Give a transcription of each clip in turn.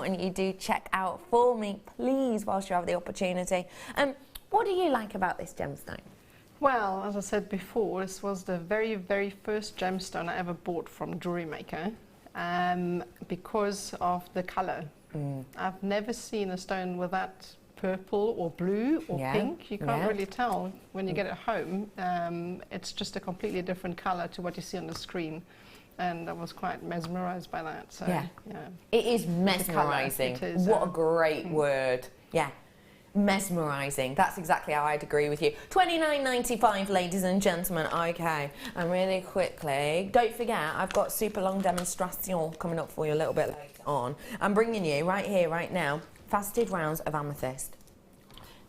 important you do check out for me, please, whilst you have the opportunity. What do you like about this gemstone? Well, as I said before, this was the very, very first gemstone I ever bought from Jewellery Maker because of the colour. I've never seen a stone with that purple or blue or pink. You can't really tell when you get it home. It's just a completely different colour to what you see on the screen. And I was quite mesmerised by that. So, yeah. It is mesmerising. What a great word. Yeah. Mesmerising. That's exactly how I'd agree with you. $29.95, ladies and gentlemen. Okay, and really quickly, don't forget, I've got super long demonstration coming up for you a little bit later on. I'm bringing you right here, right now, faceted rounds of amethyst.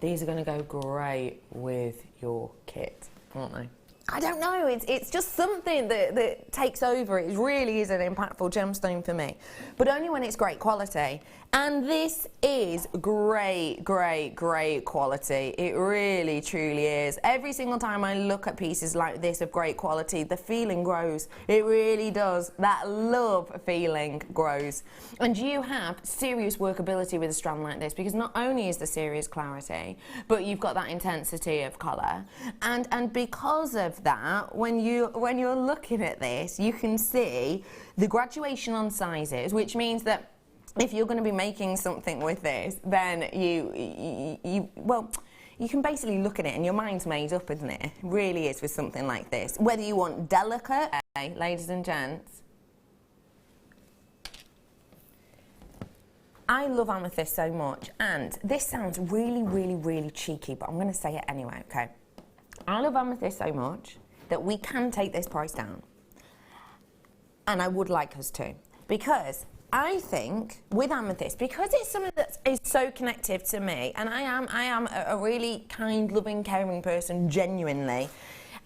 These are going to go great with your kit, aren't they? I don't know, it's just something that takes over. It really is an impactful gemstone for me, but only when it's great quality. And this is great, great, great quality. It really, truly is. Every single time I look at pieces like this of great quality, the feeling grows. It really does. That love feeling grows. And you have serious workability with a strand like this, because not only is there serious clarity, but you've got that intensity of colour. And because of that, when you're looking at this, you can see the graduation on sizes, which means that if you're going to be making something with this, then well, you can basically look at it and your mind's made up, isn't it? It really is with something like this. Whether you want delicate, ladies and gents. I love amethyst so much, and this sounds really, really, really cheeky, but I'm going to say it anyway, okay? I love amethyst so much that we can take this price down. And I would like us to, because I think with amethyst, because it's something that is so connective to me, and I am a really kind, loving, caring person, genuinely.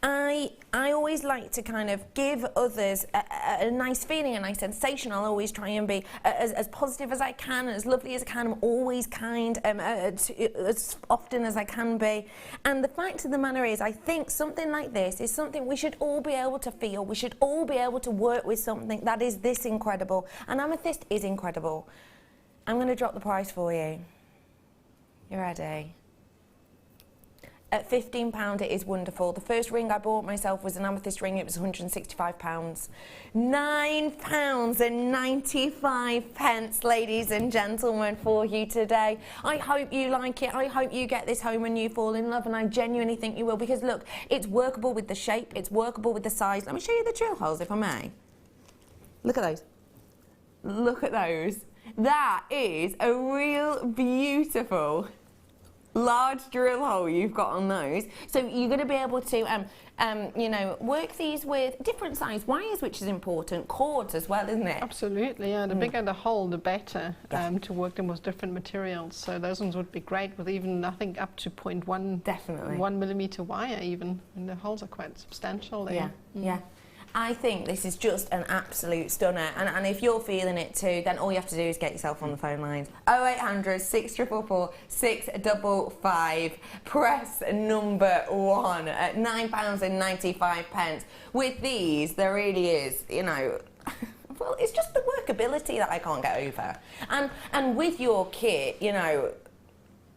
I always like to kind of give others a nice feeling, a nice sensation. I'll always try and be as positive as I can, as lovely as I can. I'm always kind as often as I can be. And the fact of the matter is, I think something like this is something we should all be able to feel. We should all be able to work with something that is this incredible. And amethyst is incredible. I'm going to drop the price for you. You ready? At £15, it is wonderful. The first ring I bought myself was an amethyst ring. It was £165. £9.95, ladies and gentlemen, for you today. I hope you like it. I hope you get this home and you fall in love, and I genuinely think you will, because look, it's workable with the shape, it's workable with the size. Let me show you the drill holes, if I may. Look at those. Look at those. That is a real beautiful large drill hole you've got on those. So you're going to be able to, you know, work these with different size wires, which is important. Cords as well, isn't it? Absolutely, yeah. The bigger the hole, the better to work them with different materials. So those ones would be great with even, I think, up to 0.1, definitely 1 millimeter wire even. And the holes are quite substantial there. Yeah, yeah. I think this is just an absolute stunner, and if you're feeling it too, then all you have to do is get yourself on the phone lines. 0800 644 655. Press number 1 at £9.95. With these, there really is, you know, well, it's just the workability that I can't get over. And with your kit, you know,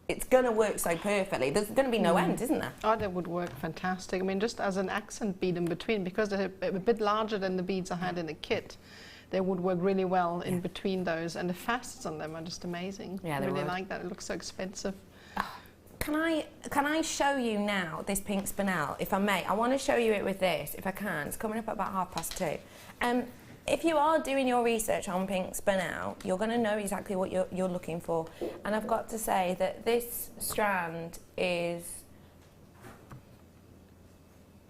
it's going to work so perfectly. There's going to be no end, isn't there? Oh, that would work fantastic. I mean, just as an accent bead in between, because they're a bit larger than the beads I had in the kit, they would work really well in between those. And the facets on them are just amazing. Yeah, I really like that. It looks so expensive. Can I show you now this pink spinel, if I may? I want to show you it with this, if I can. It's coming up at about 2:30. If you are doing your research on pink spinel, you're going to know exactly what you're looking for. And I've got to say that this strand is,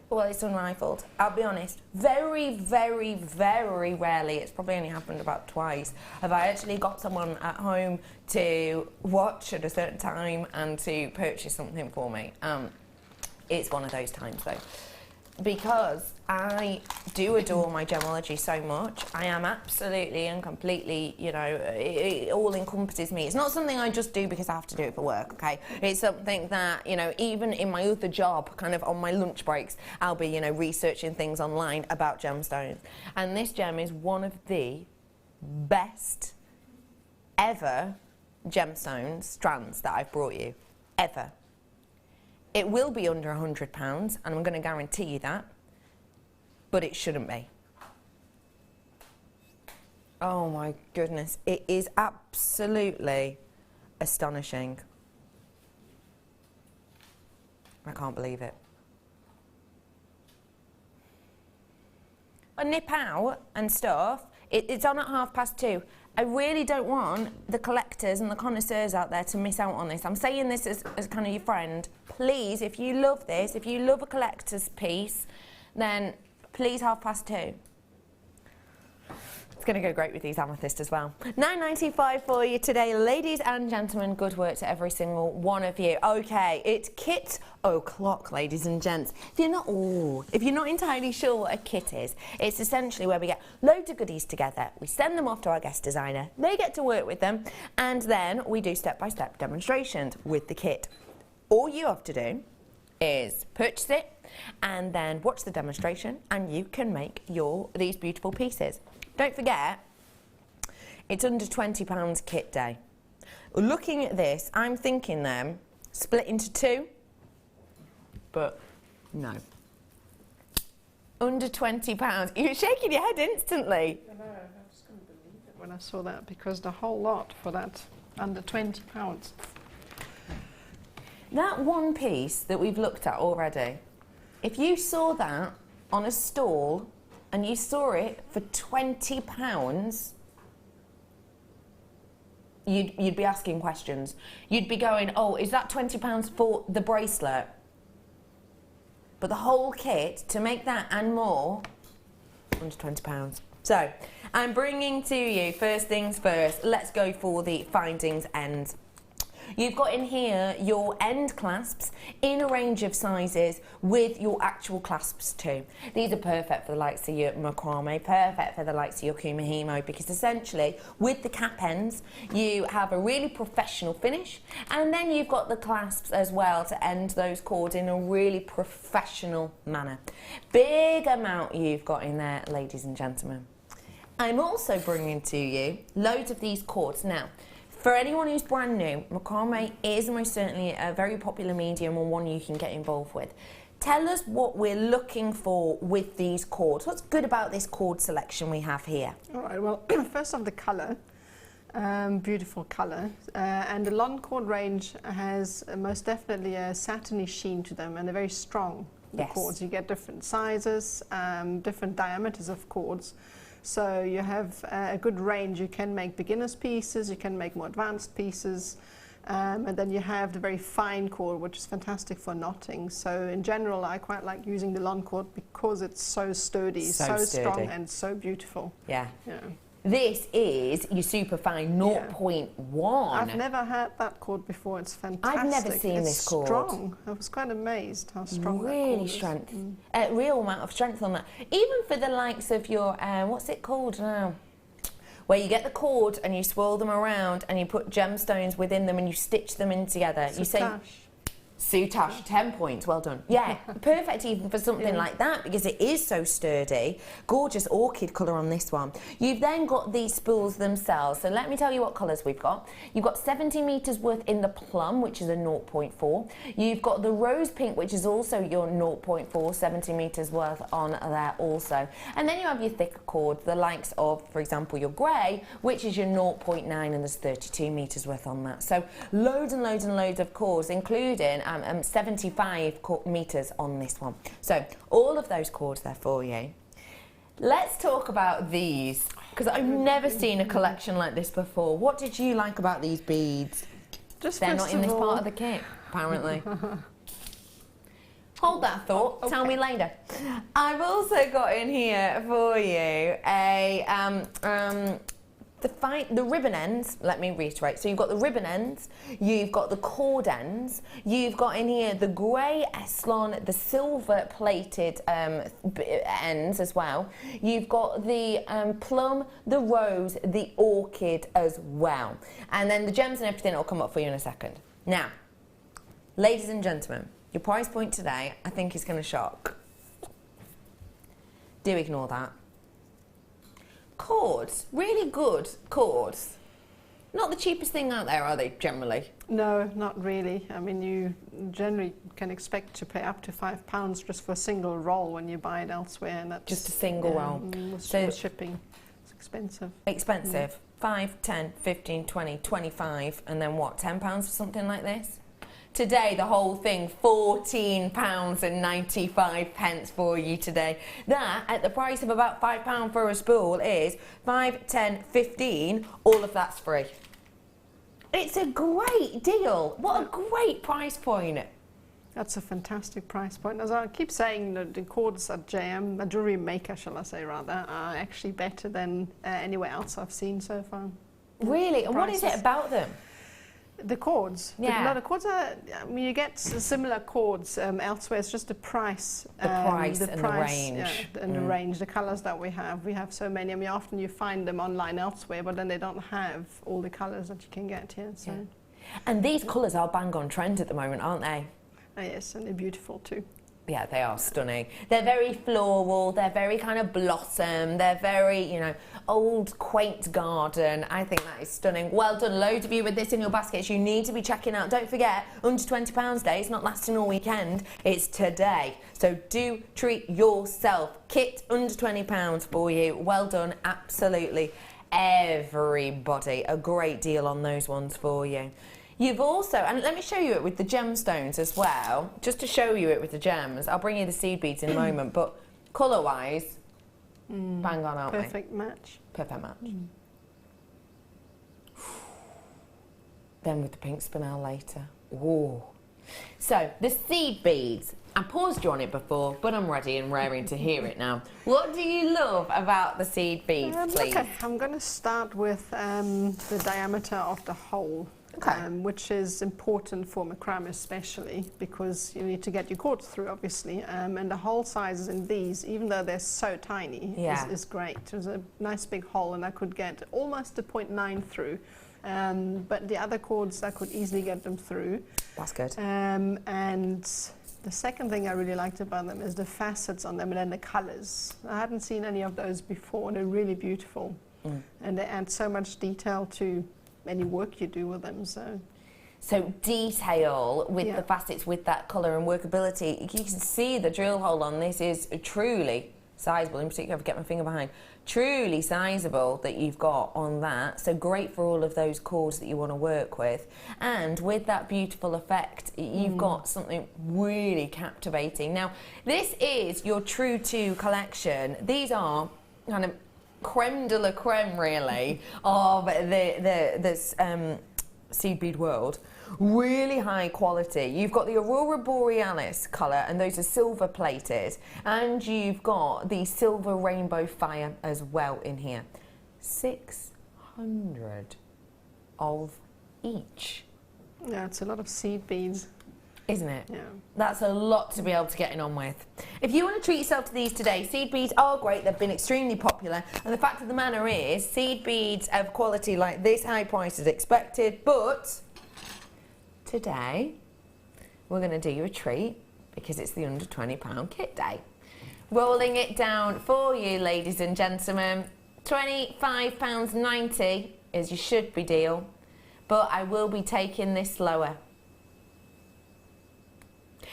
well, it's unrivaled. I'll be honest. Very, very, very rarely, it's probably only happened about twice, have I actually got someone at home to watch at a certain time and to purchase something for me. It's one of those times, though. Because I do adore my gemology so much. I am absolutely and completely, you know, it all encompasses me. It's not something I just do because I have to do it for work, okay? It's something that, you know, even in my other job, kind of on my lunch breaks, I'll be, you know, researching things online about gemstones. And this gem is one of the best ever gemstones, strands that I've brought you, ever. It will be under £100, and I'm going to guarantee you that, but it shouldn't be. Oh my goodness, it is absolutely astonishing. I can't believe it. I nip out and stuff. It's on at 2:30. I really don't want the collectors and the connoisseurs out there to miss out on this. I'm saying this as kind of your friend. Please, if you love this, if you love a collector's piece, then please 2:30. It's going to go great with these amethyst as well. £9.95 for you today, ladies and gentlemen. Good work to every single one of you. Okay, it's kit o'clock, ladies and gents. If you're not entirely sure what a kit is, it's essentially where we get loads of goodies together. We send them off to our guest designer. They get to work with them, and then we do step-by-step demonstrations with the kit. All you have to do is purchase it and then watch the demonstration, and you can make these beautiful pieces. Don't forget, it's under £20 kit day. Looking at this, I'm thinking them split into two, but no. Under £20. You're shaking your head instantly. I know, I just couldn't believe it when I saw that, because the whole lot for that, under £20. That one piece that we've looked at already, if you saw that on a stall and you saw it for £20, you'd be asking questions. You'd be going, oh, is that £20 for the bracelet? But the whole kit, to make that and more, under £20. So, I'm bringing to you, first things first, let's go for the findings end. You've got in here your end clasps in a range of sizes with your actual clasps too. These are perfect for the likes of your macrame, perfect for the likes of your kumihimo, because essentially with the cap ends you have a really professional finish, and then you've got the clasps as well to end those cords in a really professional manner. Big amount you've got in there, ladies and gentlemen. I'm also bringing to you loads of these cords. Now, for anyone who's brand new, macrame is most certainly a very popular medium and one you can get involved with. Tell us what we're looking for with these cords. What's good about this cord selection we have here? All right, well, first off, the colour. Beautiful colour. And the long cord range has most definitely a satiny sheen to them, and they're very strong, the cords. You get different sizes, different diameters of cords. So you have a good range. You can make beginners pieces, you can make more advanced pieces, and then you have the very fine cord, which is fantastic for knotting. So in general, I quite like using the long cord because it's so sturdy, so strong and so beautiful. Yeah. This is your super fine 0.1. I've never had that cord before. It's fantastic. I've never seen this cord. Strong. I was quite amazed how strong that cord is. Really strength. Real amount of strength on that. Even for the likes of your, what's it called now? Where you get the cord and you swirl them around and you put gemstones within them and you stitch them in together. You say Soutache, 10 points, well done. Yeah, perfect even for something like that, because it is so sturdy. Gorgeous orchid colour on this one. You've then got these spools themselves. So let me tell you what colours we've got. You've got 70 metres worth in the plum, which is a 0.4. You've got the rose pink, which is also your 0.4, 70 metres worth on there also. And then you have your thicker cord, the likes of, for example, your grey, which is your 0.9, and there's 32 metres worth on that. So loads and loads and loads of cords, including 75 metres on this one. So all of those cords there for you. Let's talk about these, because I've never seen a collection like this before. What did you like about these beads? They're not in this part of the kit, apparently. Hold that thought, tell me later. I've also got in here for you a the ribbon ends, let me reiterate. So you've got the ribbon ends, you've got the cord ends, you've got in here the grey Eslon, the silver plated ends as well. You've got the plum, the rose, the orchid as well. And then the gems and everything will come up for you in a second. Now, ladies and gentlemen, your price point today, I think, is going to shock. Do ignore that. Cords, really good cords, Not the cheapest thing out there, are they, generally? No, not really. I mean, you generally can expect to pay up to £5 just for a single roll when you buy it elsewhere. And that's, just a single roll. With shipping, it's expensive. Expensive. 5, 10, 15, 20, 25, and then what, £10 for something like this? Today, the whole thing, £14.95 for you today. That, at the price of about £5 for a spool, is 5, 10, 15, all of that's free. It's a great deal. What a great price point. That's a fantastic price point. As I keep saying, the cords at Jewellery Maker, shall I say rather, are actually better than anywhere else I've seen so far. Really? And what is it about them? The cords. Yeah. The cords are, I mean, you get similar cords elsewhere. It's just the price. The price and the range. Yeah, and the range, the colours that we have. We have so many. I mean, often you find them online elsewhere, but then they don't have all the colours that you can get here. So. Yeah. And these colours are bang on trend at the moment, aren't they? Yes, and they're beautiful too. Yeah, they are stunning. They're very floral, they're very kind of blossom, they're very, you know, old, quaint garden. I think that is stunning. Well done, loads of you with this in your baskets. You need to be checking out. Don't forget, under £20 day, it's not lasting all weekend, it's today. So do treat yourself. Kit under £20 for you. Well done, absolutely everybody. A great deal on those ones for you. You've also, and let me show you it with the gemstones as well, just to show you it with the gems. I'll bring you the seed beads in a moment, but colour-wise, bang on, aren't Perfect match. Perfect match. Then with the pink spinel later. Ooh. So, the seed beads. I paused you on it before, but I'm ready and raring to hear it now. What do you love about the seed beads, please? Okay, I'm going to start with the diameter of the hole. Okay. Which is important for macrame especially because you need to get your cords through obviously and the hole sizes in these, even though they're so tiny, is great. There's a nice big hole and I could get almost a 0.9 through, but the other cords I could easily get them through. That's good. And the second thing I really liked about them is the facets on them and then the colours. I hadn't seen any of those before and they're really beautiful and they add so much detail to any work you do with them. So detail with the facets, with that colour and workability. You can see the drill hole on this is truly sizable, in particular if I get my finger behind, truly sizable that you've got on that. So great for all of those cords that you want to work with. And with that beautiful effect, you've got something really captivating. Now, this is your True 2 collection. These are kind of creme de la creme, really, of this seed bead world. Really high quality. You've got the Aurora Borealis colour, and those are silver plated, and you've got the silver rainbow fire as well in here. 600 of each. Yeah, it's a lot of seed beads. Isn't it? Yeah. That's a lot to be able to get on with. If you want to treat yourself to these today, seed beads are great. They've been extremely popular. And the fact of the matter is, seed beads of quality like this high price is expected. But today, we're going to do you a treat because it's the under £20 kit day. Rolling it down for you, ladies and gentlemen. £25.90 is your should be deal. But I will be taking this lower.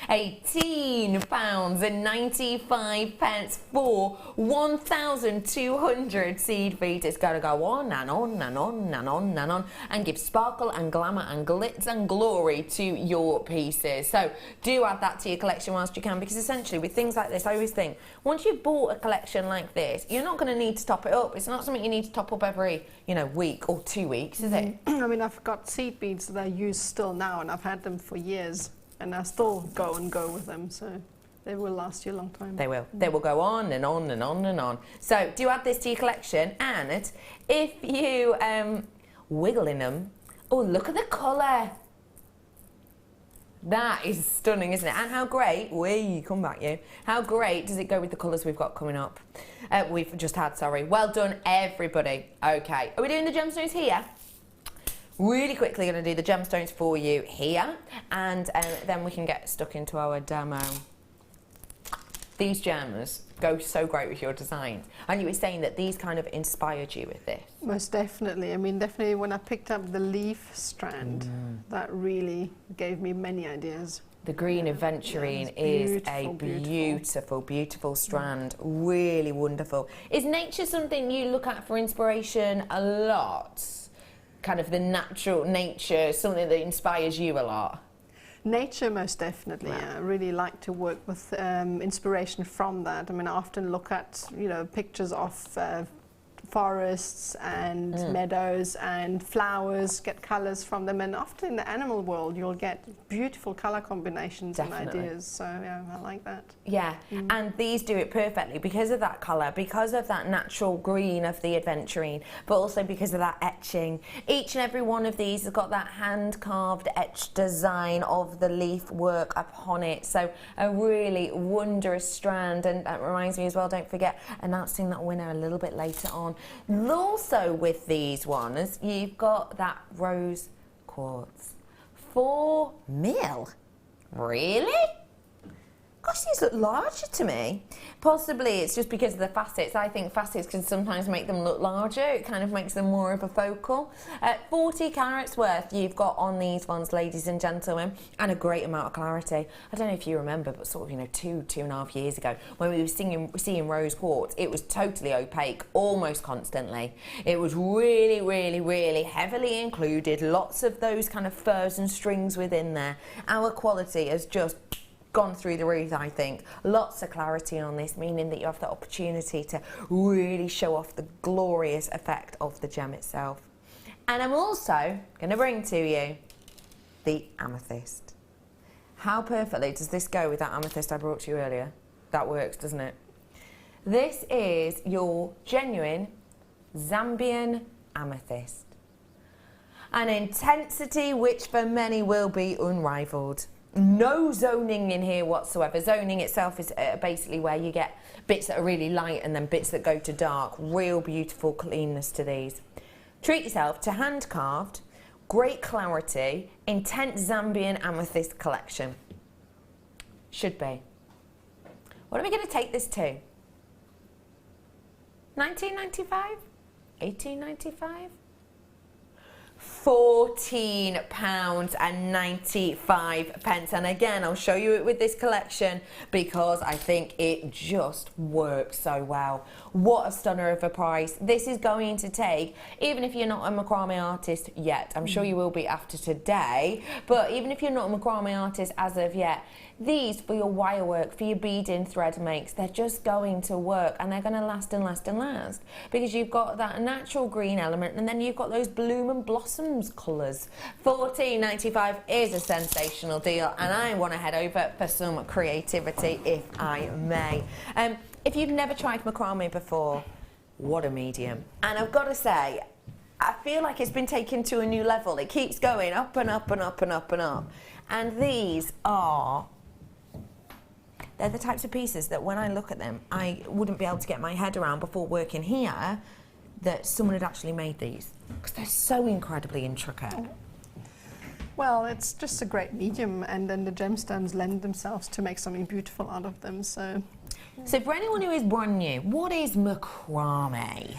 £18.95 for 1,200 seed beads. It's going to go on and on and on and on and on and give sparkle and glamour and glitz and glory to your pieces. So do add that to your collection whilst you can, because essentially with things like this, I always think once you've bought a collection like this, you're not going to need to top it up. It's not something you need to top up every, week or 2 weeks, is it? I mean, I've got seed beads that I use still now and I've had them for years. And I still go with them, so they will last you a long time. They will. They will go on and on and on and on. So do add this to your collection, and if you wiggle in them, oh, look at the colour. That is stunning, isn't it? And how great, come back you. How great does it go with the colours we've got coming up? We've just had, sorry. Well done, everybody. Okay, are we doing the gemstones here? Really quickly going to do the gemstones for you here, and then we can get stuck into our demo. these gems go so great with your designs. And you were saying that these kind of inspired you with this. Most definitely. I mean, definitely when I picked up the leaf strand, that really gave me many ideas. The green aventurine is a beautiful, beautiful strand. Really wonderful. Is nature something you look at for inspiration a lot? Kind of the natural nature, something that inspires you a lot? Nature, most definitely. Right. Yeah. I really like to work with inspiration from that. I mean, I often look at, you know, pictures of forests and meadows and flowers, get colours from them, and often in the animal world you'll get beautiful colour combinations and ideas, so yeah, I like that. Yeah, and these do it perfectly because of that colour, because of that natural green of the aventurine, but also because of that etching. Each and every one of these has got that hand-carved etched design of the leaf work upon it, so a really wondrous strand. And that reminds me as well, don't forget, announcing that winner a little bit later on. Also with these ones, you've got that rose quartz. 4 mil? Really? Gosh, these look larger to me. Possibly it's just because of the facets. I think facets can sometimes make them look larger. It kind of makes them more of a focal. 40 carats worth you've got on these ones, ladies and gentlemen, and a great amount of clarity. I don't know if you remember, but sort of, you know, two and a half years ago, when we were seeing rose quartz, it was totally opaque, almost constantly. It was really, really, really heavily included, lots of those kind of furs and strings within there. Our quality has just gone through the roof, I think. Lots of clarity on this, meaning that you have the opportunity to really show off the glorious effect of the gem itself. And I'm also going to bring to you the amethyst. How perfectly does this go with that amethyst I brought to you earlier? That works, doesn't it? This is your genuine Zambian amethyst. An intensity which for many will be unrivaled. No zoning in here whatsoever. Zoning itself is basically where you get bits that are really light and then bits that go to dark. Real beautiful cleanness to these. Treat yourself to hand-carved, great clarity, intense Zambian amethyst collection. Should be. What are we going to take this to? £19.95? £18.95? £14.95. And again, I'll show you it with this collection because I think it just works so well. What a stunner of a price. This is going to take, even if you're not a macrame artist yet, I'm sure you will be after today, but even if you're not a macrame artist as of yet, these for your wire work, for your beading thread makes, they're just going to work, and they're going to last and last and last because you've got that natural green element and then you've got those bloom and blossoms colours. £14.95 is a sensational deal, and I want to head over for some creativity if I may. If you've never tried macrame before, what a medium. And I've got to say, I feel like it's been taken to a new level. It keeps going up and up and up and up and up. And these are, they're the types of pieces that when I look at them, I wouldn't be able to get my head around before working here that someone had actually made these, because they're so incredibly intricate. Well, it's just a great medium, and then the gemstones lend themselves to make something beautiful out of them. So for anyone who is brand new, what is macrame?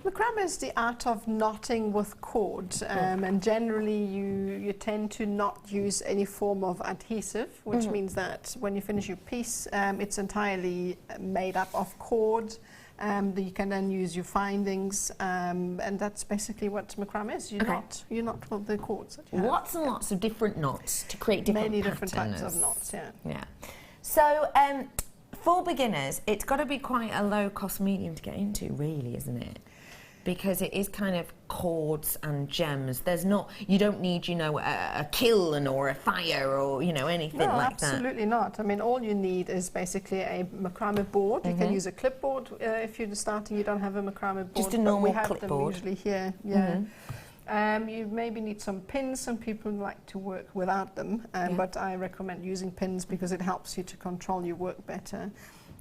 Macrame is the art of knotting with cord, and generally you tend to not use any form of adhesive, which means that when you finish your piece, it's entirely made up of cord. You can then use your findings, and that's basically what macrame is. You knot with the cords. Lots and lots of different knots to create different many patterns. Different types of knots. Yeah. So for beginners, it's got to be quite a low-cost medium to get into, really, isn't it? Because it is kind of cords and gems. There's not, you don't need, you know, a kiln or a fire or, you know, anything like that. No, absolutely not. I mean, all you need is basically a macrame board. You can use a clipboard if you're starting. You don't have a macrame board. Just a normal clipboard. We have them usually here. Yeah. You maybe need some pins. Some people like to work without them, but I recommend using pins because it helps you to control your work better.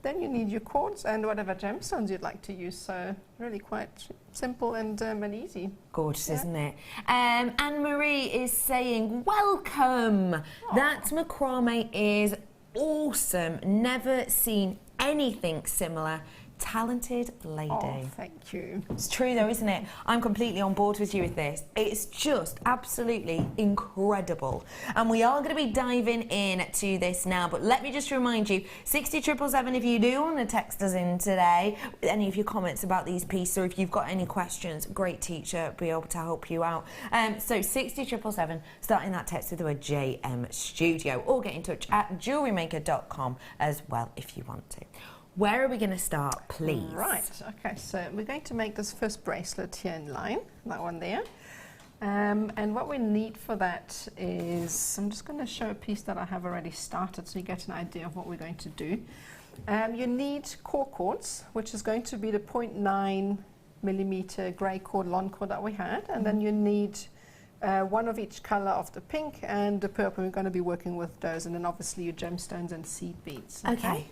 Then you need your cords and whatever gemstones you'd like to use. So really quite simple and easy. Gorgeous, isn't it? Anne-Marie is saying, welcome. That macrame is awesome. Never seen anything similar. Talented lady. Oh, thank you. It's true though, isn't it? I'm completely on board with you with this. It's just absolutely incredible. And we are going to be diving in to this now, but let me just remind you, 60777 if you do want to text us in today with any of your comments about these pieces, or if you've got any questions, great teacher, be able to help you out. So 60777, starting that text with the word JM Studio, or get in touch at JewelleryMaker.com as well if you want to. Where are we going to start, please? Right, okay, so we're going to make this first bracelet here in line, that one there. And what we need for that is, I'm just going to show a piece that I have already started so you get an idea of what we're going to do. You need core cords, which is going to be the 0.9 millimeter grey cord, long cord that we had, and then you need one of each color of the pink and the purple. We're going to be working with those, and then obviously your gemstones and seed beads. Okay.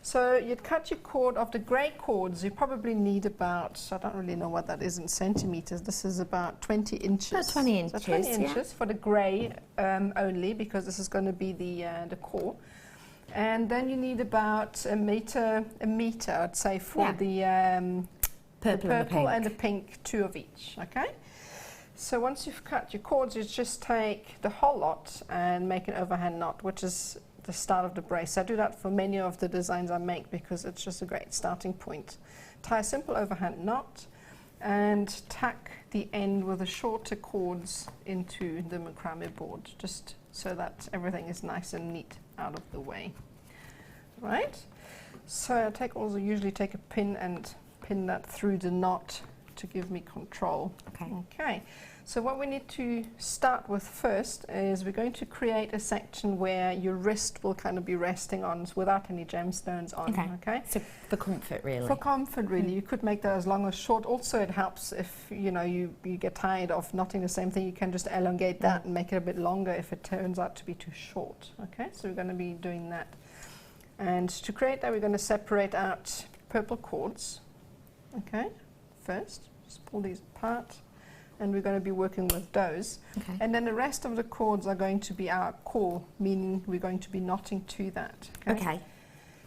So you'd cut your cord of the grey cords. You probably need about, I don't really know what that is in centimeters. This is about 20 inches. About 20 inches, so 20 inches for the grey only, because this is going to be the core. And then you need about a meter, I'd say, for the purple and the pink, 2 of each. Okay. So once you've cut your cords, you just take the whole lot and make an overhand knot, which is the start of the brace. I do that for many of the designs I make because it's just a great starting point. Tie a simple overhand knot and tuck the end with the shorter cords into the macrame board, just so that everything is nice and neat out of the way. Right? So I usually take a pin and pin that through the knot to give me control. Okay. So what we need to start with first is we're going to create a section where your wrist will kind of be resting on without any gemstones on. Okay. So for comfort, really. For comfort, really. You could make that as long or short. Also, it helps if you get tired of knotting the same thing. You can just elongate that and make it a bit longer if it turns out to be too short. Okay. So we're going to be doing that. And to create that, we're going to separate out purple cords. Okay. First, just pull these apart. And we're going to be working with those. Okay. And then the rest of the cords are going to be our core, meaning we're going to be knotting to that. Okay.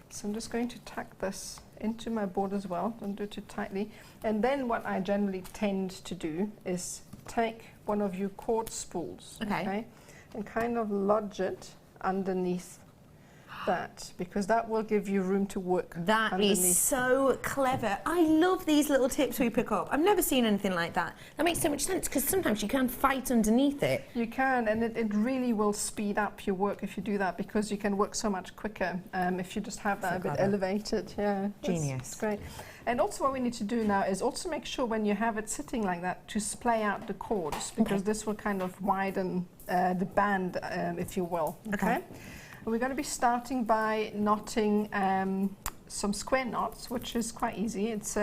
So I'm just going to tuck this into my board as well. Don't do it too tightly. And then what I generally tend to do is take one of your cord spools, okay, and kind of lodge it underneath that, because that will give you room to work. That is so clever. I love these little tips we pick up. I've never seen anything like that. That makes so much sense, because sometimes you can fight underneath it. You can, and it really will speed up your work if you do that, because you can work so much quicker if you just have that a bit elevated. Yeah, genius. That's great. And also what we need to do now is also make sure when you have it sitting like that to splay out the cords, because this will kind of widen the band, if you will. Okay. We're going to be starting by knotting some square knots, which is quite easy. It's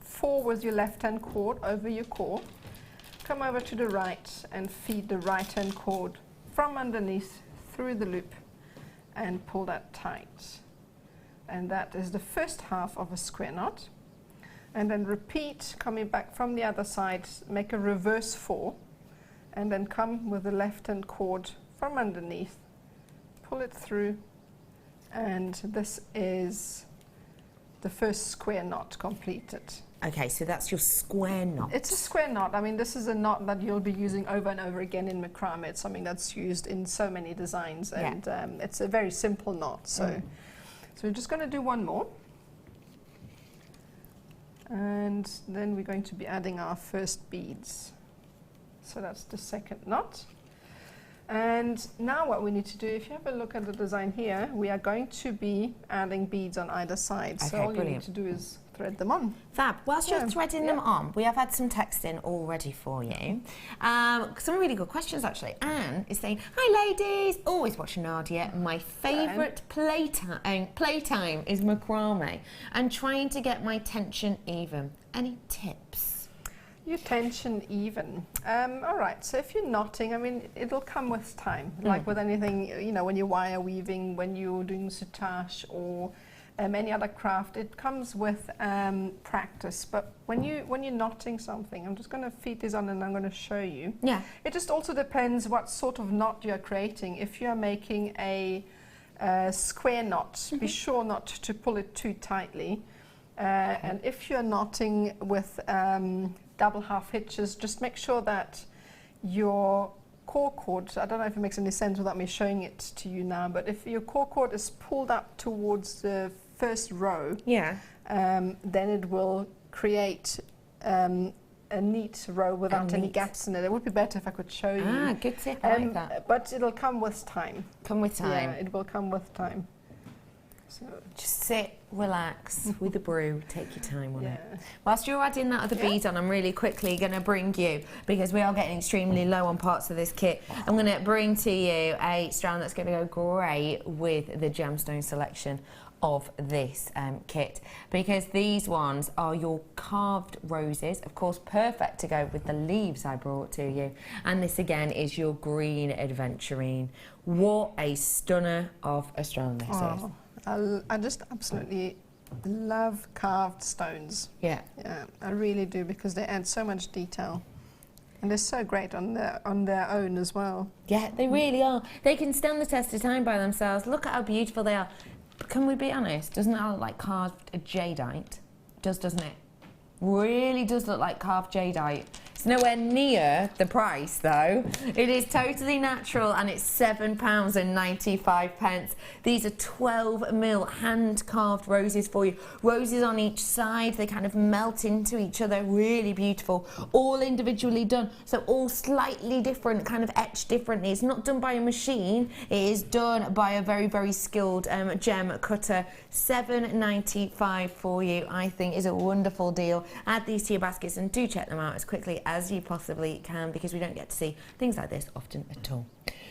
4 with your left-hand cord over your core. Come over to the right and feed the right-hand cord from underneath through the loop and pull that tight. And that is the first half of a square knot. And then repeat, coming back from the other side, make a reverse 4, and then come with the left-hand cord from underneath, pull it through, and this is the first square knot completed. Okay, so that's your square knot. It's a square knot. I mean, this is a knot that you'll be using over and over again in macrame. It's something that's used in so many designs, and it's a very simple knot. So, so we're just going to do one more. And then we're going to be adding our first beads. So that's the second knot. And now what we need to do, if you have a look at the design here, we are going to be adding beads on either side. Okay, so all you need to do is thread them on. Fab. Whilst you're threading them on, we have had some text in already for you. Some really good questions, actually. Anne is saying, hi ladies, always watching Nadia. My favourite playtime is macrame and trying to get my tension even. Any tips? Your tension even. All right, so if you're knotting, I mean, it'll come with time. Like with anything, you know, when you're wire weaving, when you're doing soutache or any other craft, it comes with practice. But when you're knotting something, I'm just going to feed this on and I'm going to show you. Yeah. It just also depends what sort of knot you're creating. If you're making a square knot. Be sure not to pull it too tightly. And if you're knotting with double half hitches, just make sure that your core cord, I don't know if it makes any sense without me showing it to you now, but if your core cord is pulled up towards the first row, then it will create a neat row without any gaps in it. It would be better if I could show you. Ah, good tip, I like that. But it'll come with time. Come with time. Yeah, it will come with time. So just sit, relax with a brew, take your time on it. Whilst you're adding that other bead on, I'm really quickly going to bring you, because we are getting extremely low on parts of this kit, I'm going to bring to you a strand that's going to go great with the gemstone selection of this kit, because these ones are your carved roses, of course perfect to go with the leaves I brought to you, and this again is your green adventurine. What a stunner of a strand this is. I just absolutely love carved stones. Yeah, I really do, because they add so much detail. And they're so great on their own as well. Yeah, they really are. They can stand the test of time by themselves. Look at how beautiful they are. Can we be honest? Doesn't that look like carved jadeite? Doesn't it? Really does look like carved jadeite. It's nowhere near the price though. It is totally natural and it's £7.95. These are 12mm hand carved roses for you. Roses on each side, they kind of melt into each other, really beautiful. All individually done, so all slightly different, kind of etched differently. It's not done by a machine, it is done by a very, very skilled gem cutter. £7.95 for you, I think is a wonderful deal. Add these to your baskets and do check them out as quickly as you possibly can, because we don't get to see things like this often at all.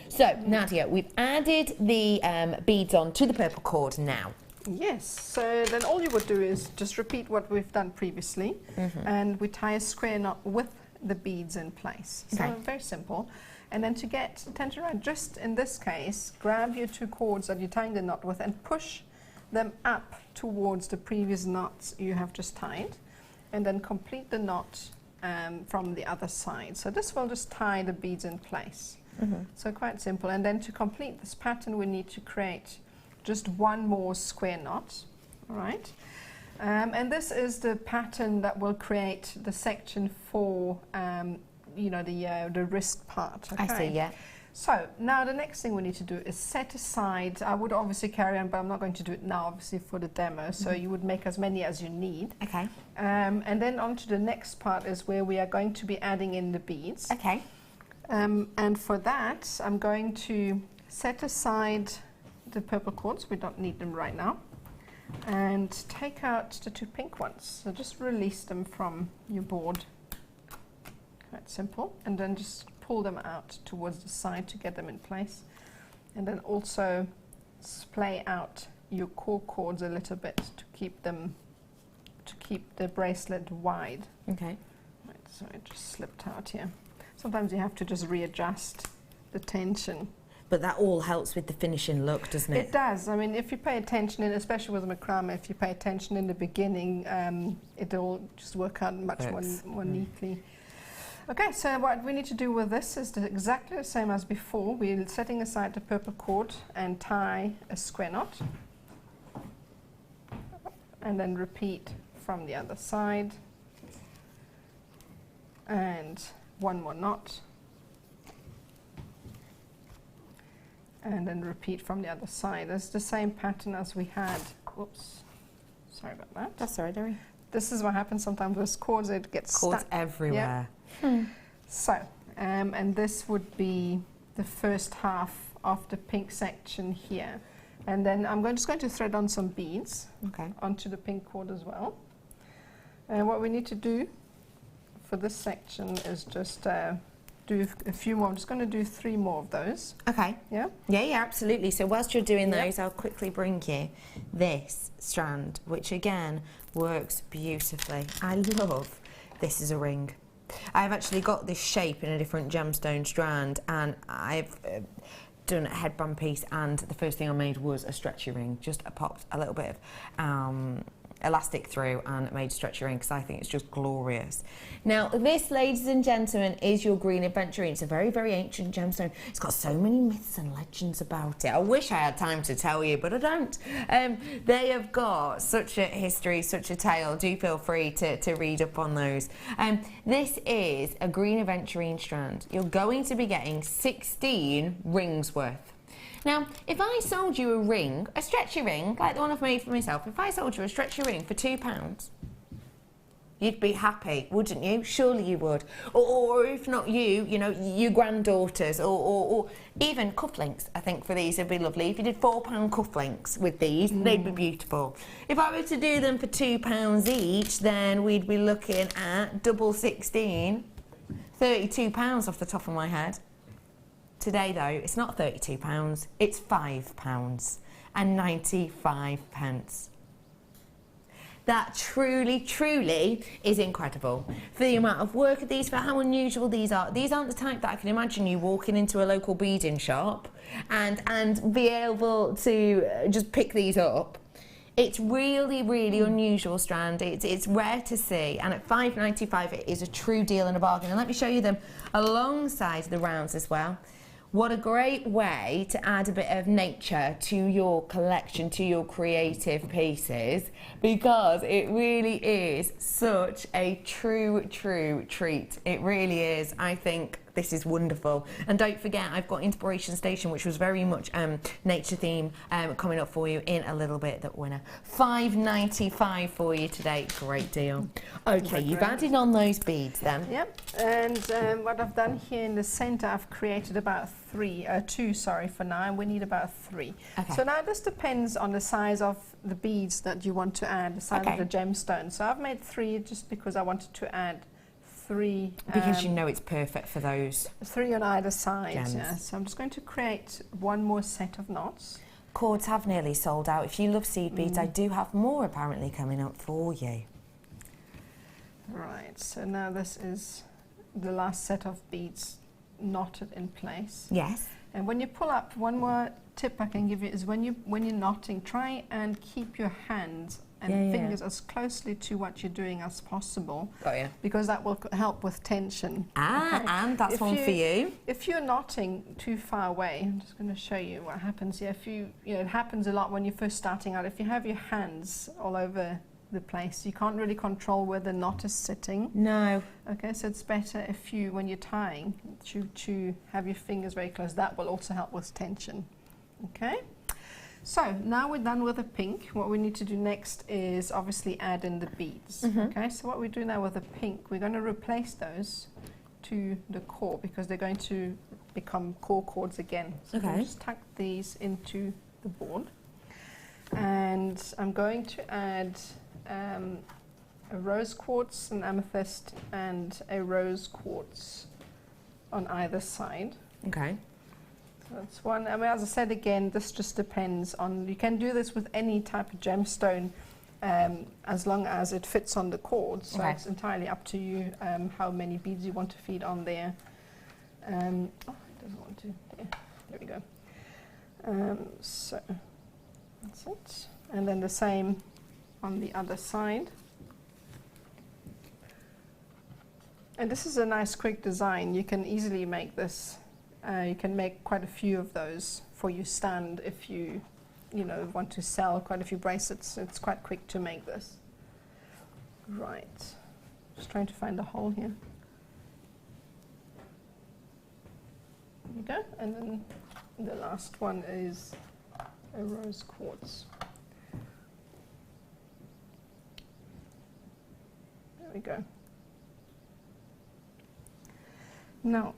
So Nadia, we've added the beads on to the purple cord now. Yes, so then all you would do is just repeat what we've done previously, and we tie a square knot with the beads in place. So very simple. And then to get tension right, just in this case, grab your two cords that you're tying the knot with and push them up towards the previous knots you have just tied, and then complete the knot from the other side. So this will just tie the beads in place. So quite simple. And then to complete this pattern, we need to create just one more square knot. All right. And this is the pattern that will create the section for you know, the wrist part. Okay? I see. Yeah. So now the next thing we need to do is set aside, I would obviously carry on, but I'm not going to do it now, obviously, for the demo. So you would make as many as you need. Okay. And then on to the next part is where we are going to be adding in the beads. Okay. And for that, I'm going to set aside the purple cords. We don't need them right now. And take out the two pink ones. So just release them from your board. Quite simple. And then just pull them out towards the side to get them in place, and then also splay out your core cords a little bit to keep the bracelet wide. Okay. Right, so it just slipped out here. Sometimes you have to just readjust the tension. But that all helps with the finishing look, doesn't it? It does. I mean, if you pay attention, and especially with macrame, if you pay attention in the beginning, it'll just work out much more neatly. Okay, so what we need to do with this is exactly the same as before. We're setting aside the purple cord and tie a square knot. And then repeat from the other side. And one more knot. And then repeat from the other side. It's the same pattern as we had. Oops, sorry about that. That's all right, Derry. This is what happens sometimes with cords, it gets cords stuck everywhere. Yeah. So, and this would be the first half of the pink section here. And then I'm just going to thread on some beads onto the pink cord as well. And what we need to do for this section is just do a few more. I'm just going to do 3 more of those. Okay. Yeah? Yeah, absolutely. So whilst you're doing those, I'll quickly bring you this strand, which again works beautifully. I love this as a ring. I've actually got this shape in a different gemstone strand, and I've done a headband piece, and the first thing I made was a stretchy ring. Just popped a little bit of elastic through and made a stretchy ring because I think it's just glorious. Now this, ladies and gentlemen, is your green aventurine. It's a very, very ancient gemstone. It's got so many myths and legends about it. I wish I had time to tell you, but I don't. They have got such a history, such a tale. Do feel free to read up on those. This is a green aventurine strand. You're going to be getting 16 rings worth. Now, if I sold you a ring, a stretchy ring, like the one I've made for myself, if I sold you a stretchy ring for £2, you'd be happy, wouldn't you? Surely you would. Or if not you, you know, your granddaughters, or even cufflinks, I think for these would be lovely. If you did £4 cufflinks with these, they'd be beautiful. If I were to do them for £2 each, then we'd be looking at double 16, £32 off the top of my head. Today though, it's not £32, it's £5 and 95 pence. That truly, truly is incredible. For the amount of work of these, for how unusual these are. These aren't the type that I can imagine you walking into a local beading shop and be able to just pick these up. It's really, really unusual strand. It's rare to see, and at £5.95 it is a true deal and a bargain. And let me show you them alongside the rounds as well. What a great way to add a bit of nature to your collection, to your creative pieces, because it really is such a true treat. It really is. I think this is wonderful. And don't forget, I've got Inspiration Station, which was very much nature theme, coming up for you in a little bit. That winner, £5.95 for you today. Great deal. Okay, you've added on those beads then. Yep. And what I've done here in the center, I've created about two for now, and we need about 3. Okay. So now this depends on the size of the beads that you want to add, the size of the gemstone. So I've made 3 just because I wanted to add 3. Because you know it's perfect for those. 3 on either side. Yeah. So I'm just going to create one more set of knots. Cords have nearly sold out. If you love seed beads, I do have more apparently coming up for you. Right, so now this is the last set of beads knotted in place. Yes. And when you pull up, one more tip I can give you is when you're knotting, try and keep your hands and fingers as closely to what you're doing as possible. Got you. Because that will help with tension. And that's one for you. If you're knotting too far away, I'm just going to show you what happens here. If you know, it happens a lot when you're first starting out. If you have your hands all over the place, you can't really control where the knot is sitting. No. Okay, so it's better if you, when you're tying, to have your fingers very close. That will also help with tension. Okay. So now we're done with the pink. What we need to do next is obviously add in the beads. Okay, so what we do now with the pink, we're going to replace those to the core because they're going to become core cords again. So we'll just tuck these into the board. And I'm going to add a rose quartz, an amethyst, and a rose quartz on either side. Okay. That's one. I mean, as I said again, this just depends on, you can do this with any type of gemstone as long as it fits on the cord. So it's entirely up to you how many beads you want to feed on there. Oh, it doesn't want to. There we go. So that's it. And then the same on the other side. And this is a nice quick design. You can easily make this. You can make quite a few of those for your stand if you want to sell quite a few bracelets. It's quite quick to make this. Right. Just trying to find a hole here. There you go. And then the last one is a rose quartz. There we go. Now,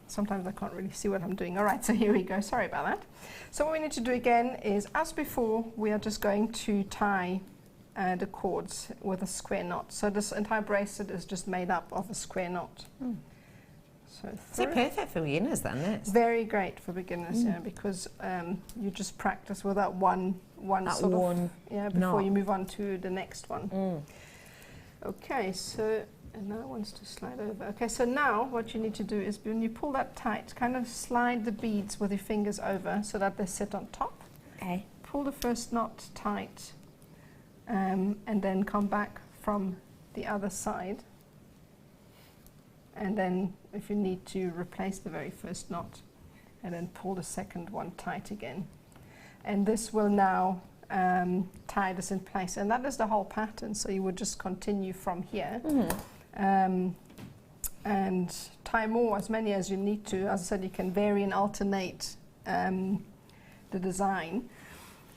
sometimes I can't really see what I'm doing. All right, so here we go. Sorry about that. So what we need to do again is, as before, we are just going to tie the cords with a square knot. So this entire bracelet is just made up of a square knot. So is it perfect for beginners then? It's very great for beginners, yeah, because you just practice with that one before you move on to the next one. Okay, so. And now it wants to slide over. Okay, so now what you need to do is when you pull that tight, kind of slide the beads with your fingers over so that they sit on top. Okay. Pull the first knot tight and then come back from the other side. And then if you need to, replace the very first knot and then pull the second one tight again. And this will now tie this in place. And that is the whole pattern. So you would just continue from here. And tie more, as many as you need to. As I said, you can vary and alternate the design.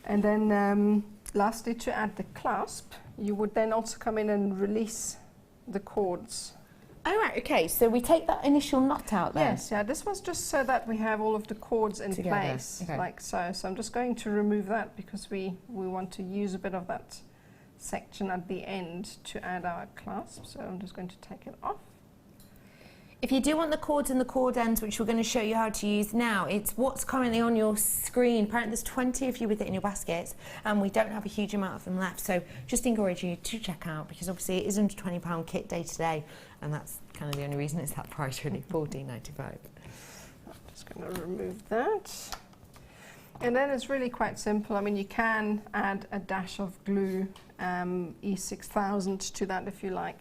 And then lastly, to add the clasp, you would then also come in and release the cords. Oh, right, okay, so we take that initial knot out then? Yes, yeah, this was just so that we have all of the cords in place, like so. So I'm just going to remove that because we want to use a bit of that section at the end to add our clasp. So I'm just going to take it off. If you do want the cords and the cord ends, which we're going to show you how to use now, it's what's currently on your screen. Apparently there's 20 of you with it in your baskets, and we don't have a huge amount of them left. So just encourage you to check out, because obviously it is under £20 kit day today, and that's kind of the only reason it's that price, really, $14.95. I'm just going to remove that. And then it's really quite simple. I mean, you can add a dash of glue, E6000 to that if you like.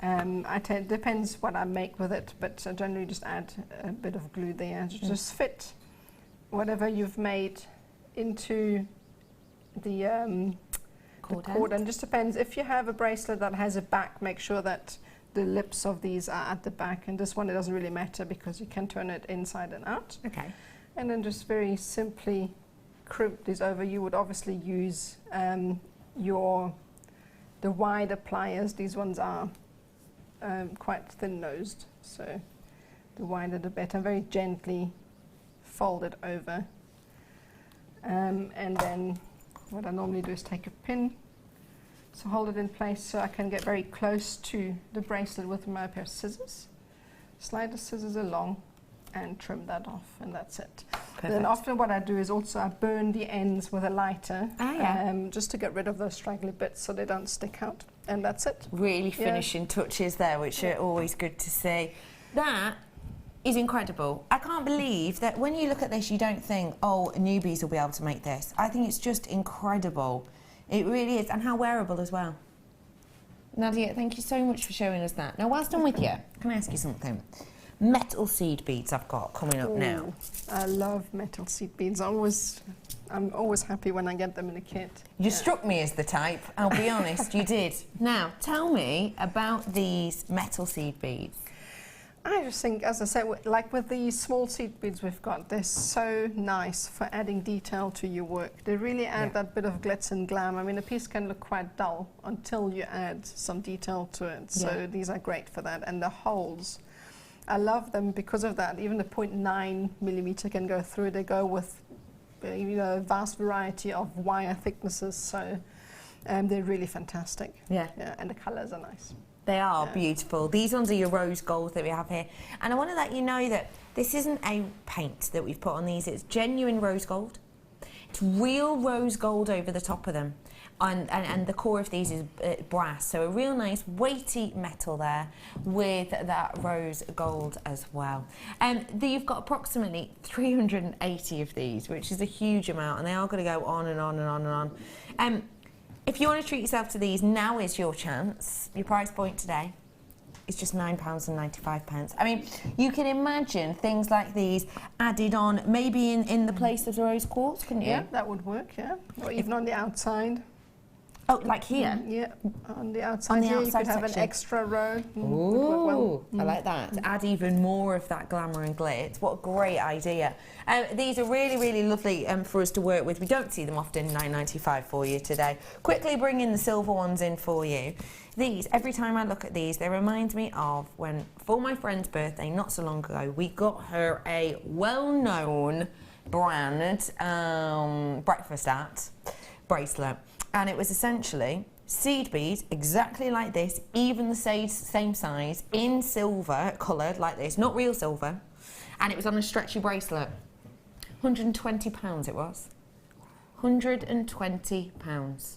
It depends what I make with it, but I generally just add a bit of glue there to just fit whatever you've made into the cord. And just depends, if you have a bracelet that has a back, make sure that the lips of these are at the back, and this one it doesn't really matter because you can turn it inside and out. Okay. And then just very simply crimp these over. You would obviously use the wider pliers. These ones are quite thin-nosed, so the wider the better. Very gently fold it over, and then what I normally do is take a pin, so hold it in place so I can get very close to the bracelet with my pair of scissors. Slide the scissors along and trim that off, and that's it. Perfect. Then often what I do is also I burn the ends with a lighter, just to get rid of those straggly bits so they don't stick out, and that's it. Really finishing touches there, which are always good to see. That is incredible. I can't believe that when you look at this you don't think, oh, newbies will be able to make this. I think it's just incredible. It really is, and how wearable as well. Nadia, thank you so much for showing us that. Now, whilst I'm with you, can I ask you something? Metal seed beads I've got coming up now. I love metal seed beads. I'm always happy when I get them in a kit. You struck me as the type, I'll be honest, you did. Now, tell me about these metal seed beads. I just think, as I said, like with these small seed beads we've got, they're so nice for adding detail to your work. They really add that bit of glitz and glam. I mean, a piece can look quite dull until you add some detail to it. So these are great for that. And the holes, I love them because of that. Even the 0.9 millimeter can go through. They go with a vast variety of wire thicknesses. So they're really fantastic. Yeah, and the colours are nice. They are beautiful. These ones are your rose gold that we have here. And I want to let you know that this isn't a paint that we've put on these. It's genuine rose gold. It's real rose gold over the top of them. And the core of these is brass. So a real nice weighty metal there with that rose gold as well. You've got approximately 380 of these, which is a huge amount. And they are going to go on and on and on and on. If you want to treat yourself to these, now is your chance. Your price point today is just £9.95. I mean, you can imagine things like these added on, maybe in the place of the rose quartz, couldn't you? Yeah, that would work, or even on the outside. Oh, like here? Yeah, on the outside here, you could have an extra row. Ooh, I like that. To add even more of that glamour and glitz. What a great idea. These are really, really lovely for us to work with. We don't see them often, £9.95 for you today. Quickly bringing the silver ones in for you. These, every time I look at these, they remind me of when, for my friend's birthday not so long ago, we got her a well-known brand breakfast at bracelet. And it was essentially seed beads, exactly like this, even the same size, in silver, coloured like this, not real silver. And it was on a stretchy bracelet. £120 it was. £120.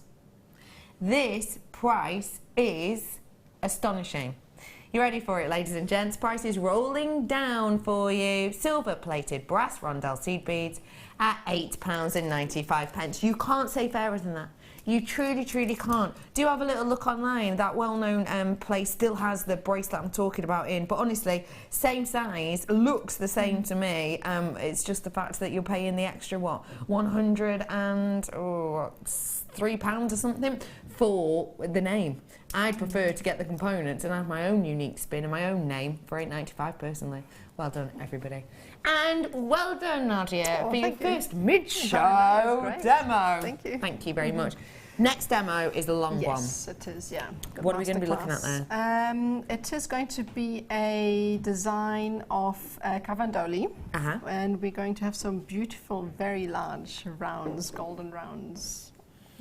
This price is astonishing. You ready for it, ladies and gents? Price is rolling down for you. Silver-plated brass rondelle seed beads at £8.95. You can't say fairer than that. You truly, truly can't. Do have a little look online. That well-known place still has the bracelet I'm talking about in, but honestly, same size, looks the same to me. It's just the fact that you're paying the extra, what, £103 or something for the name. I'd prefer to get the components and have my own unique spin and my own name for £8.95 personally. Well done, everybody. And well done, Nadia, for your first mid-show demo. Thank you. Thank you very much. Next demo is a long one. Yes, it is, yeah. Good what are we going to be looking at there? It is going to be a design of Cavandoli. And we're going to have some beautiful, very large rounds, golden rounds.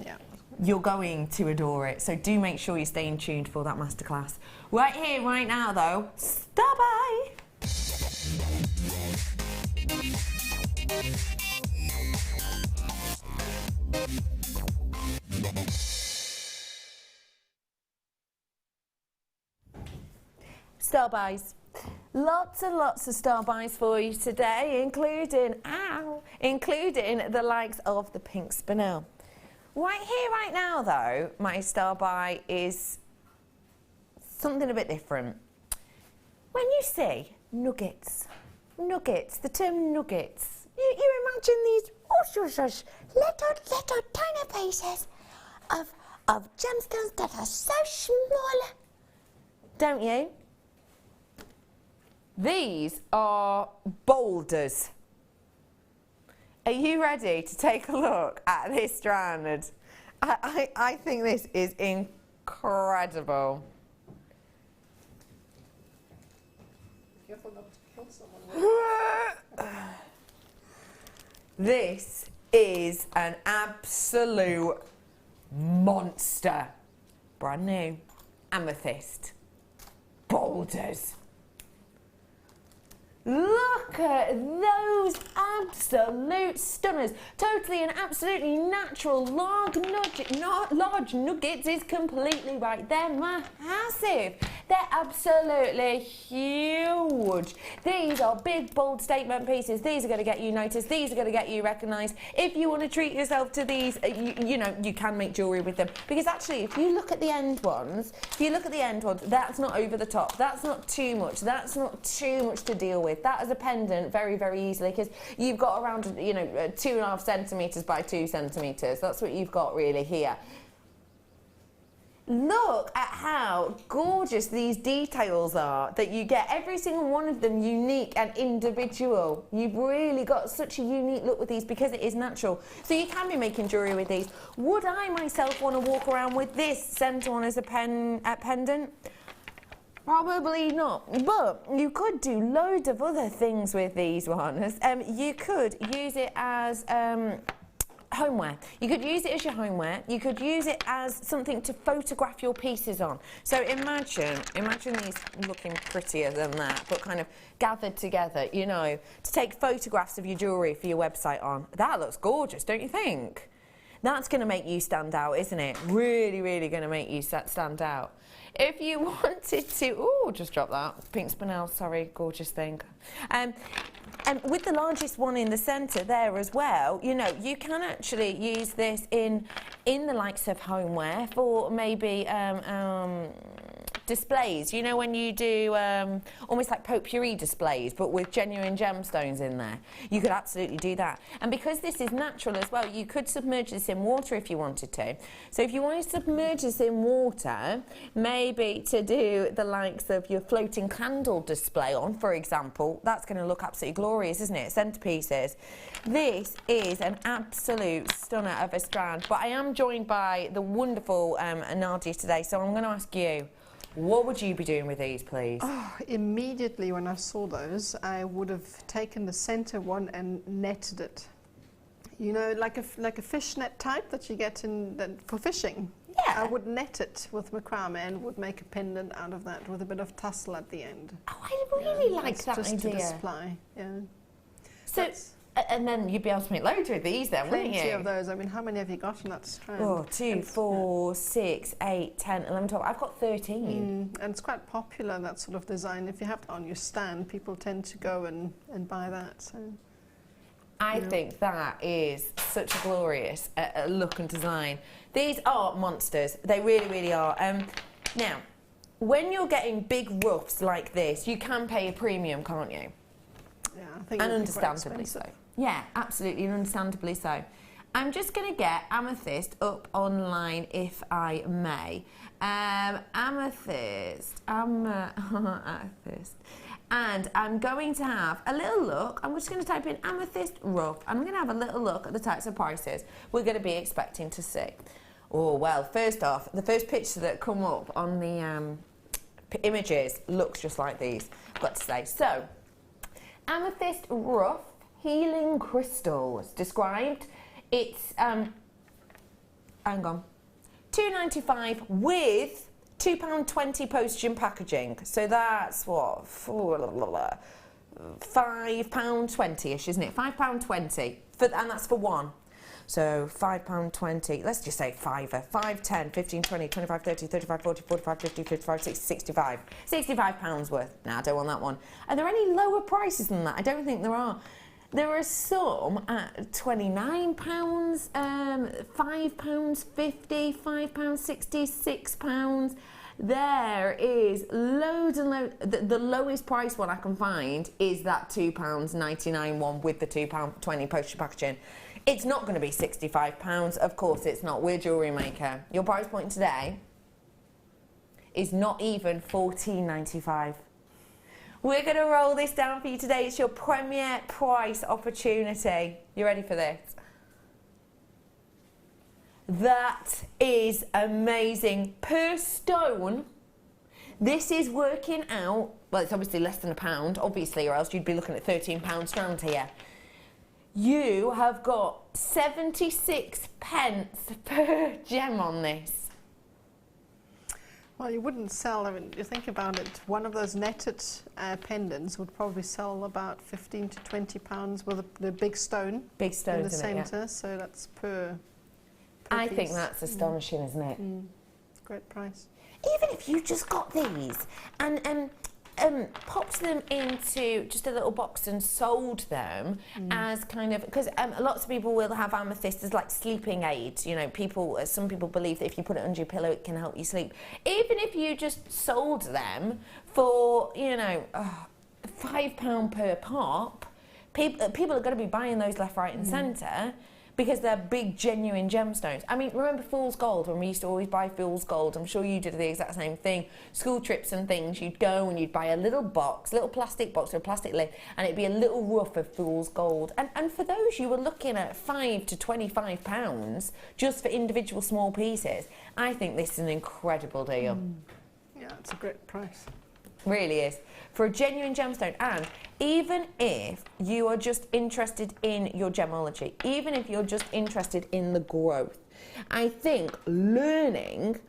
Yeah. You're going to adore it, so do make sure you're staying tuned for that masterclass. Right here, right now, though, stop by! Star buys. Lots and lots of star buys for you today, including the likes of the pink spinel. Right here, right now, though, my star buy is something a bit different. When you see nuggets, the term nuggets, you imagine these little tiny pieces of gemstones that are so small, don't you? These are boulders. Are you ready to take a look at this strand? I think this is incredible. Careful not to kill someone. This is an absolute monster. Brand new. Amethyst. Boulders. Look at those absolute stunners. Totally and absolutely natural. Large nuggets is completely right. They're massive. They're absolutely huge. These are big, bold statement pieces. These are going to get you noticed. These are going to get you recognised. If you want to treat yourself to these, you know, you can make jewellery with them. Because actually, if you look at the end ones, that's not over the top. That's not too much. That's not too much to deal with. That is a pendant very, very easily, because you've got around, 2.5 centimetres by 2 centimetres. That's what you've got really here. Look at how gorgeous these details are that you get. Every single one of them unique and individual. You've really got such a unique look with these because it is natural. So you can be making jewellery with these. Would I myself want to walk around with this centre one as a pendant? Probably not, but you could do loads of other things with these ones. You could use it as homeware. You could use it as your homeware. You could use it as something to photograph your pieces on. So imagine these looking prettier than that, but kind of gathered together, to take photographs of your jewellery for your website on. That looks gorgeous, don't you think? That's going to make you stand out, isn't it? Really, really going to make you stand out. If you wanted to, just drop that. Pink spinel, sorry, gorgeous thing. And with the largest one in the centre there as well, you can actually use this in the likes of homeware for maybe displays. When you do almost like potpourri displays, but with genuine gemstones in there. You could absolutely do that. And because this is natural as well, you could submerge this in water if you wanted to. So if you want to submerge this in water, maybe to do the likes of your floating candle display on, for example, that's going to look absolutely glorious, isn't it? Centerpieces. This is an absolute stunner of a strand, but I am joined by the wonderful Nadia today, so I'm going to ask you, what would you be doing with these, please? Immediately when I saw those, I would have taken the center one and netted it. Like a fishnet type that you get for fishing. Yeah. I would net it with macrame and would make a pendant out of that with a bit of tassel at the end. Oh, I really like that just idea. To display, yeah. So, and then you'd be able to make loads with these then, wouldn't you? Plenty of those. I mean, how many have you got in that strand? 2, 4, 6, 8, 10, 11, 12. I've got 13. And it's quite popular, that sort of design. If you have it on your stand, people tend to go and buy that. So. I think that is such a glorious look and design. These are monsters. They really, really are. Now, when you're getting big ruffs like this, you can pay a premium, can't you? Yeah, I think. And understandably so. Yeah, absolutely, and understandably so. I'm just going to get amethyst up online, if I may. Amethyst. And I'm going to have a little look. I'm just going to type in amethyst rough. I'm going to have a little look at the types of prices we're going to be expecting to see. Oh, well, first off, the first picture that come up on the images looks just like these, I've got to say. So, amethyst rough healing crystals described. It's, hang on, £2.95 with £2.20 postage and packaging. So that's what, £5.20-ish, isn't it? £5.20, and that's for one. So £5.20, let's just say fiver. 5, 10, 15, 20, 25, 30, 35, 40, 45, 50, 55, 60, 65. £65 worth. No, I don't want that one. Are there any lower prices than that? I don't think there are. There are some at £29, £5.50, £5.60, £6. There is loads and loads. The lowest price one I can find is that £2.99 one with the £2.20 postage packaging. It's not going to be £65. Of course it's not. We're Jewellery Maker. Your price point today is not even £14.95. We're going to roll this down for you today. It's your premier price opportunity. You ready for this? That is amazing. Per stone, this is working out, well, it's obviously less than £1, obviously, or else you'd be looking at £13 round here. You have got 76 pence per gem on this. Well, you wouldn't sell, I mean, you think about it, one of those netted pendants would probably sell about £15 to £20 with the big stone. Big stone in the centre, yeah. So that's per I piece. think that's astonishing, isn't it? It's a great price. Even if you just got these and popped them into just a little box and sold them as kind of, because lots of people will have amethyst as like sleeping aids. You know, some people believe that if you put it under your pillow, it can help you sleep. Even if you just sold them for, you know, £5 per pop, people are going to be buying those left, right, and centre. Because they're big, genuine gemstones. I mean, remember fool's gold, when we used to always buy fool's gold? I'm sure you did the exact same thing. School trips and things, you'd go and you'd buy a little box, little plastic box with a plastic lid, and it'd be a little rough of fool's gold. And for those, you were looking at £5 to £25 just for individual small pieces. I think this is an incredible deal. Yeah, it's a great price. Really is. For a genuine gemstone. And even if you are just interested in your gemology, even if you're just interested in the growth, I think learning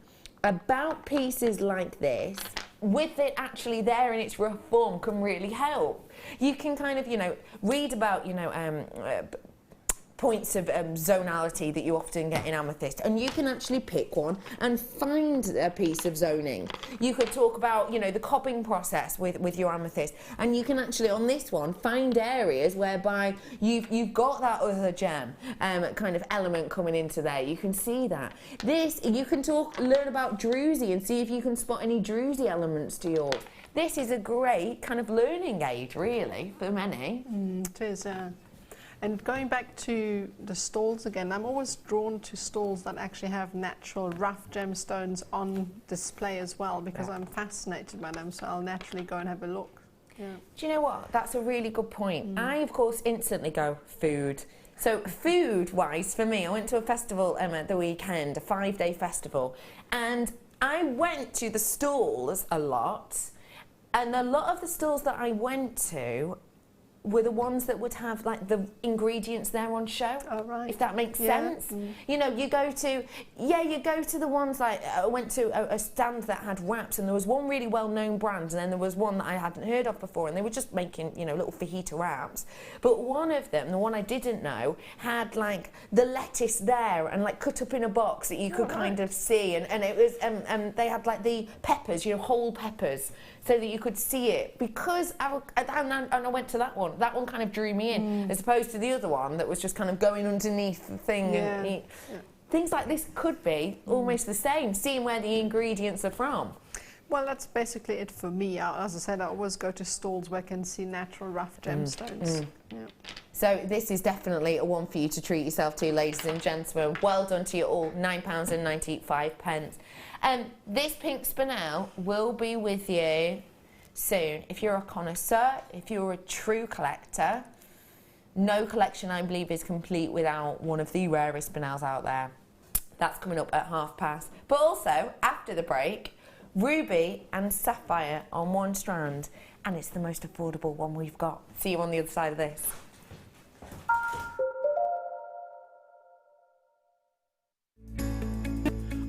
about pieces like this, with it actually there in its rough form, can really help. You can kind of, you know, read about, you know, points of zonality that you often get in amethyst, and you can actually pick one and find a piece of zoning. You could talk about, you know, the cobbing process with your amethyst, and you can actually on this one find areas whereby you've got that other gem kind of element coming into there. You can see that. This, you can learn about druzy and see if you can spot any druzy elements to yours. This is a great kind of learning aid, really, for many. It is. And going back to the stalls again, I'm always drawn to stalls that actually have natural rough gemstones on display as well, because I'm fascinated by them, so I'll naturally go and have a look. Yeah. Do you know what? That's a really good point. I, of course, instantly go food. So food-wise, for me, I went to a festival at the weekend, a 5-day festival, and I went to the stalls a lot, and a lot of the stalls that I went to were the ones that would have like the ingredients there on show. Oh, right. If that makes sense. You know, you go to the ones like, I went to a stand that had wraps, and there was one really well-known brand, and then there was one that I hadn't heard of before, and they were just making, you know, little fajita wraps. But one of them, the one I didn't know, had like the lettuce there and like cut up in a box that you could kind of see, and it was, they had like the peppers, you know, whole peppers. so that you could see it, because and I went to that one. That one kind of drew me in, as opposed to the other one that was just kind of going underneath the thing. Yeah. And things like this could be almost the same, seeing where the ingredients are from. Well, that's basically it for me. As I said, I always go to stalls where I can see natural rough gemstones. Yeah. So this is definitely a one for you to treat yourself to, ladies and gentlemen. Well done to you all, £9.95. This pink spinel will be with you soon. If you're a connoisseur, if you're a true collector, no collection, I believe, is complete without one of the rarest spinels out there. That's coming up at past. But also, after the break, ruby and sapphire on one strand, and it's the most affordable one we've got. See you on the other side of this.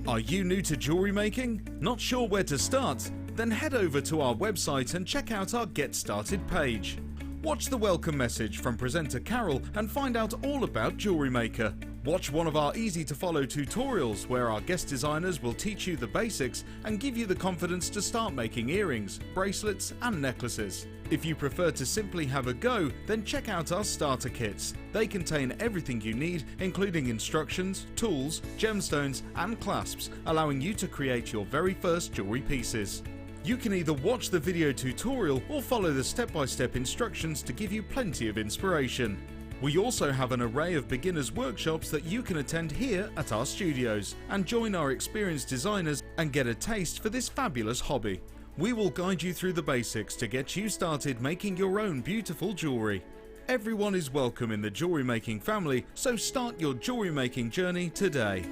Are you new to jewellery making? Not sure where to start? Then head over to our website and check out our Get Started page. Watch the welcome message from presenter Carol and find out all about Jewellery Maker. Watch one of our easy-to-follow tutorials where our guest designers will teach you the basics and give you the confidence to start making earrings, bracelets and necklaces. If you prefer to simply have a go, then check out our starter kits. They contain everything you need, including instructions, tools, gemstones and clasps, allowing you to create your very first jewellery pieces. You can either watch the video tutorial or follow the step-by-step instructions to give you plenty of inspiration. We also have an array of beginners workshops that you can attend here at our studios and join our experienced designers and get a taste for this fabulous hobby. We will guide you through the basics to get you started making your own beautiful jewellery. Everyone is welcome in the jewellery making family, so start your jewellery making journey today.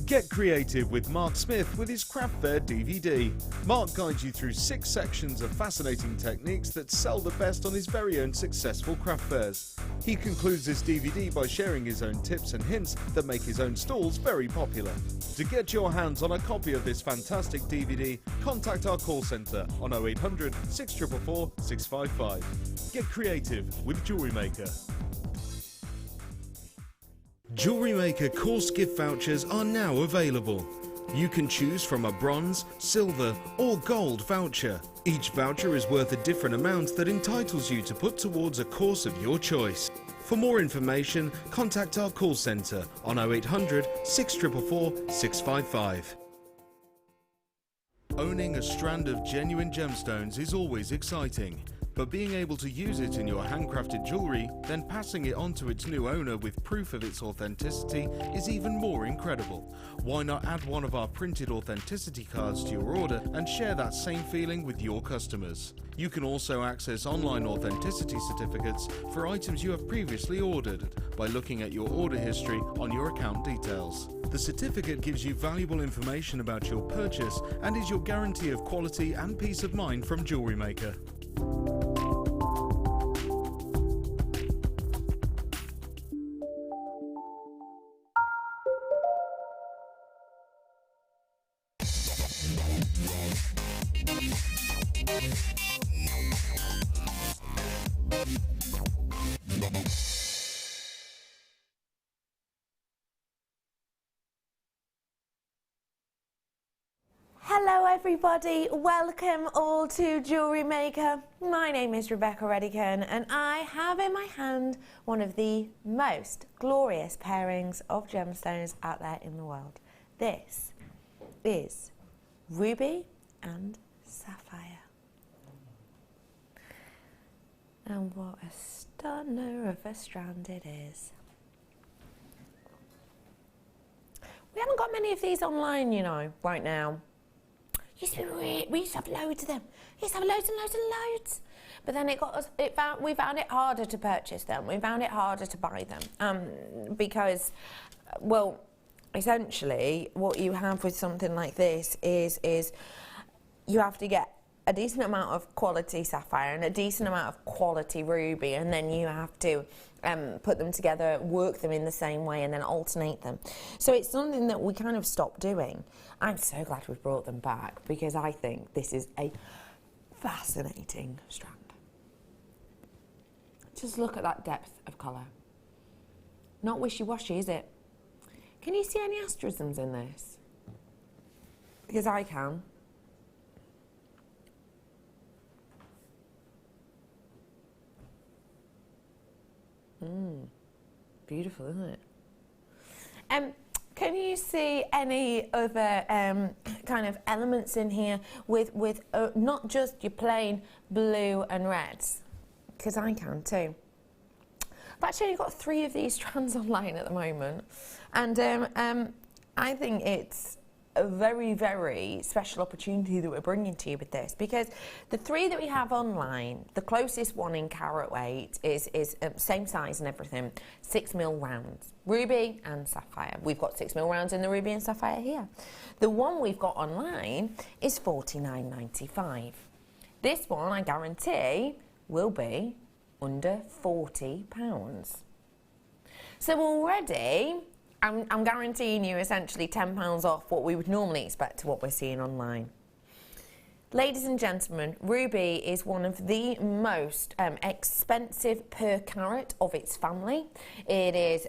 Get creative with Mark Smith with his Craft Fair DVD. Mark guides you through 6 sections of fascinating techniques that sell the best on his very own successful craft fairs. He concludes this DVD by sharing his own tips and hints that make his own stalls very popular. To get your hands on a copy of this fantastic DVD, contact our call centre on 0800 644 655. Get creative with Jewellery Maker. Jewellery Maker course gift vouchers are now available. You can choose from a bronze, silver or gold voucher. Each voucher is worth a different amount that entitles you to put towards a course of your choice. For more information, contact our call centre on 0800 644 655. Owning a strand of genuine gemstones is always exciting. But being able to use it in your handcrafted jewellery, then passing it on to its new owner with proof of its authenticity is even more incredible. Why not add one of our printed authenticity cards to your order and share that same feeling with your customers? You can also access online authenticity certificates for items you have previously ordered by looking at your order history on your account details. The certificate gives you valuable information about your purchase and is your guarantee of quality and peace of mind from Jewellery Maker. Hello everybody, welcome all to Jewellery Maker. My name is Rebecca Redican and I have in my hand one of the most glorious pairings of gemstones out there in the world. This is ruby and sapphire. And what a stunner of a strand it is. We haven't got many of these online, you know, right now? We used to have loads of them. We used to have loads and loads and loads. But then we found it harder to purchase them. We found it harder to buy them because, well, essentially what you have with something like this is you have to get a decent amount of quality sapphire and a decent amount of quality ruby, and then you have to put them together, work them in the same way, and then alternate them. So it's something that we kind of stopped doing. I'm so glad we've brought them back because I think this is a fascinating strand. Just look at that depth of colour. Not wishy-washy, is it? Can you see any asterisms in this? Because I can. Beautiful, isn't it? Can you see any other kind of elements in here with not just your plain blue and reds? Because I can too. I've actually got 3 of these strands online at the moment, and I think it's a very, very special opportunity that we're bringing to you with this, because the 3 that we have online, the closest one in carat weight is same size and everything, 6mm rounds, ruby and sapphire. We've got 6mm rounds in the ruby and sapphire here. The one we've got online is £49.95. This one, I guarantee, will be under £40. So already, I'm guaranteeing you essentially £10 off what we would normally expect to what we're seeing online. Ladies and gentlemen, ruby is one of the most expensive per carat of its family. It is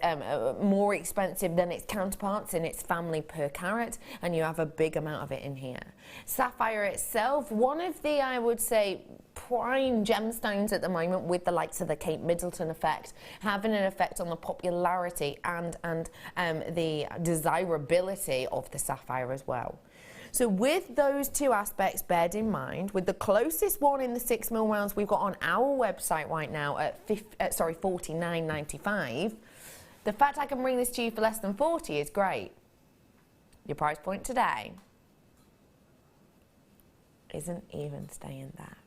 more expensive than its counterparts in its family per carat, and you have a big amount of it in here. Sapphire itself, one of the, I would say, prime gemstones at the moment, with the likes of the Kate Middleton effect, having an effect on the popularity and the desirability of the sapphire as well. So with those 2 aspects bared in mind, with the closest one in the 6mm rounds we've got on our website right now at £49.95, the fact I can bring this to you for less than 40 is great. Your price point today isn't even staying there.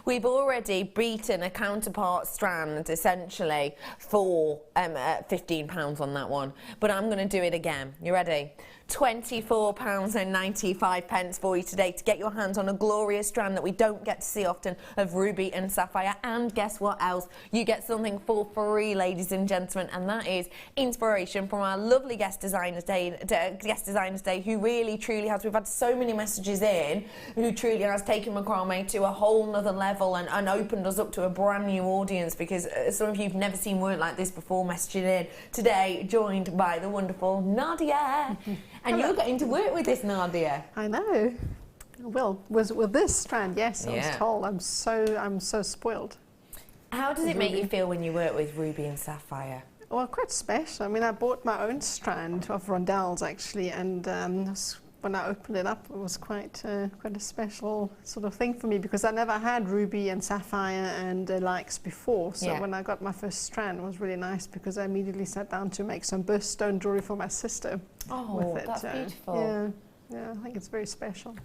We've already beaten a counterpart strand essentially for £15 on that one, but I'm going to do it again. You ready? £24.95 for you today to get your hands on a glorious strand that we don't get to see often of ruby and sapphire. And guess what else? You get something for free, ladies and gentlemen, and that is inspiration from our lovely guest designers day, who really truly has. We've had so many messages in, who truly has taken macrame to a whole nother level and opened us up to a brand new audience, because some of you have never seen work like this before messaging in. Today, joined by the wonderful Nadia. And you're getting to work with this, Nadia. I know. Well, with this strand, yes, I was told. I'm so spoiled. How does it make you feel when you work with ruby and sapphire? Well, quite special. I mean, I bought my own strand of rondelles actually, and when I opened it up, it was quite a special sort of thing for me, because I never had ruby and sapphire and the likes before. So when I got my first strand, it was really nice, because I immediately sat down to make some birthstone jewellery for my sister. Oh, with it. that's beautiful. Yeah, I think it's very special.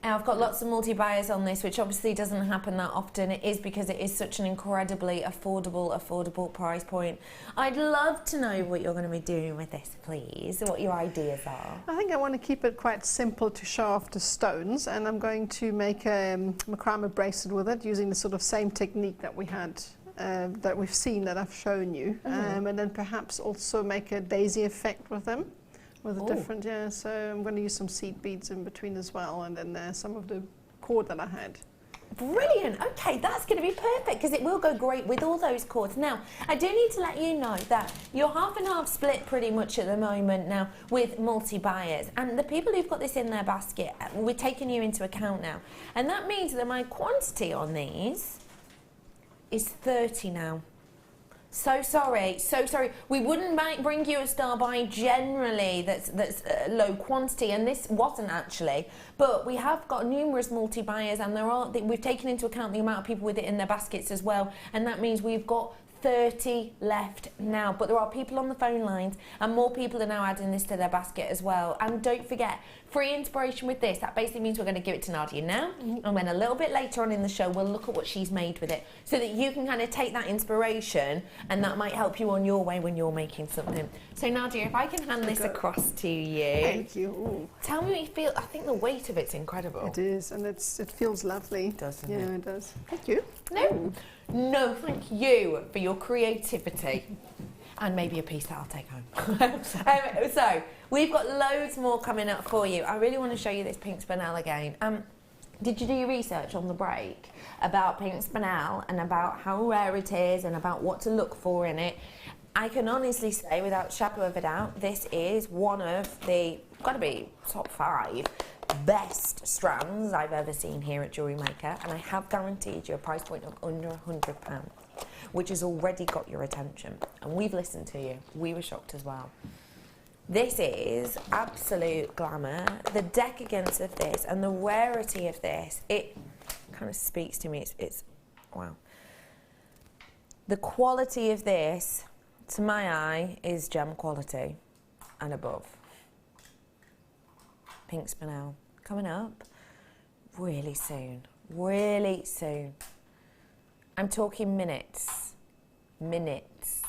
Now, I've got lots of multi-buyers on this, which obviously doesn't happen that often. It is because it is such an incredibly affordable price point. I'd love to know what you're going to be doing with this, please, what your ideas are. I think I want to keep it quite simple to show off the stones, and I'm going to make a macrame bracelet with it using the sort of same technique that we had, that we've seen, that I've shown you, and then perhaps also make a daisy effect with them. With a different, so I'm going to use some seed beads in between as well, and then some of the cord that I had. Brilliant. Okay, that's going to be perfect, because it will go great with all those cords. Now, I do need to let you know that you're half and half split pretty much at the moment now with multi-buyers, and the people who've got this in their basket, we're taking you into account now, and that means that my quantity on these is 30 now. So sorry. We wouldn't bring you a star buy generally that's low quantity, and this wasn't actually. But we have got numerous multi-buyers, and we've taken into account the amount of people with it in their baskets as well, and that means we've got 30 left now, but there are people on the phone lines and more people are now adding this to their basket as well. And don't forget, free inspiration with this. That basically means we're going to give it to Nadia now, and then a little bit later on in the show we'll look at what she's made with it, so that you can kind of take that inspiration and that might help you on your way when you're making something. So Nadia, if I can hand this across to you. Thank you. Ooh. Tell me what you feel. I think the weight of it's incredible. It is, and it feels lovely. Doesn't it? Yeah, it does. Thank you. No, thank you for your creativity. And maybe a piece that I'll take home. So, we've got loads more coming up for you. I really want to show you this pink spinel again. Did you do your research on the break about pink spinel and about how rare it is and about what to look for in it? I can honestly say, without shadow of a doubt, this is one of the, got to be top 5 best strands I've ever seen here at Jewellery Maker, and I have guaranteed you a price point of under £100, which has already got your attention. And we've listened to you. We were shocked as well. This is absolute glamour. The decadence of this and the rarity of this, it kind of speaks to me. It's wow. The quality of this, to my eye, is gem quality and above. Pink spinel coming up really soon. Really soon. I'm talking minutes. Minutes.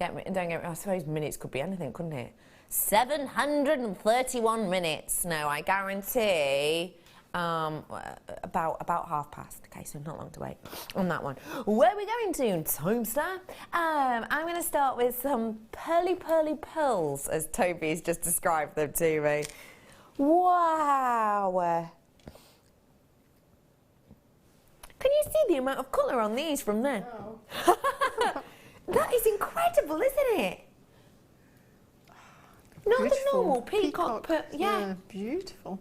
Don't get me, I suppose minutes could be anything, couldn't it? 731 minutes. No, I guarantee about 1:30. Okay, so not long to wait on that one. Where are we going to, Tomster? I'm going to start with some pearly pearls, as Toby's just described them to me. Wow! Can you see the amount of colour on these from there? Oh. That is incredible, isn't it? Not Beautiful. the normal peacock, but yeah, beautiful.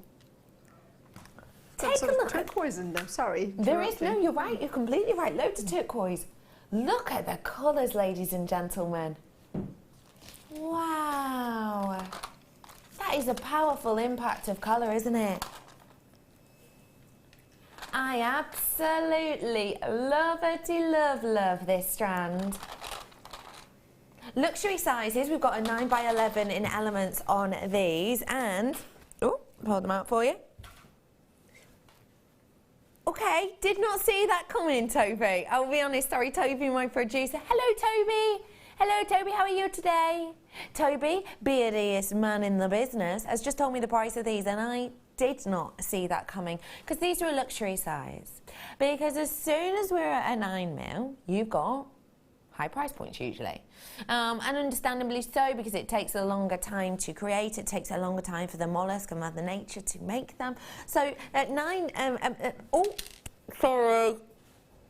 Take a look. Turquoise in them. Sorry. There is, no, you're right, you're completely right. Loads of turquoise. Look at the colours, ladies and gentlemen. Wow. That is a powerful impact of colour, isn't it? I absolutely love this strand. Luxury sizes, we've got a 9x11 in elements on these, and, oh, hold them out for you. Okay, did not see that coming, Toby. I'll be honest, sorry, Toby, my producer. Hello, Toby. Hello, Toby, how are you today? Toby, beardiest man in the business, has just told me the price of these, and I did not see that coming, because these are a luxury size. Because as soon as we're at a 9mm, you've got high price points usually. And understandably so, because it takes a longer time to create, it takes a longer time for the mollusk and Mother Nature to make them. So at 9, oh,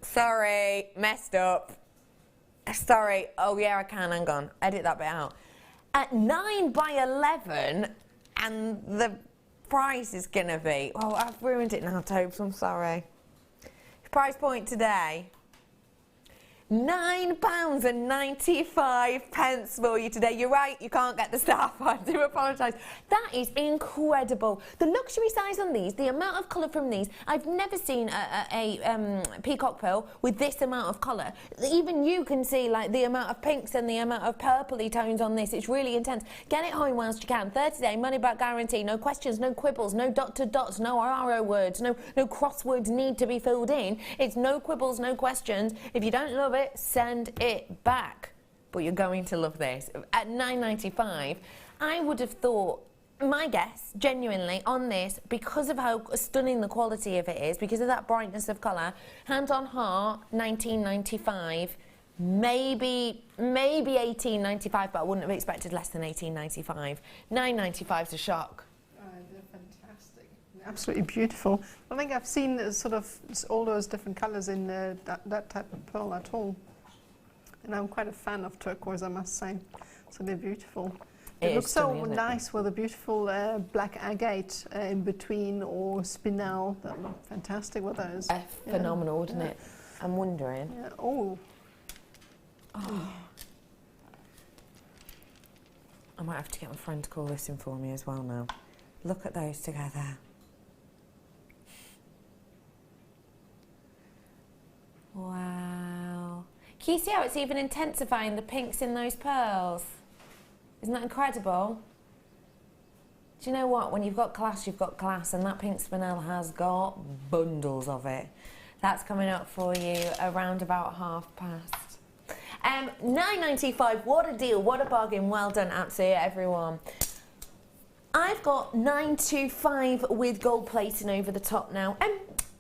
sorry, messed up. Sorry, oh yeah, I can, hang on, edit that bit out. At 9x11, and the price is gonna be, oh, I've ruined it now, Tobes, I'm sorry. Price point today, £9.95 for you today. You're right, you can't get the staff. I do apologise. That is incredible. The luxury size on these, the amount of colour from these, I've never seen a peacock pearl with this amount of colour. Even you can see like the amount of pinks and the amount of purpley tones on this. It's really intense. Get it home whilst you can. 30-day money back guarantee. No questions, no quibbles, no dot to dots, no RO words, no crosswords need to be filled in. It's no quibbles, no questions. If you don't love it, send it back. But you're going to love this. At $9.95, I would have thought, my guess, genuinely, on this, because of how stunning the quality of it is, because of that brightness of colour, hand on heart, $19.95, maybe $18.95, but I wouldn't have expected less than $18.95. $9.95 is a shock. They're fantastic. Absolutely beautiful. I think I've seen sort of all those different colours in that type of pearl at all. And I'm quite a fan of turquoise, I must say. So they're beautiful. It looks so nice with a beautiful black agate in between, or spinel. That look fantastic with those. Phenomenal, wouldn't it? I'm wondering. Yeah. Oh. I might have to get my friend to call this in for me as well now. Look at those together. Wow. Can you see how it's even intensifying the pinks in those pearls? Isn't that incredible? Do you know what? When you've got class, you've got class, and that pink spinel has got bundles of it. That's coming up for you around about 5:30. £9.95, what a deal, what a bargain, well done, absolutely everyone. I've got £9.25 with gold plating over the top now.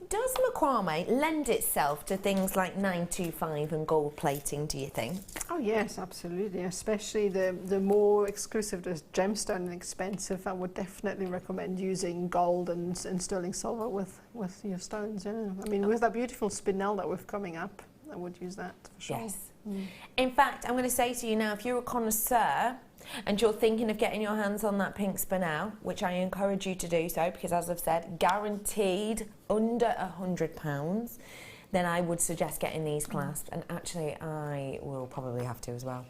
Does macrame lend itself to things like £9.25 and gold plating, do you think? Oh yes, absolutely, especially the more exclusive the gemstone and expensive. I would definitely recommend using gold and sterling silver with your stones, yeah. I mean, with that beautiful spinel that we've coming up, I would use that for sure. Yes. In fact, I'm going to say to you now, if you're a connoisseur and you're thinking of getting your hands on that pink spinel, which I encourage you to do so, because as I've said, guaranteed under £100, then I would suggest getting these clasps, and actually I will probably have to as well.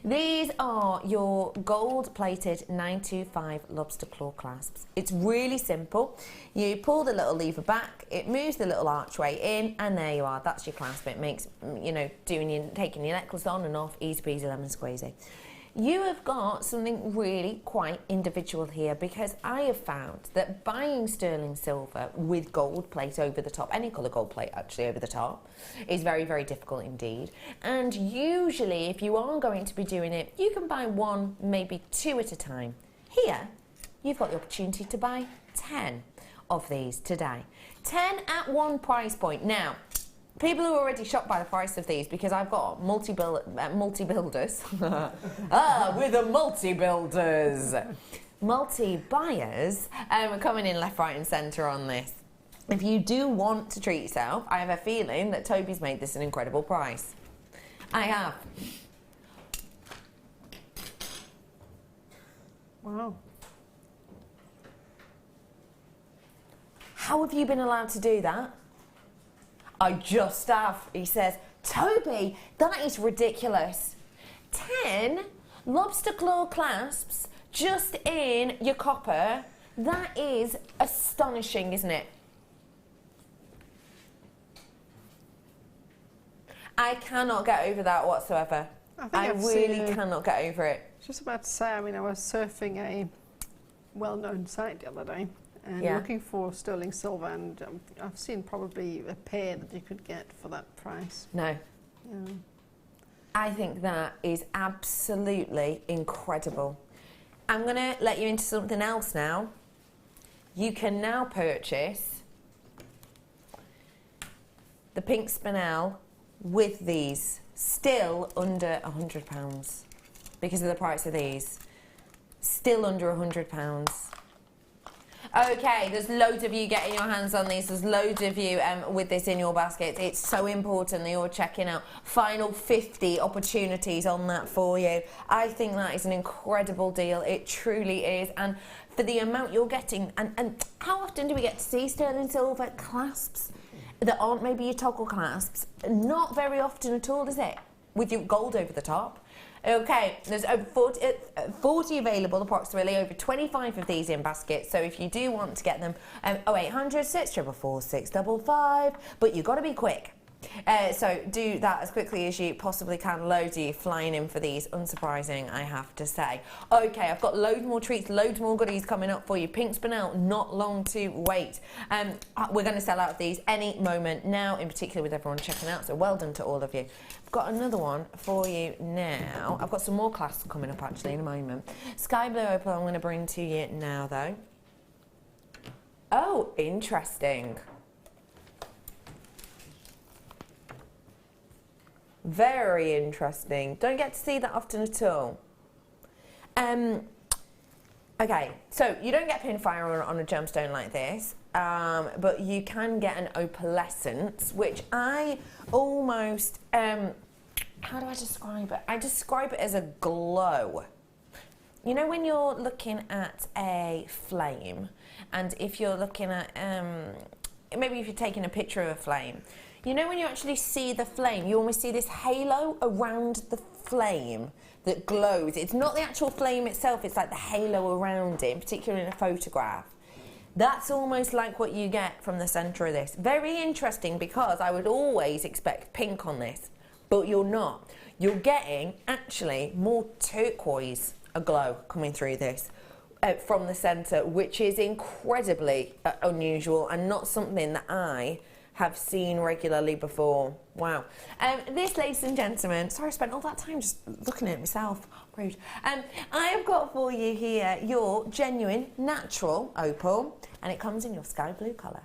These are your gold-plated 925 lobster claw clasps. It's really simple. You pull the little lever back, it moves the little archway in, and there you are. That's your clasp. It makes, you know, taking your necklace on and off, easy peasy lemon squeezy. You have got something really quite individual here, because I have found that buying sterling silver with gold plate over the top, any colour gold plate actually over the top, is very, very difficult indeed. And usually if you are going to be doing it, you can buy one, maybe two at a time. Here, you've got the opportunity to buy 10 of these today. 10 at one price point. Now, people are already shocked by the price of these, because I've got multi-builders. With the multi-builders. Multi-buyers coming in left, right and centre on this. If you do want to treat yourself, I have a feeling that Toby's made this an incredible price. I have. Wow. How have you been allowed to do that? I just have. He says, Toby, that is ridiculous. 10 lobster claw clasps just in your copper. That is astonishing, isn't it? I cannot get over that whatsoever. I really cannot get over it. Just about to say, I mean, I was surfing a well-known site the other day, and looking for sterling silver, and I've seen probably a pair that you could get for that price. No. Yeah. I think that is absolutely incredible. I'm going to let you into something else now. You can now purchase the pink spinel with these, still under £100 because of the price of these. Still under £100. Okay, there's loads of you getting your hands on these. There's loads of you with this in your basket. It's so important that you're checking out. Final 50 opportunities on that for you. I think that is an incredible deal. It truly is. And for the amount you're getting, and how often do we get to see sterling silver clasps that aren't maybe your toggle clasps? Not very often at all, is it? With your gold over the top. Okay, there's over 40 available, approximately over 25 of these in baskets. So if you do want to get them, 0800 644 655, but you've got to be quick. So do that as quickly as you possibly can. Loads of you flying in for these, unsurprising, I have to say. Okay, I've got loads more treats, loads more goodies coming up for you. Pink spinel, not long to wait. We're going to sell out of these any moment now, in particular with everyone checking out, so well done to all of you. I've got another one for you now. I've got some more clasps coming up actually in a moment. Sky blue opal I'm going to bring to you now though. Oh, interesting. Very interesting. Don't get to see that often at all. Okay, so you don't get pinfire on a gemstone like this, but you can get an opalescence, which I almost, how do I describe it? I describe it as a glow. You know when you're looking at a flame, and if you're looking at, maybe if you're taking a picture of a flame, you know when you actually see the flame, you almost see this halo around the flame that glows. It's not the actual flame itself, it's like the halo around it, particularly in a photograph. That's almost like what you get from the centre of this. Very interesting, because I would always expect pink on this. but you're not. You're getting actually more turquoise glow coming through this from the centre, which is incredibly unusual and not something that I have seen regularly before. Wow. This, ladies and gentlemen, sorry I spent all that time just looking at it myself. Rude. I have got for you here your genuine natural opal, and it comes in your sky blue colour.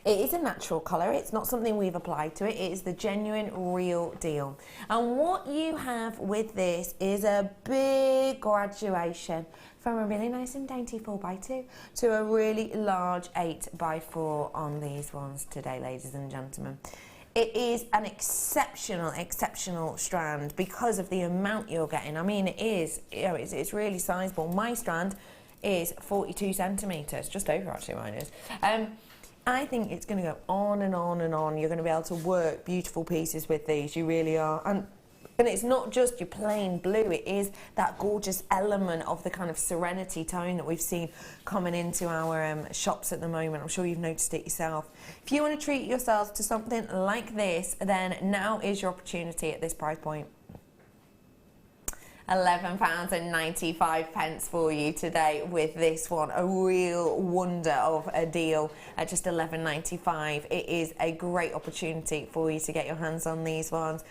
It is a natural colour, it's not something we've applied to it, it is the genuine real deal. And what you have with this is a big graduation from a really nice and dainty 4x2 to a really large 8x4 on these ones today, ladies and gentlemen. It is an exceptional strand because of the amount you're getting. I mean, it is, you know, it's really sizable. My strand is 42 centimetres, just over actually mine is. I think it's going to go on and on and on. You're going to be able to work beautiful pieces with these, you really are. And it's not just your plain blue, it is that gorgeous element of the kind of serenity tone that we've seen coming into our shops at the moment. I'm sure you've noticed it yourself. If you want to treat yourselves to something like this, then now is your opportunity at this price point. £11.95 for you today with this one. A real wonder of a deal at just £11.95. It is a great opportunity for you to get your hands on these ones.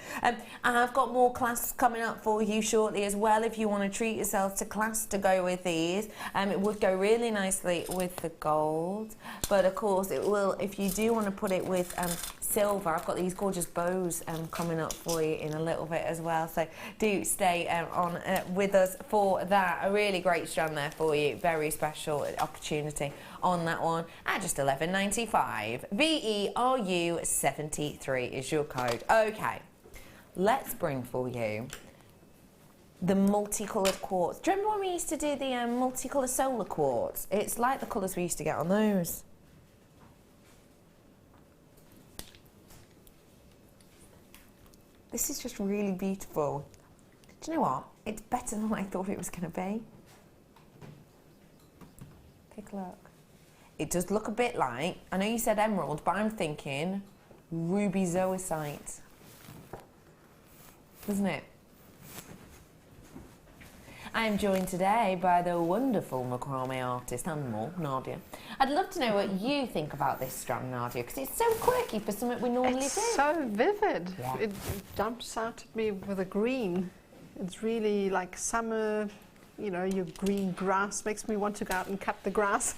I've got more clasps coming up for you shortly as well. If you want to treat yourselves to clasps to go with these, it would go really nicely with the gold. But of course it will, if you do want to put it with silver, I've got these gorgeous bows coming up for you in a little bit as well. So do stay on with us for that. A really great strand there for you. Very special opportunity on that one at just £11.95. VERU73 is your code. Okay, let's bring for you the multicoloured quartz. Do you remember when we used to do the multicolour solar quartz? It's like the colours we used to get on those. This is just really beautiful. Do you know what? It's better than I thought it was going to be. Take a look. It does look a bit like, I know you said emerald, but I'm thinking ruby zoisite. Doesn't it? I am joined today by the wonderful macrame artist and more, Nadia. I'd love to know what you think about this strand, Nadia, because it's so quirky for something we normally do. It's so vivid. Yeah. It jumps out at me with a green. It's really like summer, you know, your green grass makes me want to go out and cut the grass.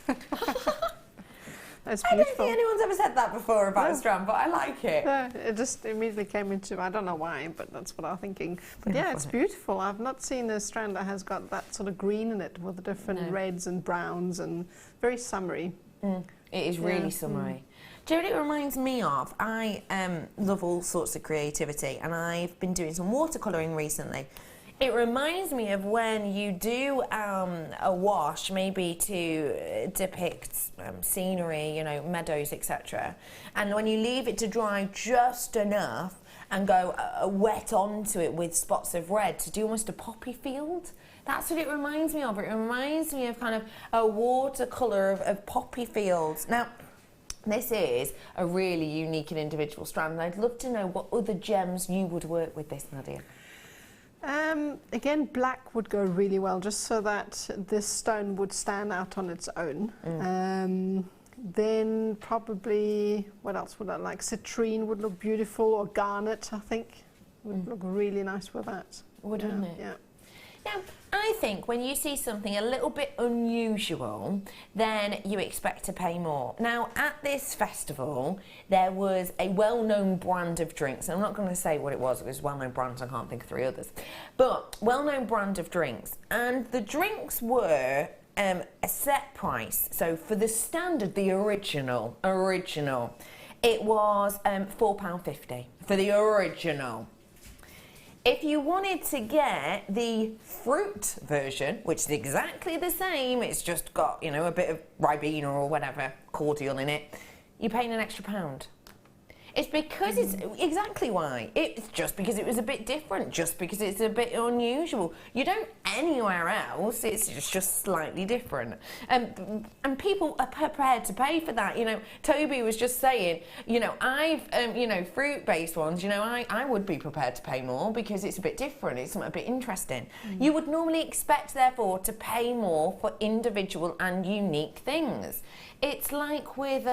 It's beautiful. I don't think anyone's ever said that before about a strand, but I like it. Yeah, it just immediately came into, I don't know why, but that's what I'm thinking. But yeah, it's beautiful. I've not seen a strand that has got that sort of green in it with the different reds and browns and very summery. It is really summery. Do you know what it reminds me of? I love all sorts of creativity, and I've been doing some watercolouring recently. It reminds me of when you do a wash, maybe to depict scenery, you know, meadows, etc. And when you leave it to dry just enough and go wet onto it with spots of red to do almost a poppy field. That's what it reminds me of. It reminds me of kind of a watercolour of poppy fields. Now, this is a really unique and individual strand, and I'd love to know what other gems you would work with this, Nadia. Again, black would go really well, just so that this stone would stand out on its own. Then probably, what else would I like? Citrine would look beautiful, or garnet, I think, would look really nice with that. Wouldn't it? Yeah. Now, I think when you see something a little bit unusual, then you expect to pay more. Now, at this festival, there was a well-known brand of drinks. I'm not going to say what it was well-known brands, I can't think of three others. But well-known brand of drinks. And the drinks were a set price. So for the standard, the original, it was £4.50 for the original. If you wanted to get the fruit version, which is exactly the same, it's just got, you know, a bit of Ribena or whatever cordial in it, you're paying an extra £1. It's because it's exactly why. It's just because it was a bit different, just because it's a bit unusual. You don't anywhere else, it's just slightly different. And people are prepared to pay for that. You know, Toby was just saying, you know, you know, fruit-based ones, you know, I would be prepared to pay more because it's a bit different, it's a bit interesting. You would normally expect, therefore, to pay more for individual and unique things. It's like with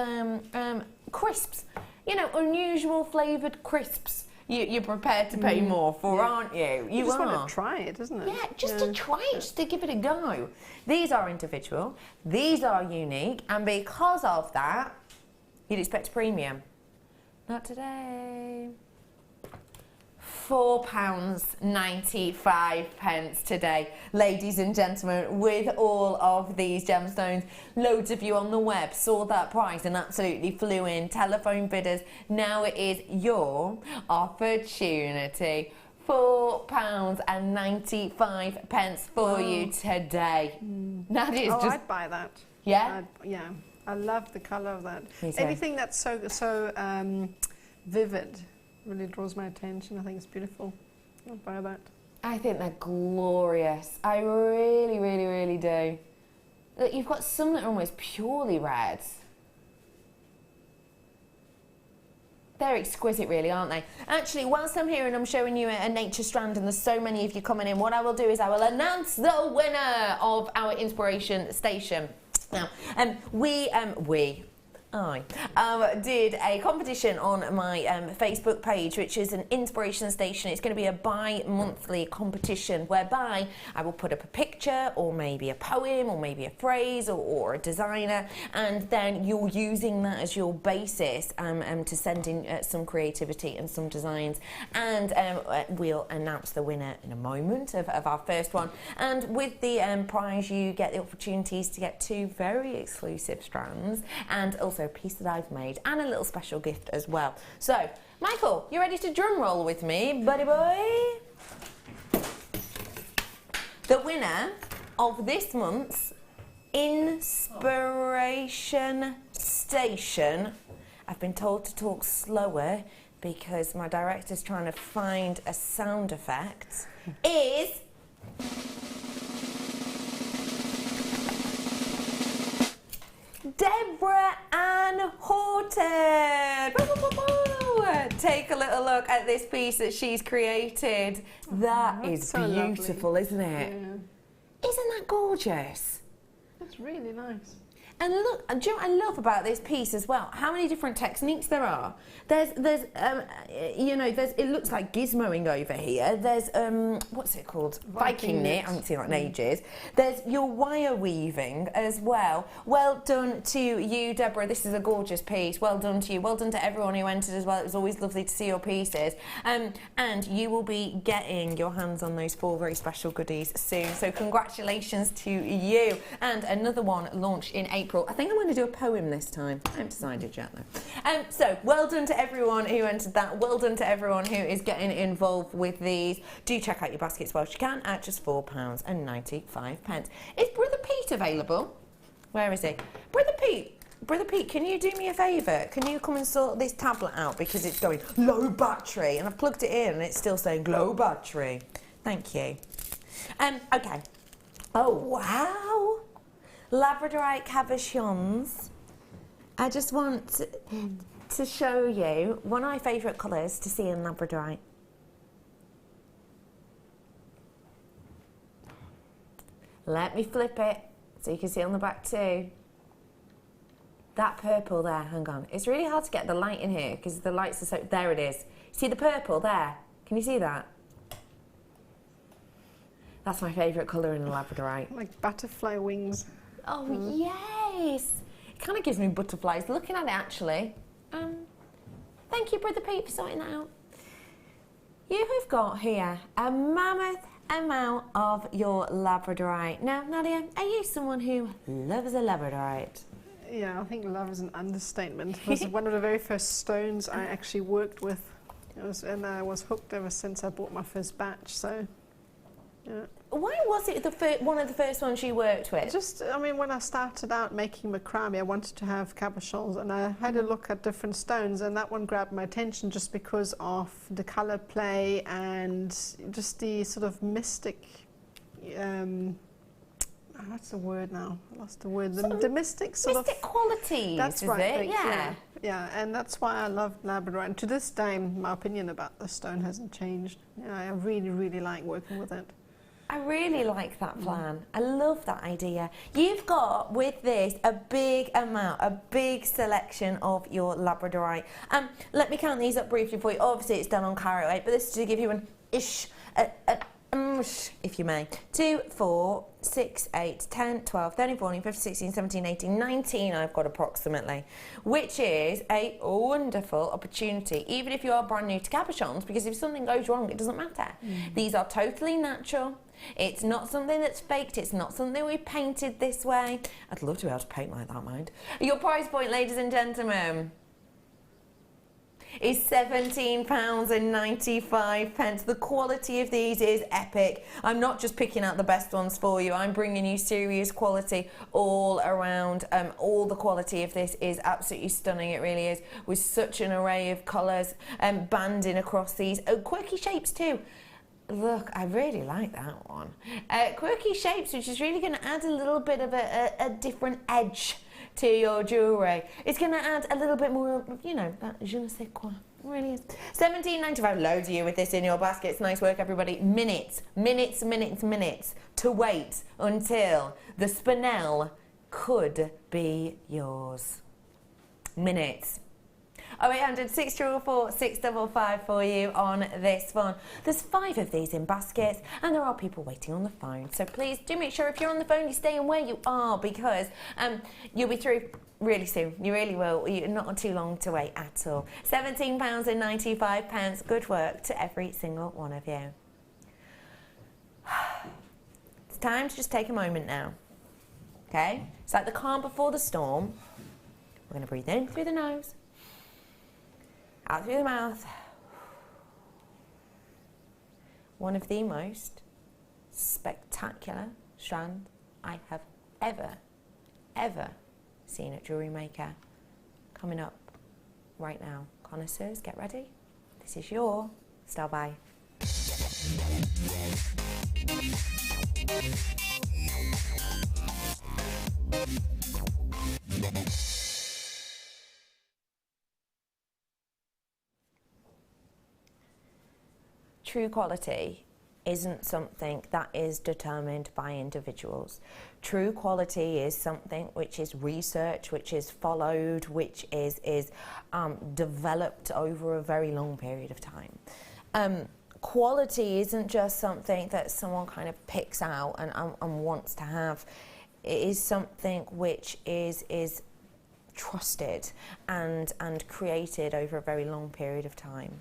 crisps. You know, unusual flavoured crisps. You're prepared to pay more for, aren't you? You just want to try it, isn't it? Yeah, just to try it, just to give it a go. These are individual, these are unique, and because of that, you'd expect a premium. Not today. £4.95 today, ladies and gentlemen, with all of these gemstones. Loads of you on the web saw that price and absolutely flew in. Telephone bidders, now it is your opportunity. £4.95 for you today. That is just... I'd buy that. Yeah? Yeah, I love the colour of that. Me too. Anything that's so vivid really draws my attention. I think it's beautiful. I'll buy that. I think they're glorious. I really, really, really do. Look, you've got some that are almost purely red. They're exquisite, really, aren't they? Actually, whilst I'm here and I'm showing you a nature strand and there's so many of you coming in, what I will do is I will announce the winner of our inspiration station. Now, I did a competition on my Facebook page, which is an inspiration station. It's going to be a bi-monthly competition whereby I will put up a picture or maybe a poem or maybe a phrase or a designer, and then you're using that as your basis to send in some creativity and some designs, and we'll announce the winner in a moment of our first one. And with the prize, you get the opportunities to get 2 very exclusive strands and also a piece that I've made and a little special gift as well. So, Michael, you ready to drum roll with me, buddy boy? The winner of this month's inspiration station, I've been told to talk slower because my director's trying to find a sound effect, is... Deborah Ann Horton. Take a little look at this piece that she's created. That is so beautiful, lovely, isn't it? Yeah. Isn't that gorgeous? That's really nice. And look, do you know what I love about this piece as well? How many different techniques there are. There's it looks like gizmoing over here. There's, what's it called? Viking knit. I haven't seen that in ages. There's your wire weaving as well. Well done to you, Deborah. This is a gorgeous piece. Well done to you. Well done to everyone who entered as well. It was always lovely to see your pieces. And you will be getting your hands on those 4 very special goodies soon. So congratulations to you. And another one launched in April. I think I'm going to do a poem this time. I haven't decided yet though. So well done to everyone who entered that. Well done to everyone who is getting involved with these. Do check out your baskets whilst you can at just £4.95. Is Brother Pete available? Where is he? Brother Pete, can you do me a favour? Can you come and sort this tablet out because it's going low battery and I've plugged it in and it's still saying low battery. Thank you. Okay. Oh wow. Labradorite cabochons. I just want to show you one of my favourite colours to see in Labradorite. Let me flip it so you can see on the back too. That purple there, hang on. It's really hard to get the light in here because the lights are so... There it is. See the purple there? Can you see that? That's my favourite colour in the Labradorite. Like butterfly wings. Oh, yes. It kind of gives me butterflies looking at it, actually. Thank you, Brother Pete, for sorting that out. You have got here a mammoth amount of your Labradorite. Now, Nadia, are you someone who loves a Labradorite? Yeah, I think love is an understatement. It was one of the very first stones I actually worked with. And I was hooked ever since I bought my first batch, so... Yeah. Why was it one of the first ones you worked with? Just, I mean, when I started out making macrame, I wanted to have cabochons, and I had a look at different stones, and that one grabbed my attention just because of the colour play and just the sort of mystic, what's the word now? I lost the word. The mystic sort of... Mystic qualities, that's right, it? Yeah. Yeah, and that's why I love labradorite. And to this day, my opinion about the stone hasn't changed. You know, I really, really like working with it. I really like that plan. I love that idea. You've got, with this, a big selection of your labradorite. Let me count these up briefly for you. Obviously, it's done on carat weight, but this is to give you an if you may. 2, 4, 6, 8, 10, 12, 13, 14, 15, 16, 17, 18, 19 I've got approximately, which is a wonderful opportunity, even if you are brand new to cabochons, because if something goes wrong, it doesn't matter. These are totally natural. It's not something that's faked. It's not something we painted this way. I'd love to be able to paint like that, mind. Your price point, ladies and gentlemen, is £17.95. The quality of these is epic. I'm not just picking out the best ones for you. I'm bringing you serious quality all around. All the quality of this is absolutely stunning. It really is, with such an array of colours banding across these. Quirky shapes too. Look, I really like that one. Quirky shapes, which is really going to add a little bit of a different edge to your jewellery. It's going to add a little bit more, you know, that je ne sais quoi. It really is. £17.95, loads of you with this in your baskets. Nice work, everybody. Minutes to wait until the spinel could be yours. Minutes. 0800 644 655 for you on this one. There's 5 of these in baskets, and there are people waiting on the phone. So please do make sure if you're on the phone, you're staying where you are, because you'll be through really soon. You really will. You're not too long to wait at all. £17.95. Good work to every single one of you. It's time to just take a moment now. Okay? It's like the calm before the storm. We're going to breathe in through the nose, out through the mouth. One of the most spectacular strands I have ever seen at Jewellery Maker. Coming up right now. Connoisseurs, get ready. This is your Style By. True quality isn't something that is determined by individuals. True quality is something which is researched, which is followed, which is developed over a very long period of time. Quality isn't just something that someone kind of picks out and wants to have. It is something which is trusted and created over a very long period of time.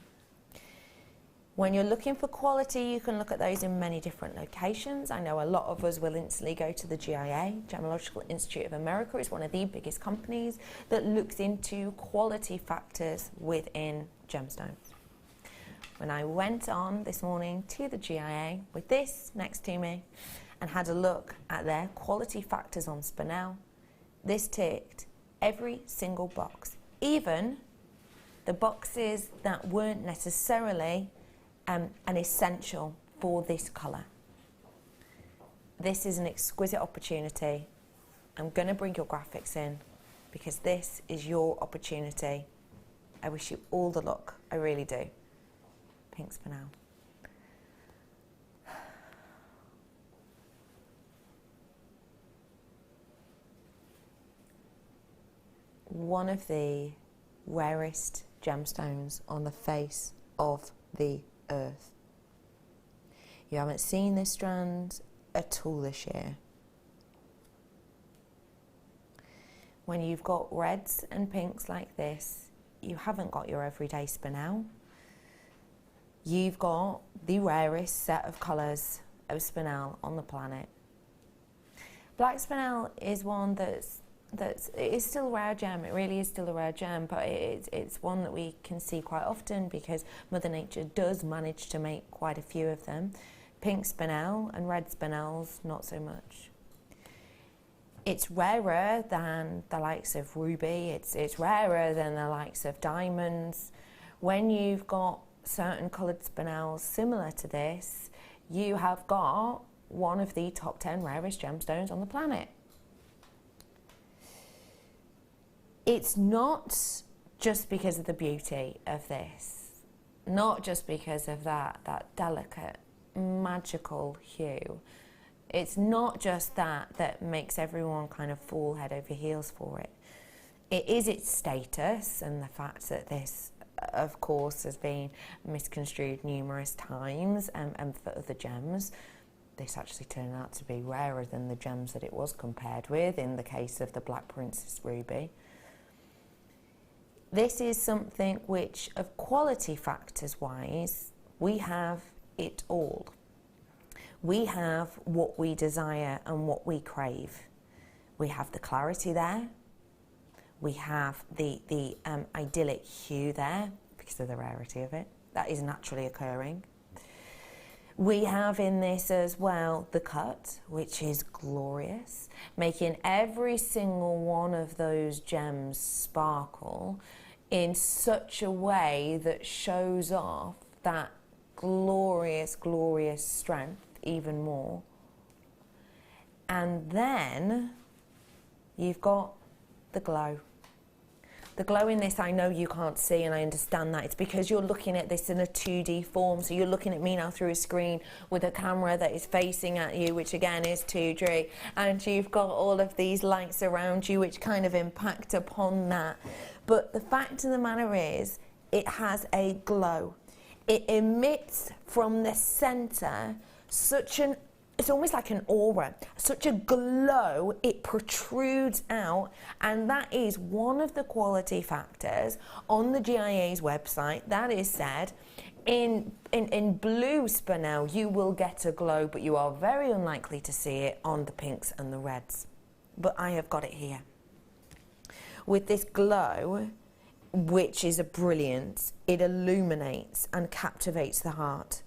When you're looking for quality, you can look at those in many different locations. I know a lot of us will instantly go to the GIA, Gemological Institute of America. It's one of the biggest companies that looks into quality factors within gemstones. When I went on this morning to the GIA with this next to me and had a look at their quality factors on spinel, this ticked every single box, even the boxes that weren't necessarily an essential for this colour. This is an exquisite opportunity. I'm going to bring your graphics in because this is your opportunity. I wish you all the luck, I really do. Pink spinel. One of the rarest gemstones on the face of the earth. You haven't seen this strand at all this year. When you've got reds and pinks like this, you haven't got your everyday spinel. You've got the rarest set of colours of spinel on the planet. Black spinel is one it is still a rare gem. It really is still a rare gem, but it's one that we can see quite often because Mother Nature does manage to make quite a few of them. Pink spinel and red spinels, not so much. It's rarer than the likes of ruby, it's rarer than the likes of diamonds. When you've got certain coloured spinels similar to this, you have got one of the top 10 rarest gemstones on the planet. It's not just because of the beauty of this, not just because of that delicate, magical hue. It's not just that makes everyone kind of fall head over heels for it. It is its status and the fact that this, of course, has been misconstrued numerous times, and for other gems, this actually turned out to be rarer than the gems that it was compared with in the case of the Black Princess Ruby. This is something which, of quality factors wise, we have it all. We have what we desire and what we crave. We have the clarity there. We have the idyllic hue there because of the rarity of it. That is naturally occurring. We have in this as well the cut, which is glorious, making every single one of those gems sparkle in such a way that shows off that glorious, glorious strength even more. And then you've got the glow. The glow in this I know you can't see, and I understand that. It's because you're looking at this in a 2D form, so you're looking at me now through a screen with a camera that is facing at you, which again is 2D, and you've got all of these lights around you which kind of impact upon that. But the fact of the matter is, it has a glow. It emits from the centre it's almost like an aura, such a glow, it protrudes out, and that is one of the quality factors on the GIA's website. That is said, in blue spinel you will get a glow, but you are very unlikely to see it on the pinks and the reds. But I have got it here. With this glow, which is a brilliance, it illuminates and captivates the heart.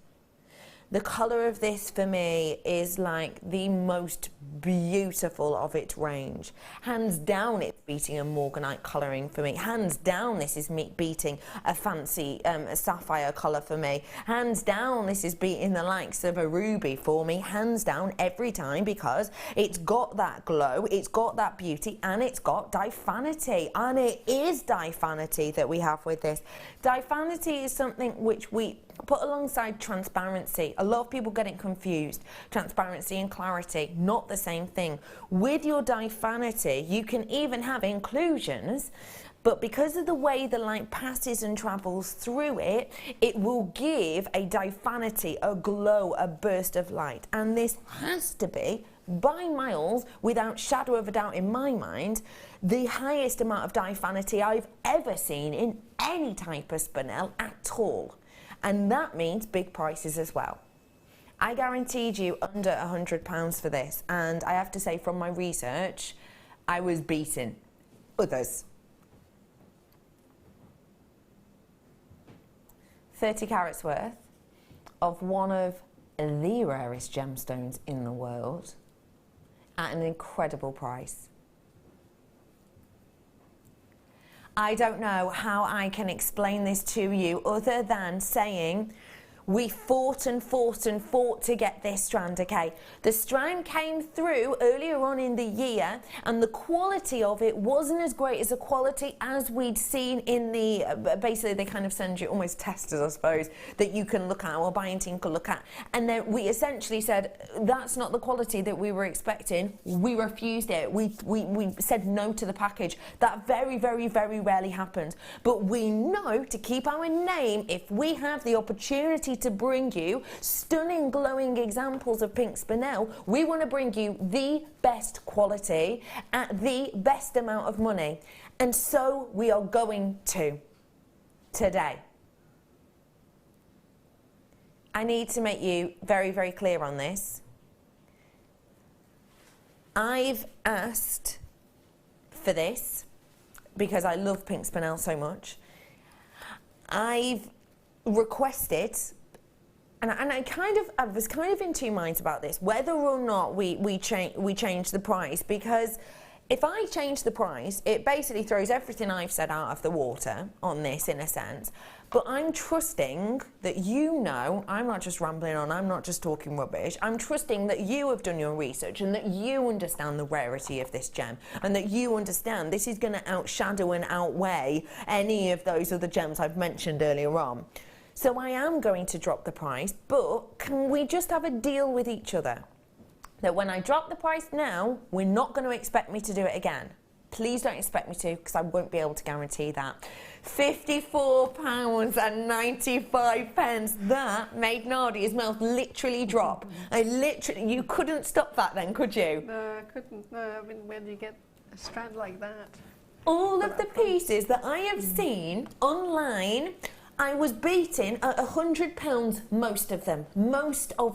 The colour of this for me is like the most beautiful of its range. Hands down it's beating a morganite colouring for me. Hands down this is beating a fancy a sapphire colour for me. Hands down this is beating the likes of a ruby for me. Hands down every time, because it's got that glow, it's got that beauty, and it's got diaphanity. And it is diaphanity that we have with this. Diaphanity is something which we put alongside transparency. A lot of people get it confused. Transparency and clarity, not the same thing. With your diaphanity, you can even have inclusions, but because of the way the light passes and travels through it, it will give a diaphanity, a glow, a burst of light. And this has to be, by miles, without shadow of a doubt in my mind, the highest amount of diaphanity I've ever seen in any type of spinel at all. And that means big prices as well. I guaranteed you under £100 for this, and I have to say from my research, I was beating others. 30 carats worth of one of the rarest gemstones in the world at an incredible price. I don't know how I can explain this to you other than saying we fought and fought and fought to get this strand, okay? The strand came through earlier on in the year, and the quality of it wasn't as great as the quality as we'd seen in the, basically they kind of send you almost testers, I suppose, that you can look at, or buying team can look at. And then we essentially said, that's not the quality that we were expecting. We refused it. We said no to the package. That very, very, very rarely happens. But we know to keep our name, if we have the opportunity to bring you stunning glowing examples of pink spinel, we want to bring you the best quality at the best amount of money. And so we are going to today. I need to make you very, very clear on this. I've asked for this because I love pink spinel so much. I've requested and I was kind of in two minds about this, whether or not we change the price, because if I change the price, it basically throws everything I've said out of the water on this, in a sense. But I'm trusting that I'm not just rambling on, I'm not just talking rubbish. I'm trusting that you have done your research and that you understand the rarity of this gem and that you understand this is going to outshadow and outweigh any of those other gems I've mentioned earlier on. So I am going to drop the price, but can we just have a deal with each other? That when I drop the price now, we're not going to expect me to do it again. Please don't expect me to, because I won't be able to guarantee that. £54.95. That made Nadia's mouth literally drop. You couldn't stop that then, could you? No, I couldn't. No, I mean, where do you get a strand like that? All of the pieces that I have seen online, I was beating at £100, most of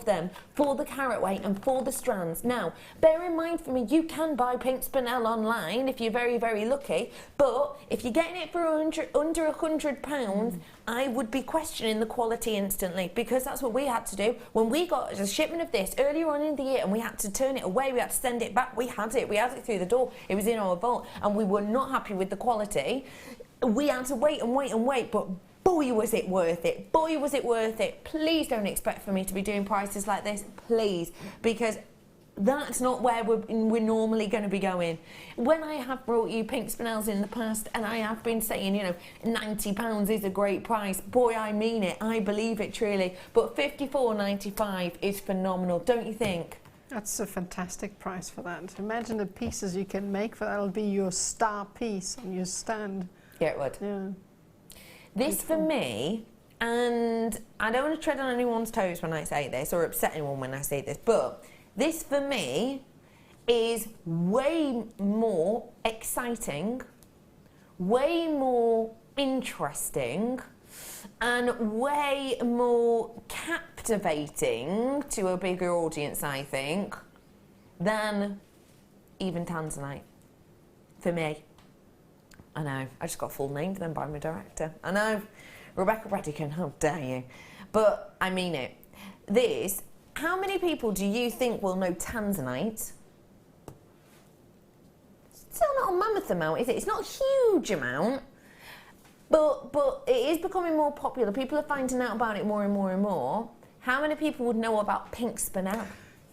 them, for the carat weight and for the strands. Now, bear in mind for me, you can buy pink spinel online if you're very, very lucky, but if you're getting it for under £100, I would be questioning the quality instantly, because that's what we had to do. When we got a shipment of this earlier on in the year and we had to turn it away, we had to send it back, we had it through the door, it was in our vault, and we were not happy with the quality. We had to wait, but boy, was it worth it. Boy, was it worth it. Please don't expect for me to be doing prices like this, please, because that's not where we're normally going to be going. When I have brought you pink spinels in the past, and I have been saying, £90 is a great price, boy, I mean it. I believe it truly. But £54.95 is phenomenal, don't you think? That's a fantastic price for that. Imagine the pieces you can make for that'll be your star piece on your stand. Yeah, it would. Yeah. This for me, and I don't want to tread on anyone's toes when I say this or upset anyone when I say this, but this for me is way more exciting, way more interesting, and way more captivating to a bigger audience, I think, than even Tanzanite, for me. I know, I just got full named then by my director. I know, Rebecca Bradican, how dare you. But I mean it. This, how many people do you think will know Tanzanite? Still not a mammoth amount, is it? It's not a huge amount, but it is becoming more popular. People are finding out about it more and more and more. How many people would know about pink spinel?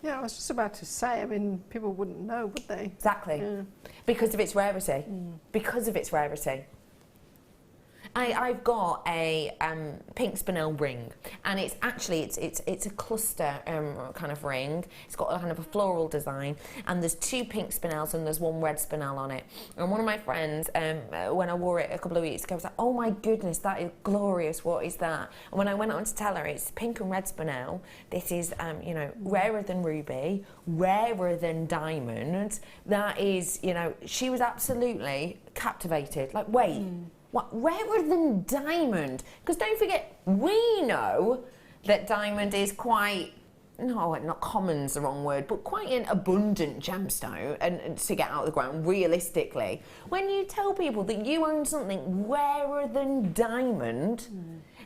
Yeah, I was just about to say, I mean, people wouldn't know, would they? Exactly. Yeah. Because of its rarity. Because of its rarity. I've got a pink spinel ring, and it's actually it's a cluster kind of ring. It's got a kind of a floral design, and there's 2 pink spinels and there's 1 red spinel on it. And one of my friends, when I wore it a couple of weeks ago, was like, "Oh my goodness, that is glorious! What is that?" And when I went on to tell her it's pink and red spinel, this is rarer than ruby, rarer than diamond. That is, she was absolutely captivated. Like, wait. What, rarer than diamond? Because don't forget, we know that diamond is quite, no, not common's the wrong word, but quite an abundant gemstone and to get out of the ground, realistically. When you tell people that you own something rarer than diamond,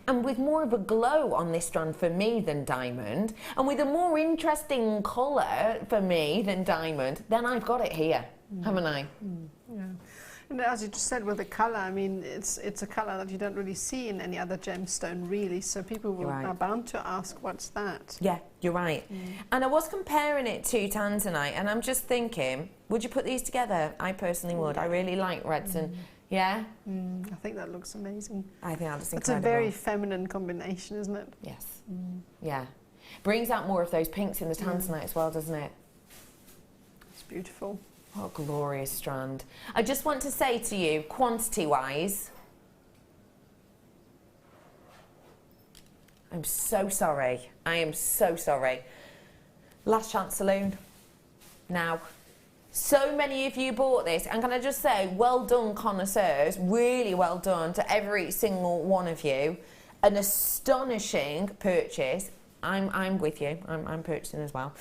and with more of a glow on this strand for me than diamond, and with a more interesting colour for me than diamond, then I've got it here, haven't I? Yeah. And as you just said with the colour, I mean, it's a colour that you don't really see in any other gemstone, really. So people are bound to ask, what's that? Yeah, you're right. And I was comparing it to Tanzanite, and I'm just thinking, would you put these together? I personally would. I really like reds and, yeah? I think that looks amazing. I think that's incredible. It's a very feminine combination, isn't it? Yes. Yeah. Brings out more of those pinks in the Tanzanite as well, doesn't it? It's beautiful. What a glorious strand. I just want to say to you, quantity-wise, I'm so sorry. I am so sorry. Last chance saloon. Now, so many of you bought this, and can I just say, well done, connoisseurs. Really well done to every single one of you. An astonishing purchase. I'm with you. I'm purchasing as well.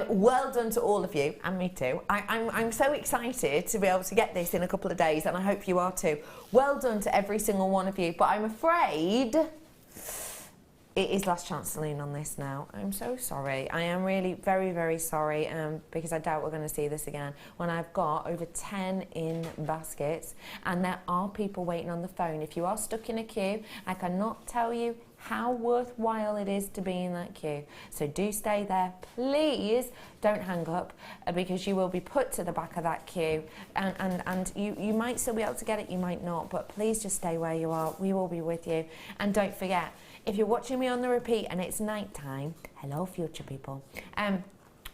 Well done to all of you, and me too. I'm so excited to be able to get this in a couple of days, and I hope you are too. Well done to every single one of you. But I'm afraid it is last chance Celine on this now. I'm so sorry. I am really very, very sorry because I doubt we're going to see this again when I've got over 10 in baskets and there are people waiting on the phone. If you are stuck in a queue, I cannot tell you how worthwhile it is to be in that queue. So do stay there. Please don't hang up because you will be put to the back of that queue and you might still be able to get it, you might not, but please just stay where you are. We will be with you. And don't forget, if you're watching me on the repeat and it's night time, hello future people,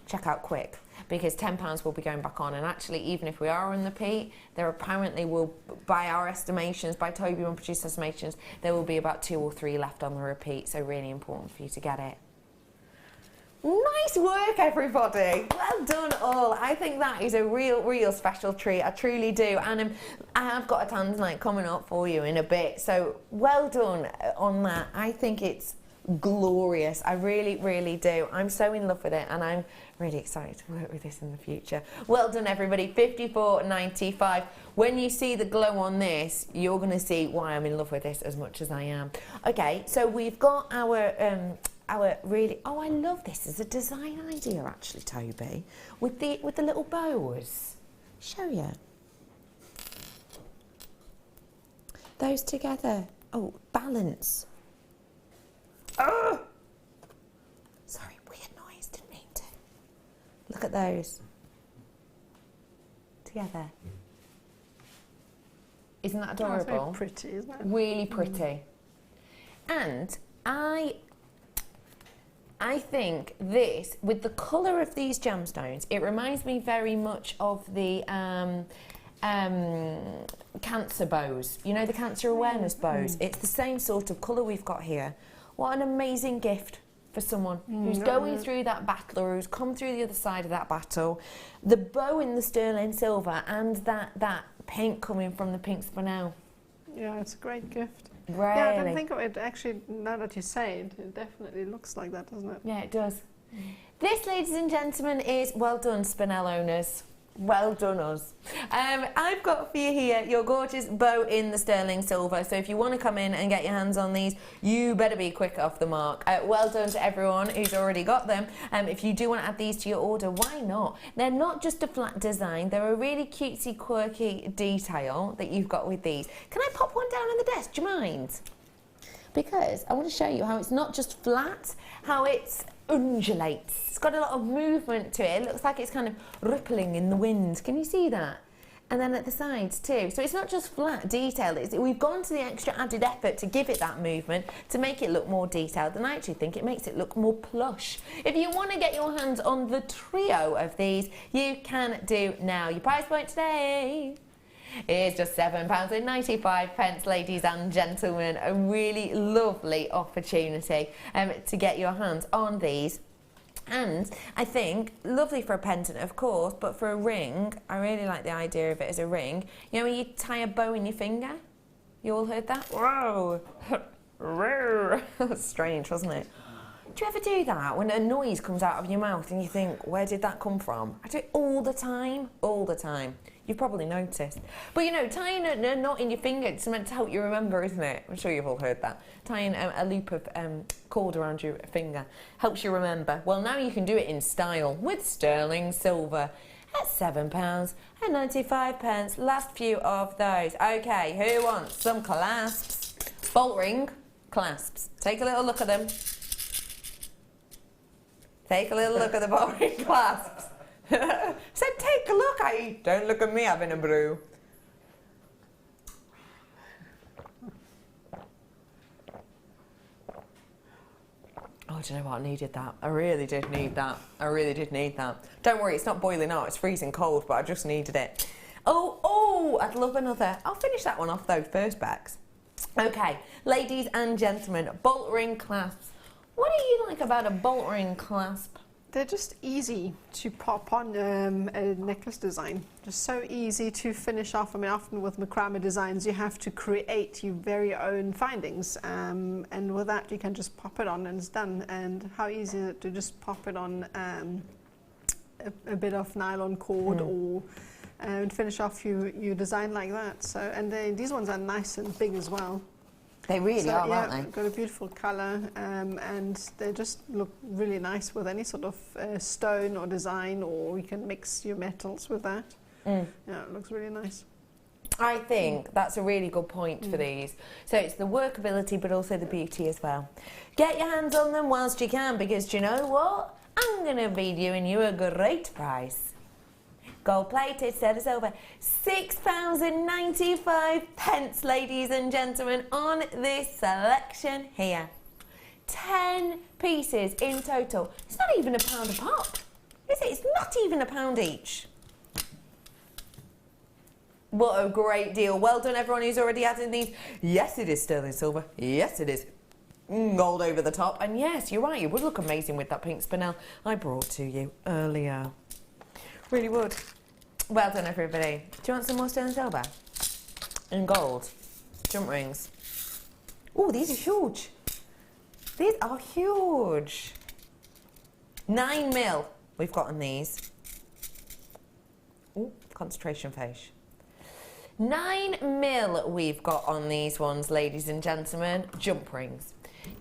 check out quick because £10 will be going back on, and actually even if we are on the repeat, there apparently will, by our estimations, by Toby and producer estimations, there will be about 2 or 3 left on the repeat, so really important for you to get it. Nice work, everybody. Well done all. I think that is a real special treat. I truly do. And I have got a tans night coming up for you in a bit. So well done on that. I think it's glorious. I really do. I'm so in love with it and I'm really excited to work with this in the future. Well done, everybody. £54.95. When you see the glow on this, you're going to see why I'm in love with this as much as I am. Okay, so we've got our really, oh, I love this as a design idea actually, Toby, with the little bows. Show you those together. Oh, balance. Oh, sorry, weird noise, didn't mean to. Look at those together. Isn't that adorable? That's very pretty, isn't it? Really pretty. And I think this, with the colour of these gemstones, it reminds me very much of the cancer bows. You know, the cancer awareness bows. It's the same sort of colour we've got here. What an amazing gift for someone who's going through that battle or who's come through the other side of that battle. The bow in the sterling silver and that pink coming from the pink spinel. Yeah, it's a great gift. Really? Yeah, I didn't think of it. Actually, now that you say it, it definitely looks like that, doesn't it? Yeah, it does. This, ladies and gentlemen, is well done, spinel owners. Well done us. I've got for you here your gorgeous bow in the sterling silver. So if you want to come in and get your hands on these, you better be quick off the mark. Well done to everyone who's already got them. If you do want to add these to your order, why not? They're not just a flat design. They're a really cutesy, quirky detail that you've got with these. Can I pop one down on the desk? Do you mind? Because I want to show you how it's not just flat, how it's undulates. It's got a lot of movement to it. It looks like it's kind of rippling in the wind. Can you see that? And then at the sides too. So it's not just flat detail. We've gone to the extra added effort to give it that movement, to make it look more detailed, and I actually think it makes it look more plush. If you want to get your hands on the trio of these, you can do now. Your price point today is just £7.95, ladies and gentlemen. A really lovely opportunity to get your hands on these. And I think, lovely for a pendant, of course, but for a ring, I really like the idea of it as a ring. You know when you tie a bow in your finger? You all heard that? Whoa! That's strange, wasn't it? Do you ever do that when a noise comes out of your mouth and you think, where did that come from? I do it all the time, all the time. You've probably noticed. But you know, tying a knot in your finger, it's meant to help you remember, isn't it? I'm sure you've all heard that. Tying a loop of cord around your finger helps you remember. Well, now you can do it in style with sterling silver at £7.95. Last few of those. Okay, who wants some clasps? Bolt ring clasps. Take a little look at them. Take a little look at the bolt ring clasps. Said take a look. Don't look at me having a brew. Oh, do you know what? I needed that. I really did need that. I really did need that. Don't worry, it's not boiling out. It's freezing cold, but I just needed it. Oh, I'd love another. I'll finish that one off though first, Bex. Okay, ladies and gentlemen, bolt ring clasps. What do you like about a bolt ring clasp? They're just easy to pop on a necklace design. Just so easy to finish off. I mean, often with macrame designs, you have to create your very own findings. And with that, you can just pop it on and it's done. And how easy is it to just pop it on a bit of nylon cord or and finish off your design like that. So, and these ones are nice and big as well. They really are, yeah, aren't they? Got a beautiful colour, and they just look really nice with any sort of stone or design, or you can mix your metals with that. Yeah, it looks really nice. I think that's a really good point for these. So it's the workability, but also the beauty as well. Get your hands on them whilst you can, because do you know what? I'm going to be doing you a great price. Gold plated, set us over £6.95, ladies and gentlemen, on this selection here. 10 pieces in total. It's not even £1 a pop, is it? It's not even £1 each. What a great deal. Well done, everyone who's already added these. Yes, it is sterling silver. Yes, it is gold over the top. And yes, you're right, it would look amazing with that pink spinel I brought to you earlier. Really would. Well done, everybody. Do you want some more sterling silver? And gold. Jump rings. Oh, these are huge. These are huge. 9mm we've got on these. Oh, concentration phase. 9mm we've got on these ones, ladies and gentlemen. Jump rings.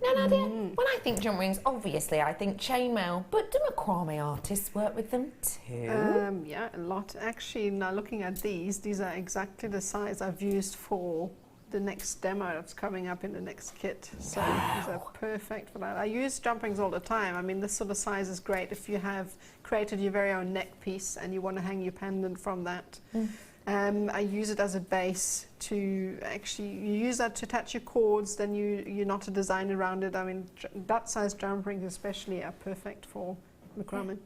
Now, Nadia, when I think jump rings, obviously I think chainmail, but do macrame artists work with them too? Yeah, a lot. Actually, now looking at these are exactly the size I've used for the next demo that's coming up in the next kit. So these are perfect for that. I use jump rings all the time. I mean, this sort of size is great if you have created your very own neck piece and you want to hang your pendant from that. I use it as a base to actually, you use that to attach your cords, then you knot a design around it. I mean, that size jump rings especially are perfect for macrame.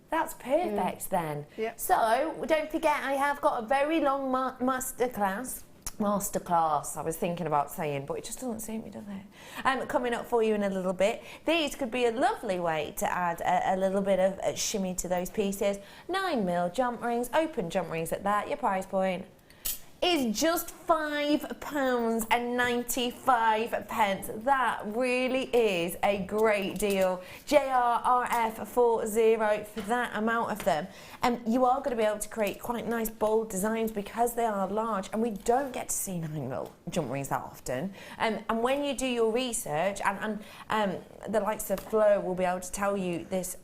That's perfect then. Yeah. So, don't forget, I have got a very long masterclass, I was thinking about saying, but it just doesn't suit me, does it? Coming up for you in a little bit. These could be a lovely way to add a little bit of shimmy to those pieces. 9mm jump rings, open jump rings at that. Your price point is just £5.95. That really is a great deal. JRRF40 for that amount of them. And you are going to be able to create quite nice bold designs because they are large, and we don't get to see 9mm jump rings that often. And when you do your research, and the likes of Flo will be able to tell you this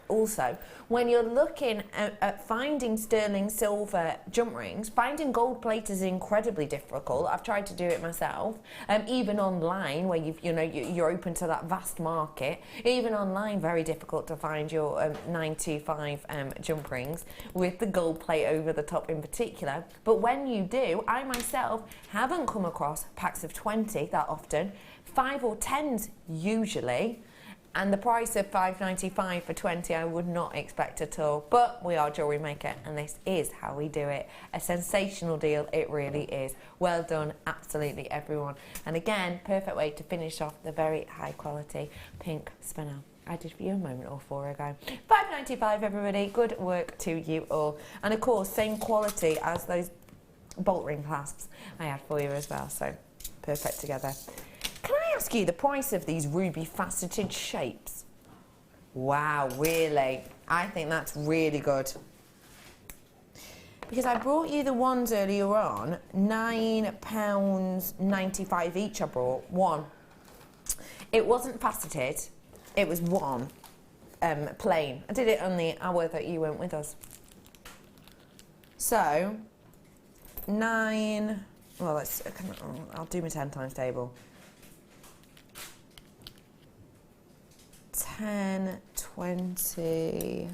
also, when you're looking at finding sterling silver jump rings, finding gold plate is incredibly difficult. I've tried to do it myself, even online, where you're open to that vast market. Even online, very difficult to find your 925 jump rings with the gold plate over the top in particular. But when you do, I myself haven't come across packs of 20 that often, 5 or 10s usually. And the price of £5.95 for 20 I would not expect at all. But we are Jewellery Maker, and this is how we do it. A sensational deal, it really is. Well done, absolutely everyone. And again, perfect way to finish off the very high quality pink spinel I did for you a moment or four ago. £5.95 everybody, good work to you all. And of course, same quality as those bolt ring clasps I had for you as well, so perfect together. Can I ask you the price of these ruby faceted shapes? Wow, really? I think that's really good. Because I brought you the ones earlier on, £9.95 each I brought, one. It wasn't faceted, it was one, plain. I did it on the hour that you went with us. So, I'll do my 10 times table. 10, 20,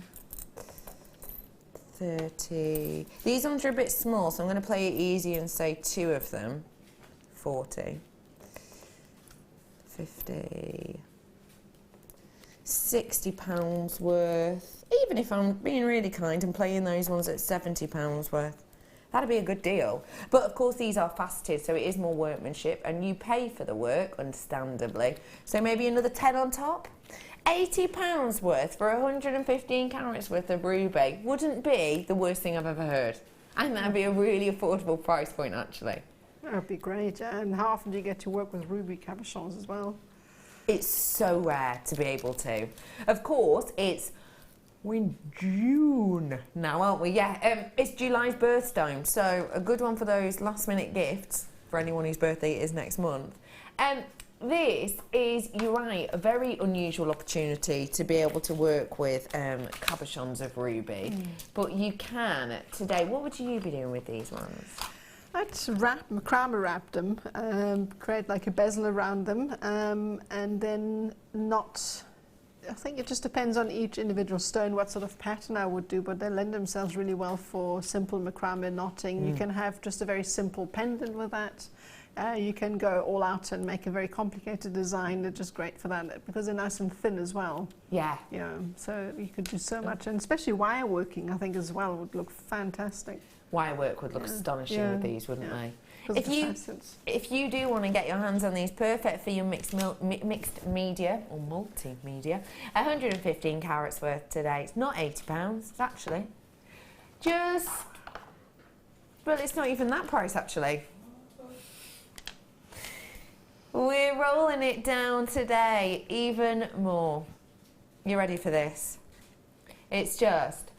30. These ones are a bit small, so I'm going to play it easy and say 2 of them. 40, 50, £60 worth. Even if I'm being really kind and playing those ones at £70 worth. That'd be a good deal. But of course these are faceted, so it is more workmanship, and you pay for the work, understandably. So maybe another 10 on top? £80 worth for 115 carats worth of ruby wouldn't be the worst thing I've ever heard. And that'd be a really affordable price point, actually. That would be great. And how often do you get to work with ruby cabochons as well? It's so rare to be able to. Of course, we're in June now, aren't we? Yeah, it's July's birthstone, so a good one for those last-minute gifts for anyone whose birthday is next month. This is, you're right, a very unusual opportunity to be able to work with cabochons of ruby. But you can today. What would you be doing with these ones? I'd macrame wrap them, create like a bezel around them, and then not. I think it just depends on each individual stone what sort of pattern I would do, but they lend themselves really well for simple macrame knotting. You can have just a very simple pendant with that. You can go all out and make a very complicated design. They're just great for that because they're nice and thin as well. Yeah. You know, so you could do so much, and especially wire working, I think as well would look fantastic. Wire work would look astonishing with these, wouldn't they? If you do want to get your hands on these, perfect for your mixed media or multimedia, 115 carats worth today. It's not £80, it's actually just, well, it's not even that price actually. We're rolling it down today even more. You ready for this? It's just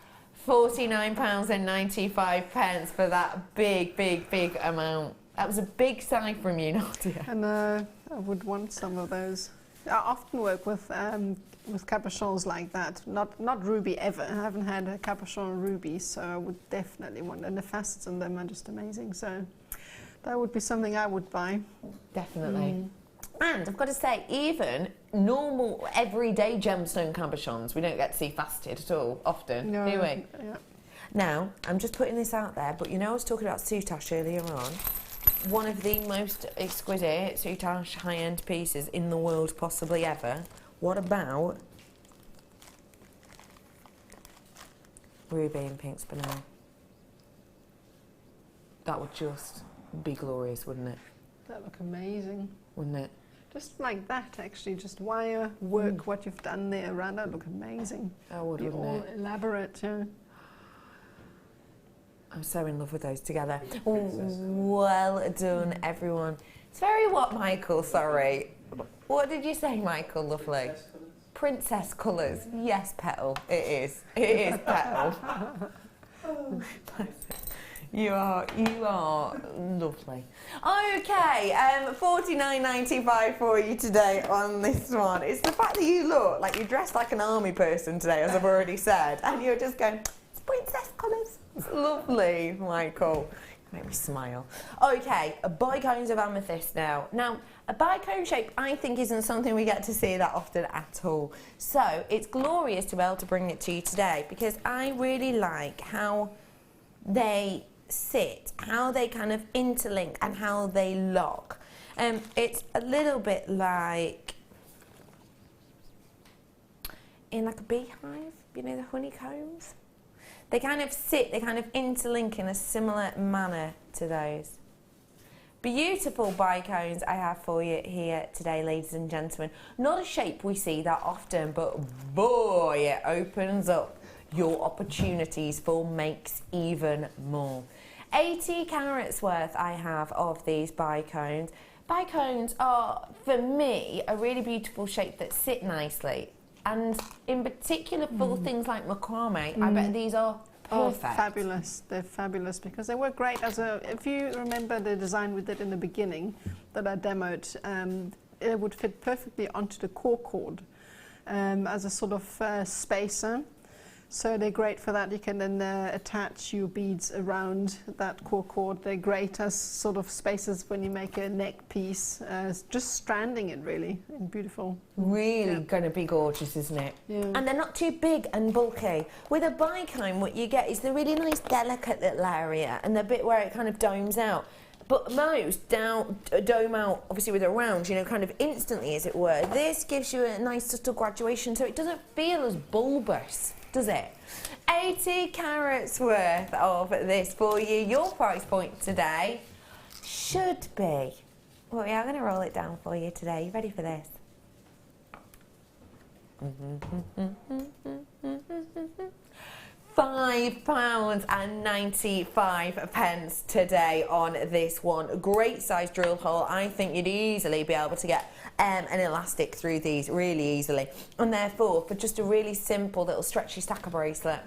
£49.95 for that big amount. That was a big sigh from you, Nadia. And I would want some of those. I often work with cabochons like that. Not ruby ever. I haven't had a cabochon ruby, so I would definitely want. And the facets on them are just amazing. So that would be something I would buy. Definitely. And I've got to say, even normal, everyday gemstone cabochons, we don't get to see faceted at all, often, do we? Yeah. Now, I'm just putting this out there, but you know I was talking about soutache earlier on. One of the most exquisite soutache high-end pieces in the world, possibly ever. What about ruby and pink spinel? That would just be glorious, wouldn't it? That look amazing. Wouldn't it? Just like that, actually, just wire work what you've done there around. That look amazing. That would, wouldn't all it? Elaborate, yeah. I'm so in love with those together. Well done, everyone. It's very what, Michael? Sorry. What did you say, Michael? Lovely. Princess colours. Yes, Petal. It is. It is Petal. You are lovely. Okay, $49.95 for you today on this one. It's the fact that you look like you're dressed like an army person today, as I've already said, and you're just going, it's princess colours. It's lovely, Michael. Make me smile. Okay, bicones of amethyst now. Now, a bicone shape, I think, isn't something we get to see that often at all. So it's glorious to be able to bring it to you today because I really like how they sit, how they kind of interlink and how they lock. It's a little bit like in like a beehive, you know, the honeycombs. They kind of sit, they kind of interlink in a similar manner to those. Beautiful bicones I have for you here today, ladies and gentlemen. Not a shape we see that often, but boy, it opens up your opportunities for makes even more. 80 carats worth I have of these bicones. Bicones are, for me, a really beautiful shape that sit nicely. And in particular for things like macrame, I bet these are perfect. Oh, fabulous. They're fabulous because they work great as a, if you remember the design we did in the beginning that I demoed, it would fit perfectly onto the core cord as a sort of spacer. So they're great for that. You can then attach your beads around that core cord. They're great as sort of spacers when you make a neck piece, just stranding it really, and beautiful. Really going to be gorgeous, isn't it? Yeah. And they're not too big and bulky. With a bicone, what you get is the really nice delicate little area and the bit where it kind of domes out. But most dome out, obviously with a round, you know, kind of instantly, as it were. This gives you a nice subtle graduation, so it doesn't feel as bulbous, does it? 80 carats worth of this for you. Your price point today should be, well, yeah, I'm going to roll it down for you today. You ready for this? £5.95 today on this one. Great size drill hole. I think you'd easily be able to get an elastic through these really easily. And therefore, for just a really simple little stretchy stacker bracelet,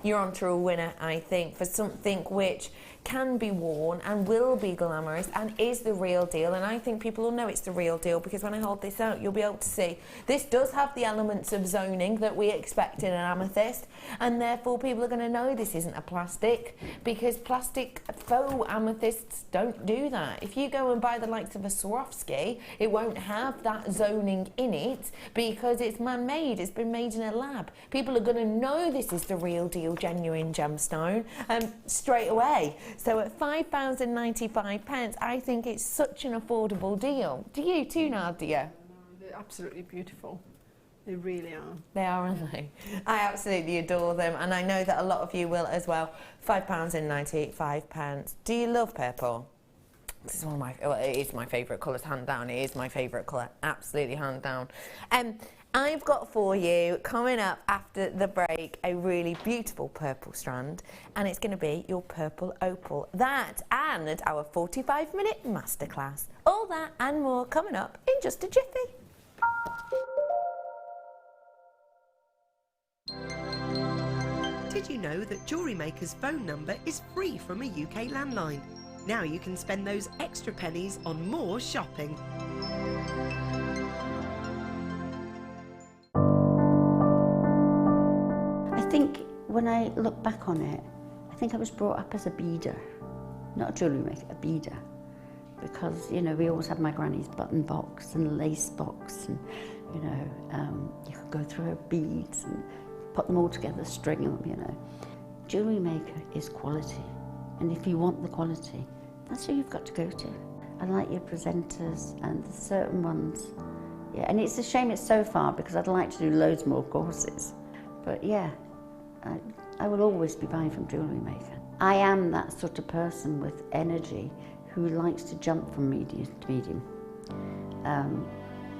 you're on to a winner, I think, for something which can be worn and will be glamorous and is the real deal, and I think people will know it's the real deal because when I hold this out you'll be able to see this does have the elements of zoning that we expect in an amethyst, and therefore people are going to know this isn't a plastic, because plastic faux amethysts don't do that. If you go and buy the likes of a Swarovski, it won't have that zoning in it because it's man-made, it's been made in a lab. People are going to know this is the real deal, genuine gemstone straight away. So at £5.95, I think it's such an affordable deal. Do you too, Nadia? They're absolutely beautiful. They really are. They are, aren't they? I absolutely adore them, and I know that a lot of you will as well. £5.95. Do you love purple? This is one of my, well, it is my favourite colours, hand down. It is my favourite colour, absolutely hand down. I've got for you, coming up after the break, a really beautiful purple strand, and it's going to be your purple opal. That and our 45-minute masterclass. All that and more coming up in just a jiffy. Did you know that Jewellery Maker's phone number is free from a UK landline? Now you can spend those extra pennies on more shopping. I think when I look back on it, I think I was brought up as a beader, not a jewellery maker, a beader. Because, you know, we always had my granny's button box and lace box, and, you know, you could go through her beads and put them all together, string them, you know. Jewellery Maker is quality, and if you want the quality, that's who you've got to go to. I like your presenters and the certain ones. Yeah, and it's a shame it's so far because I'd like to do loads more courses. But yeah, I will always be buying from Jewellery Maker. I am that sort of person with energy who likes to jump from medium to medium.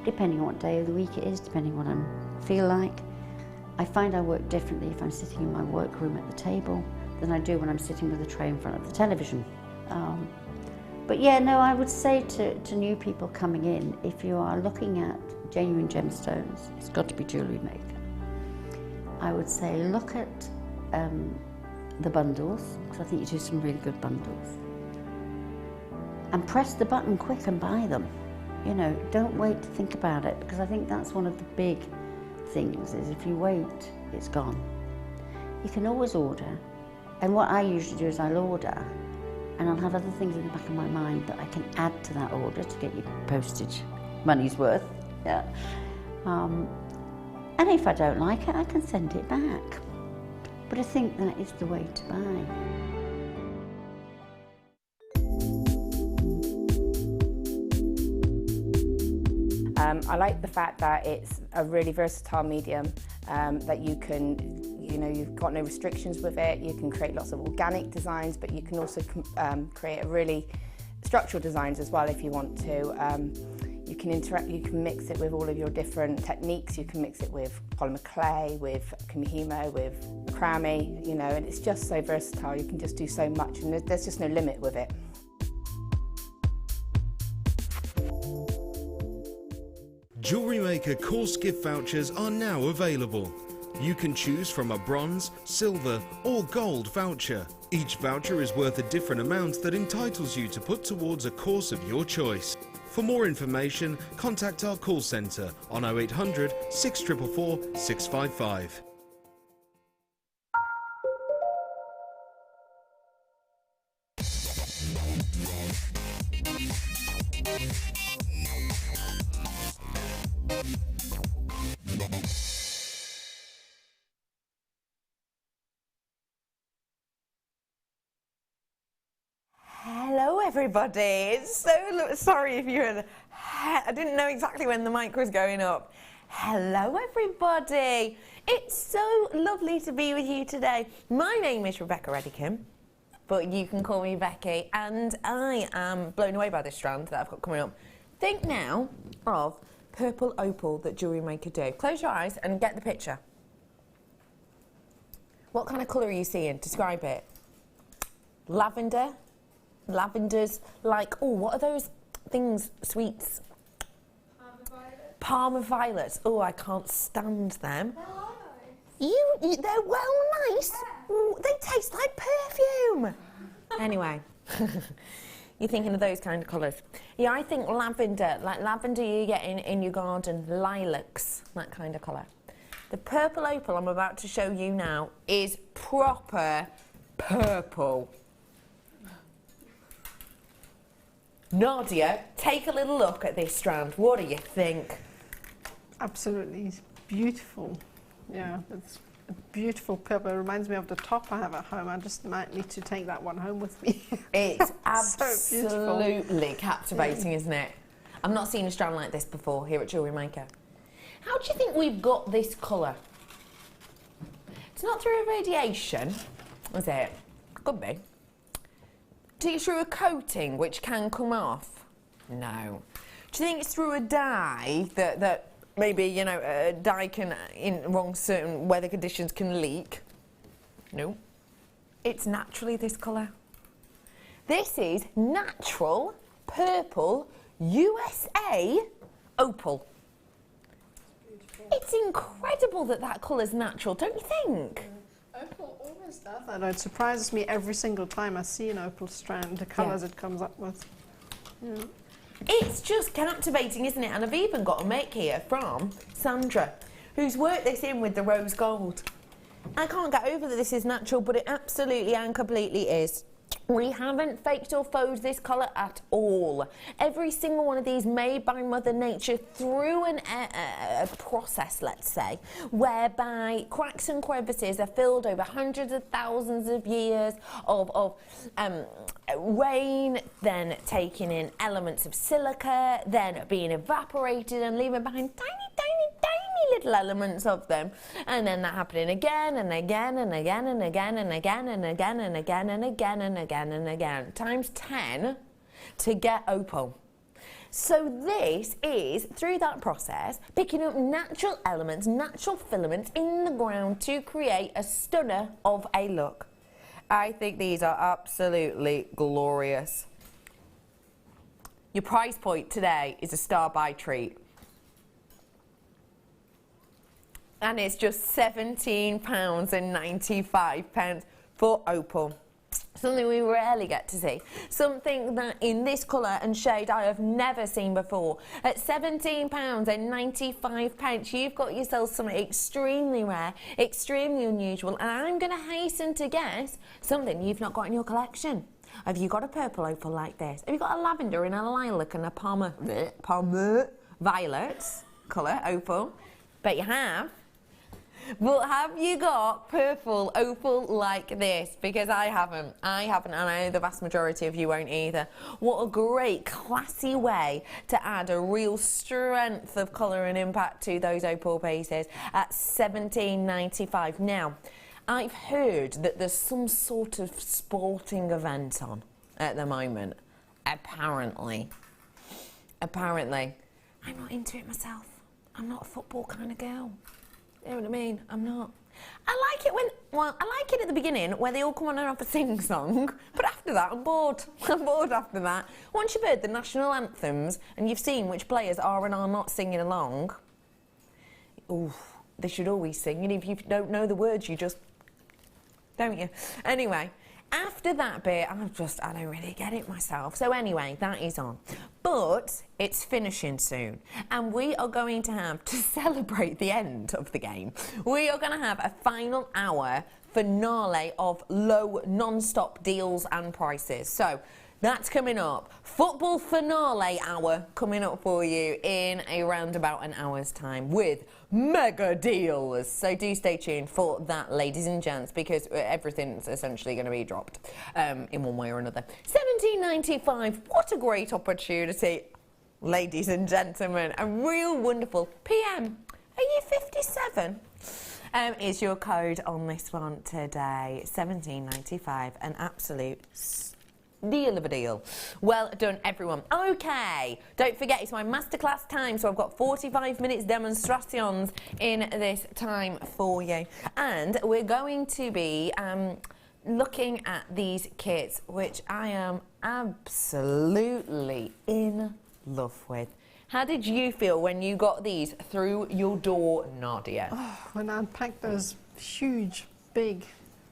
Depending on what day of the week it is, depending on what I feel like. I find I work differently if I'm sitting in my workroom at the table than I do when I'm sitting with a tray in front of the television. But yeah, no, I would say to new people coming in, if you are looking at genuine gemstones, it's got to be Jewellery Maker. I would say look at the bundles, because I think you do some really good bundles. And press the button quick and buy them. You know, don't wait to think about it, because I think that's one of the big things, is if you wait, it's gone. You can always order, and what I usually do is I'll order, and I'll have other things in the back of my mind that I can add to that order to get you postage money's worth. Yeah. And if I don't like it, I can send it back. But I think that is the way to buy. I like the fact that it's a really versatile medium, that you can, you know, you've got no restrictions with it. You can create lots of organic designs, but you can also create a really structural designs as well if you want to. You can interact, you can mix it with all of your different techniques. You can mix it with polymer clay, with kumihimo, with macrame, you know, and it's just so versatile. You can just do so much, and there's just no limit with it. Jewellery Maker course gift vouchers are now available. You can choose from a bronze, silver or gold voucher. Each voucher is worth a different amount that entitles you to put towards a course of your choice. For more information, contact our call centre on 0800 644 655. Hello everybody, it's so sorry if you heard, I didn't know exactly when the mic was going up. Hello everybody, it's so lovely to be with you today. My name is Rebecca Redican, but you can call me Becky, and I am blown away by this strand that I've got coming up. Think now of purple opal that Jewellery Maker do. Close your eyes and get the picture. What kind of colour are you seeing? Describe it. Lavender? Lavenders, like, oh, what are those things, sweets? Parma violets. Parma violets. Oh, I can't stand them. They're nice. They're well nice. Yeah. Ooh, they taste like perfume. Anyway. You're thinking of those kind of colours. Yeah, I think lavender, like lavender you get in your garden, lilacs, that kind of colour. The purple opal I'm about to show you now is proper purple. Nadia, take a little look at this strand. What do you think? Absolutely beautiful. Yeah, it's a beautiful purple. It reminds me of the top I have at home. I just might need to take that one home with me. It's So absolutely captivating, isn't it? I've not seen a strand like this before here at Jewellery Maker. How do you think we've got this colour? It's not through irradiation, is it? Could be. Do you think it's through a coating which can come off? No. Do you think it's through a dye that maybe, you know, a dye can, in wrong certain weather conditions, can leak? No. It's naturally this colour. This is natural purple USA opal. It's incredible that that colour's natural, don't you think? Opal always does that. It surprises me every single time I see an opal strand, the colours it comes up with. Yeah. It's just captivating, isn't it? And I've even got a make here from Sandra, who's worked this in with the rose gold. I can't get over that this is natural, but it absolutely and completely is. We haven't faked or faux this colour at all. Every single one of these made by Mother Nature through a process, let's say, whereby cracks and crevices are filled over hundreds of thousands of years of rain, then taking in elements of silica, then being evaporated and leaving behind tiny little elements of them, and then that happening again and again and again and again and again and again and again and again and again and again, times 10 to get opal. So this is, through that process, picking up natural elements, natural filaments in the ground to create a stunner of a look. I think these are absolutely glorious. Your price point today is a star buy treat. And it's just £17.95 for opal. Something we rarely get to see. Something that in this colour and shade I have never seen before. At £17.95, you've got yourself something extremely rare, extremely unusual, and I'm going to hasten to guess something you've not got in your collection. Have you got a purple opal like this? Have you got a lavender and a lilac and a palmer violet colour opal? Bet you have. But have you got purple opal like this? Because I haven't, and I know the vast majority of you won't either. What a great, classy way to add a real strength of colour and impact to those opal pieces at £17.95. Now, I've heard that there's some sort of sporting event on at the moment. Apparently. I'm not into it myself. I'm not a football kind of girl. You know what I mean? I'm not. I like it I like it at the beginning where they all come on and have a sing-song, but after that I'm bored. I'm bored after that. Once you've heard the national anthems and you've seen which players are and are not singing along, ooh, they should always sing. And if you don't know the words, you just, don't you? Anyway, after that bit, I don't really get it myself. So anyway, that is on. But it's finishing soon, and we are going to have, to celebrate the end of the game, we are going to have a final hour finale of low non-stop deals and prices. So that's coming up. Football finale hour coming up for you in around about an hour's time with mega deals. So do stay tuned for that, ladies and gents, because everything's essentially going to be dropped in one way or another. £17.95. What a great opportunity, ladies and gentlemen. A real wonderful PM. Are you 57? Is your code on this one today. £17.95. An absolute deal of a deal. Well done, everyone. Okay, don't forget it's my masterclass time, so I've got 45 minutes demonstrations in this time for you, and we're going to be looking at these kits, which I am absolutely in love with. How did you feel when you got these through your door, Nadia? Oh, when I unpacked those huge, big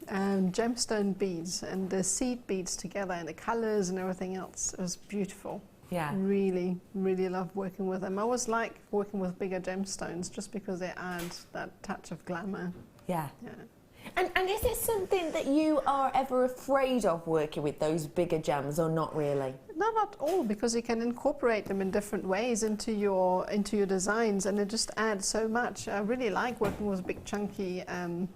gemstone beads and the seed beads together and the colours and everything else. It was beautiful. Yeah. Really, really love working with them. I always like working with bigger gemstones just because they add that touch of glamour. Yeah. Yeah. And is it something that you are ever afraid of working with those bigger gems, or not really? Not at all, because you can incorporate them in different ways into your designs, and it just adds so much. I really like working with big chunky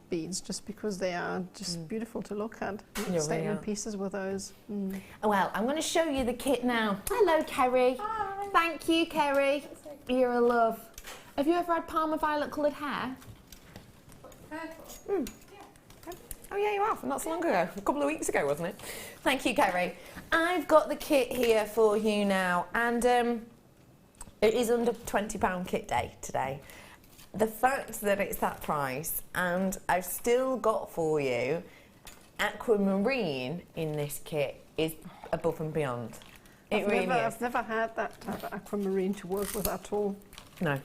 beads just because they are just beautiful to look at. Statement pieces with those. Well, I'm going to show you the kit now. Hello, Kerry. Hi. Thank you, Kerry. You're a love. Have you ever had Parma violet coloured hair? Purple. Oh yeah, you have, not so long ago, a couple of weeks ago, wasn't it? Thank you, Kerry. I've got the kit here for you now, and it is under £20 kit day today. The fact that it's that price, and I've still got for you aquamarine in this kit, is above and beyond. I've never had that type of aquamarine to work with at all. No.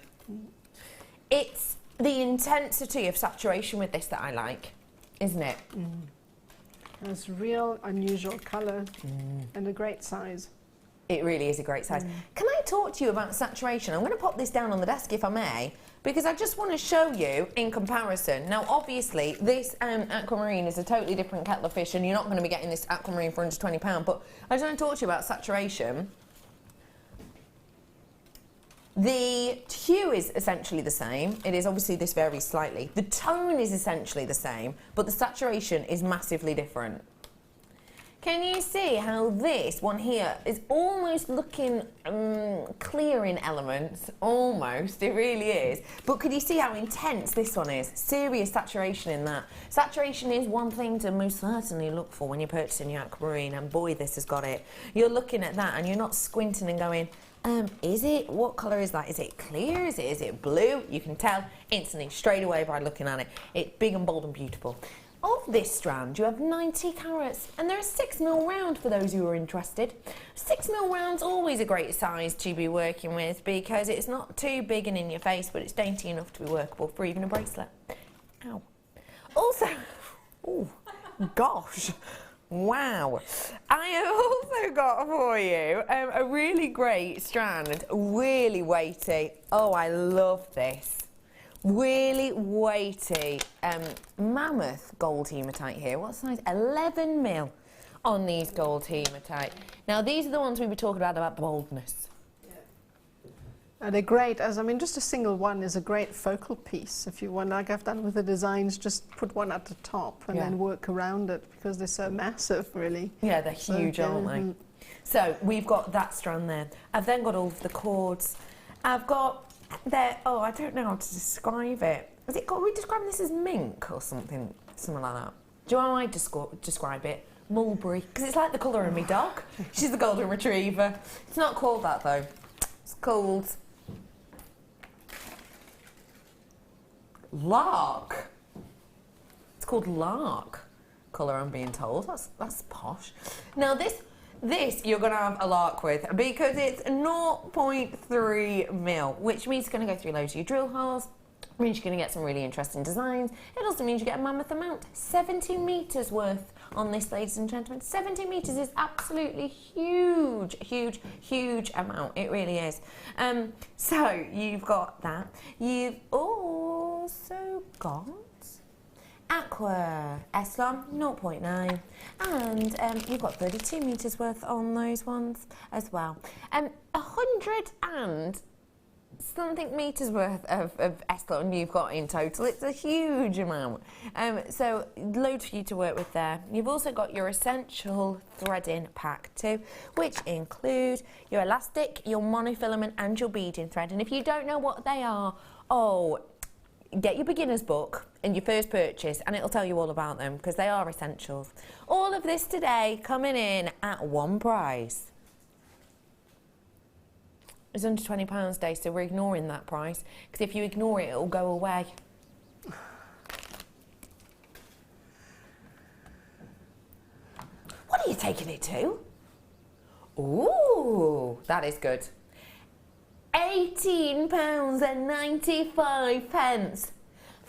It's the intensity of saturation with this that I like, isn't it? It's real unusual colour and a great size. It really is a great size. Can I talk to you about saturation? I'm going to pop this down on the desk if I may, because I just want to show you in comparison. Now, obviously, this aquamarine is a totally different kettle of fish, and you're not going to be getting this aquamarine for under £20, but I just want to talk to you about saturation. The hue is essentially the same. It is obviously this varies slightly. The tone is essentially the same, but the saturation is massively different. Can you see how this one here is almost looking clear in elements? Almost, it really is. But could you see how intense this one is? Serious saturation in that. Saturation is one thing to most certainly look for when you're purchasing your aquamarine, and boy, this has got it. You're looking at that and you're not squinting and going, is it? What colour is that? Is it clear? Is it blue? You can tell instantly, straight away by looking at it. It's big and bold and beautiful. Of this strand, you have 90 carats, and they're a 6mm round for those who are interested. 6mm round's always a great size to be working with because it's not too big and in your face, but it's dainty enough to be workable for even a bracelet. Ow. Also, oh, gosh. Wow. I have also got for you a really great strand, really weighty. Oh, I love this. Really weighty mammoth gold hematite here. What size? 11mm on these gold hematite. Now, these are the ones we were talking about the boldness. They're great, just a single one is a great focal piece. If you want, like I've done with the designs, just put one at the top and then work around it because they're so massive, really. Yeah, they're huge, aren't they? So we've got that strand there. I've then got all of the cords. I've got oh, I don't know how to describe it. Is it called, are we describing this as mink or something like that? Do you know how I describe it? Mulberry, because it's like the colour of my dog. She's the golden retriever. It's not called that though. It's called lark. It's called lark colour, I'm being told. That's posh. Now this you're going to have a lark with because it's 0.3mm, which means it's going to go through loads of your drill holes. It means you're going to get some really interesting designs. It also means you get a mammoth amount. 70 metres worth on this, ladies and gentlemen. 70 metres is absolutely huge, huge, huge amount. It really is. So you've got that. You've also got Aqua Eslon 0.9, and you've got 32 metres worth on those ones as well. 100 and something metres worth of Eslon you've got in total. It's a huge amount. So loads for you to work with there. You've also got your essential threading pack too, which include your elastic, your monofilament and your beading thread. And if you don't know what they are, get your beginner's book in your first purchase and it'll tell you all about them because they are essentials. All of this today coming in at one price. It's under £20 today, so we're ignoring that price because if you ignore it, it'll go away. What are you taking it to? Ooh, that is good. £18.95.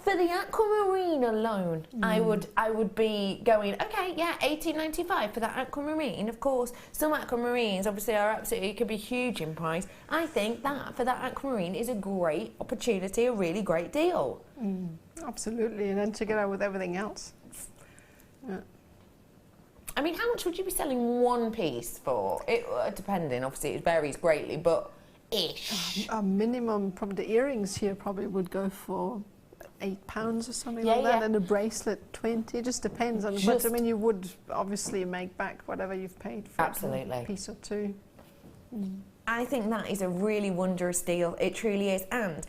For the aquamarine alone, I would be going, okay, yeah, $18.95 for that aquamarine. Of course, some aquamarines obviously are absolutely, could be huge in price. I think that for that aquamarine is a great opportunity, a really great deal. Absolutely, and then together with everything else. Yeah. I mean, how much would you be selling one piece for? Depending, obviously, it varies greatly, but ish. A minimum, probably the earrings here probably would go for £8 or something like that, and a bracelet 20. It just depends on. But I mean, you would obviously make back whatever you've paid for a piece or two. I think that is a really wondrous deal. It truly is. And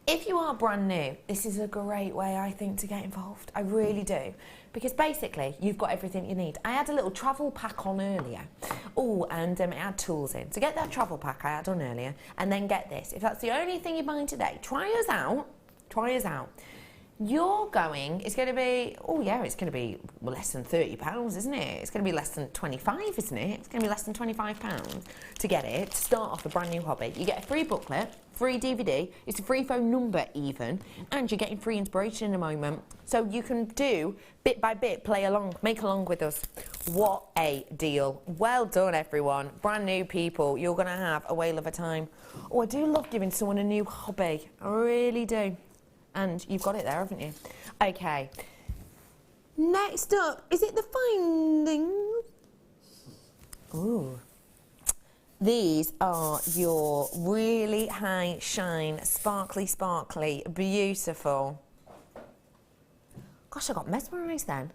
if you are brand new, this is a great way, I think, to get involved. I really do. Because basically, you've got everything you need. I had a little travel pack on earlier. Oh, and it had tools in. So get that travel pack I had on earlier, and then get this. If that's the only thing you're buying today, try us out. Try us out. It's going to be, it's going to be less than £30, isn't it? It's going to be less than 25, isn't it? It's going to be less than £25 to get it, to start off a brand new hobby. You get a free booklet, free DVD, it's a free phone number even, and you're getting free inspiration in a moment. So you can do, bit by bit, play along, make along with us. What a deal. Well done, everyone. Brand new people, you're going to have a whale of a time. Oh, I do love giving someone a new hobby. I really do. And you've got it there, haven't you? Okay. Next up, is it the findings? Ooh. These are your really high shine, sparkly, beautiful. Gosh, I got mesmerised then.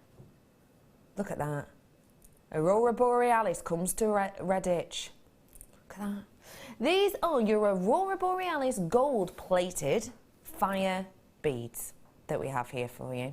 Look at that. Aurora Borealis comes to Redditch. Look at that. These are your Aurora Borealis gold-plated fire beads that we have here for you.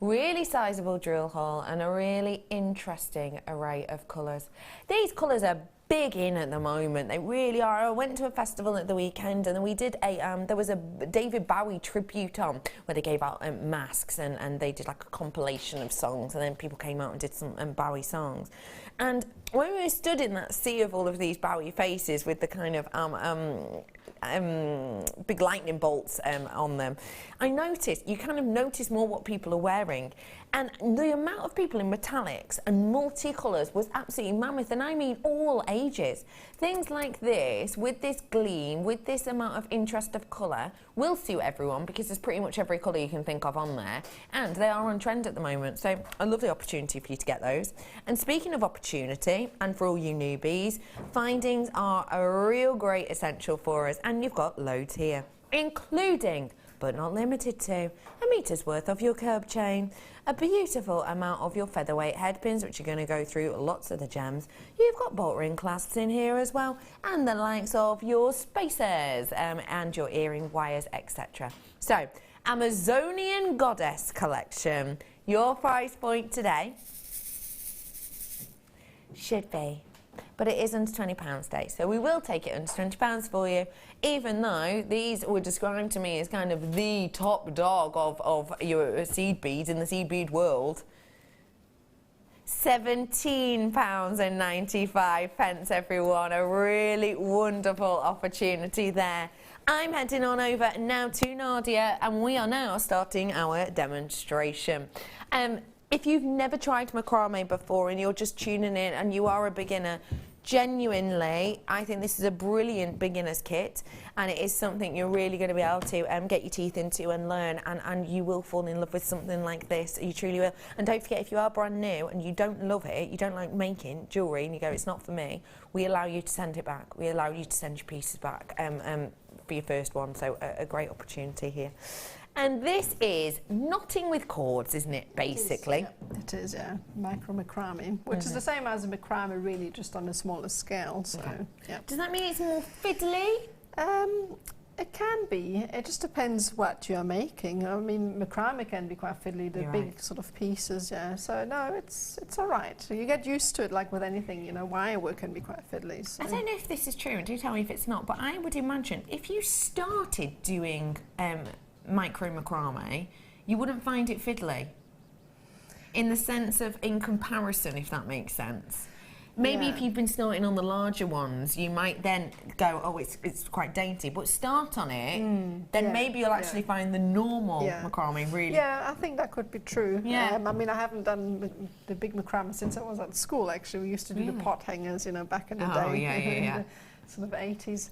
Really sizable drill hole and a really interesting array of colours. These colours are big in at the moment, they really are. I went to a festival at the weekend and we did there was a David Bowie tribute on where they gave out masks and they did like a compilation of songs, and then people came out and did some Bowie songs. And when we were stood in that sea of all of these Bowie faces with the kind of big lightning bolts on them, you kind of notice more what people are wearing, and the amount of people in metallics and multicolours was absolutely mammoth, and I mean all ages. Things like this, with this gleam, with this amount of interest of colour, will suit everyone because there's pretty much every colour you can think of on there, and they are on trend at the moment, so a lovely opportunity for you to get those. And speaking of opportunity, and for all you newbies, findings are a real great essential for us, and you've got loads here, including, but not limited to, a meter's worth of your curb chain, a beautiful amount of your featherweight head pins, which are going to go through lots of the gems. You've got bolt ring clasps in here as well, and the likes of your spacers and your earring wires, etc. So, Amazonian Goddess collection. Your price point today should be, but it is under £20 today, so we will take it under £20 for you, even though these were described to me as kind of the top dog of your seed beads in the seed bead world. £17.95, everyone. A really wonderful opportunity there. I'm heading on over now to Nadia, and we are now starting our demonstration. If you've never tried macrame before and you're just tuning in and you are a beginner, genuinely, I think this is a brilliant beginner's kit, and it is something you're really going to be able to get your teeth into and learn, and you will fall in love with something like this. You truly will. And don't forget, if you are brand new and you don't love it, you don't like making jewellery, and you go, it's not for me, we allow you to send it back. We allow you to send your pieces back for your first one, so a great opportunity here. And this is knotting with cords, isn't it, basically? It is, yeah. Micro macrame, which is the same as a macrame, really, just on a smaller scale. So, yeah. Does that mean it's more fiddly? It can be. It just depends what you're making. I mean, macrame can be quite fiddly, the big sort of pieces, yeah. So, no, it's all right. So you get used to it, like with anything, you know, wire work can be quite fiddly. So. I don't know if this is true, and do tell me if it's not, but I would imagine if you started doing micro macrame, you wouldn't find it fiddly, in the sense of in comparison, if that makes sense. Maybe if you've been starting on the larger ones, you might then go, oh, it's quite dainty, but start on it, then maybe you'll actually find the normal macrame really. Yeah, I think that could be true. Yeah. I mean, I haven't done the big macrame since I was at school, actually. We used to do the pot hangers, you know, back in the day. Oh, yeah. Sort of 80s.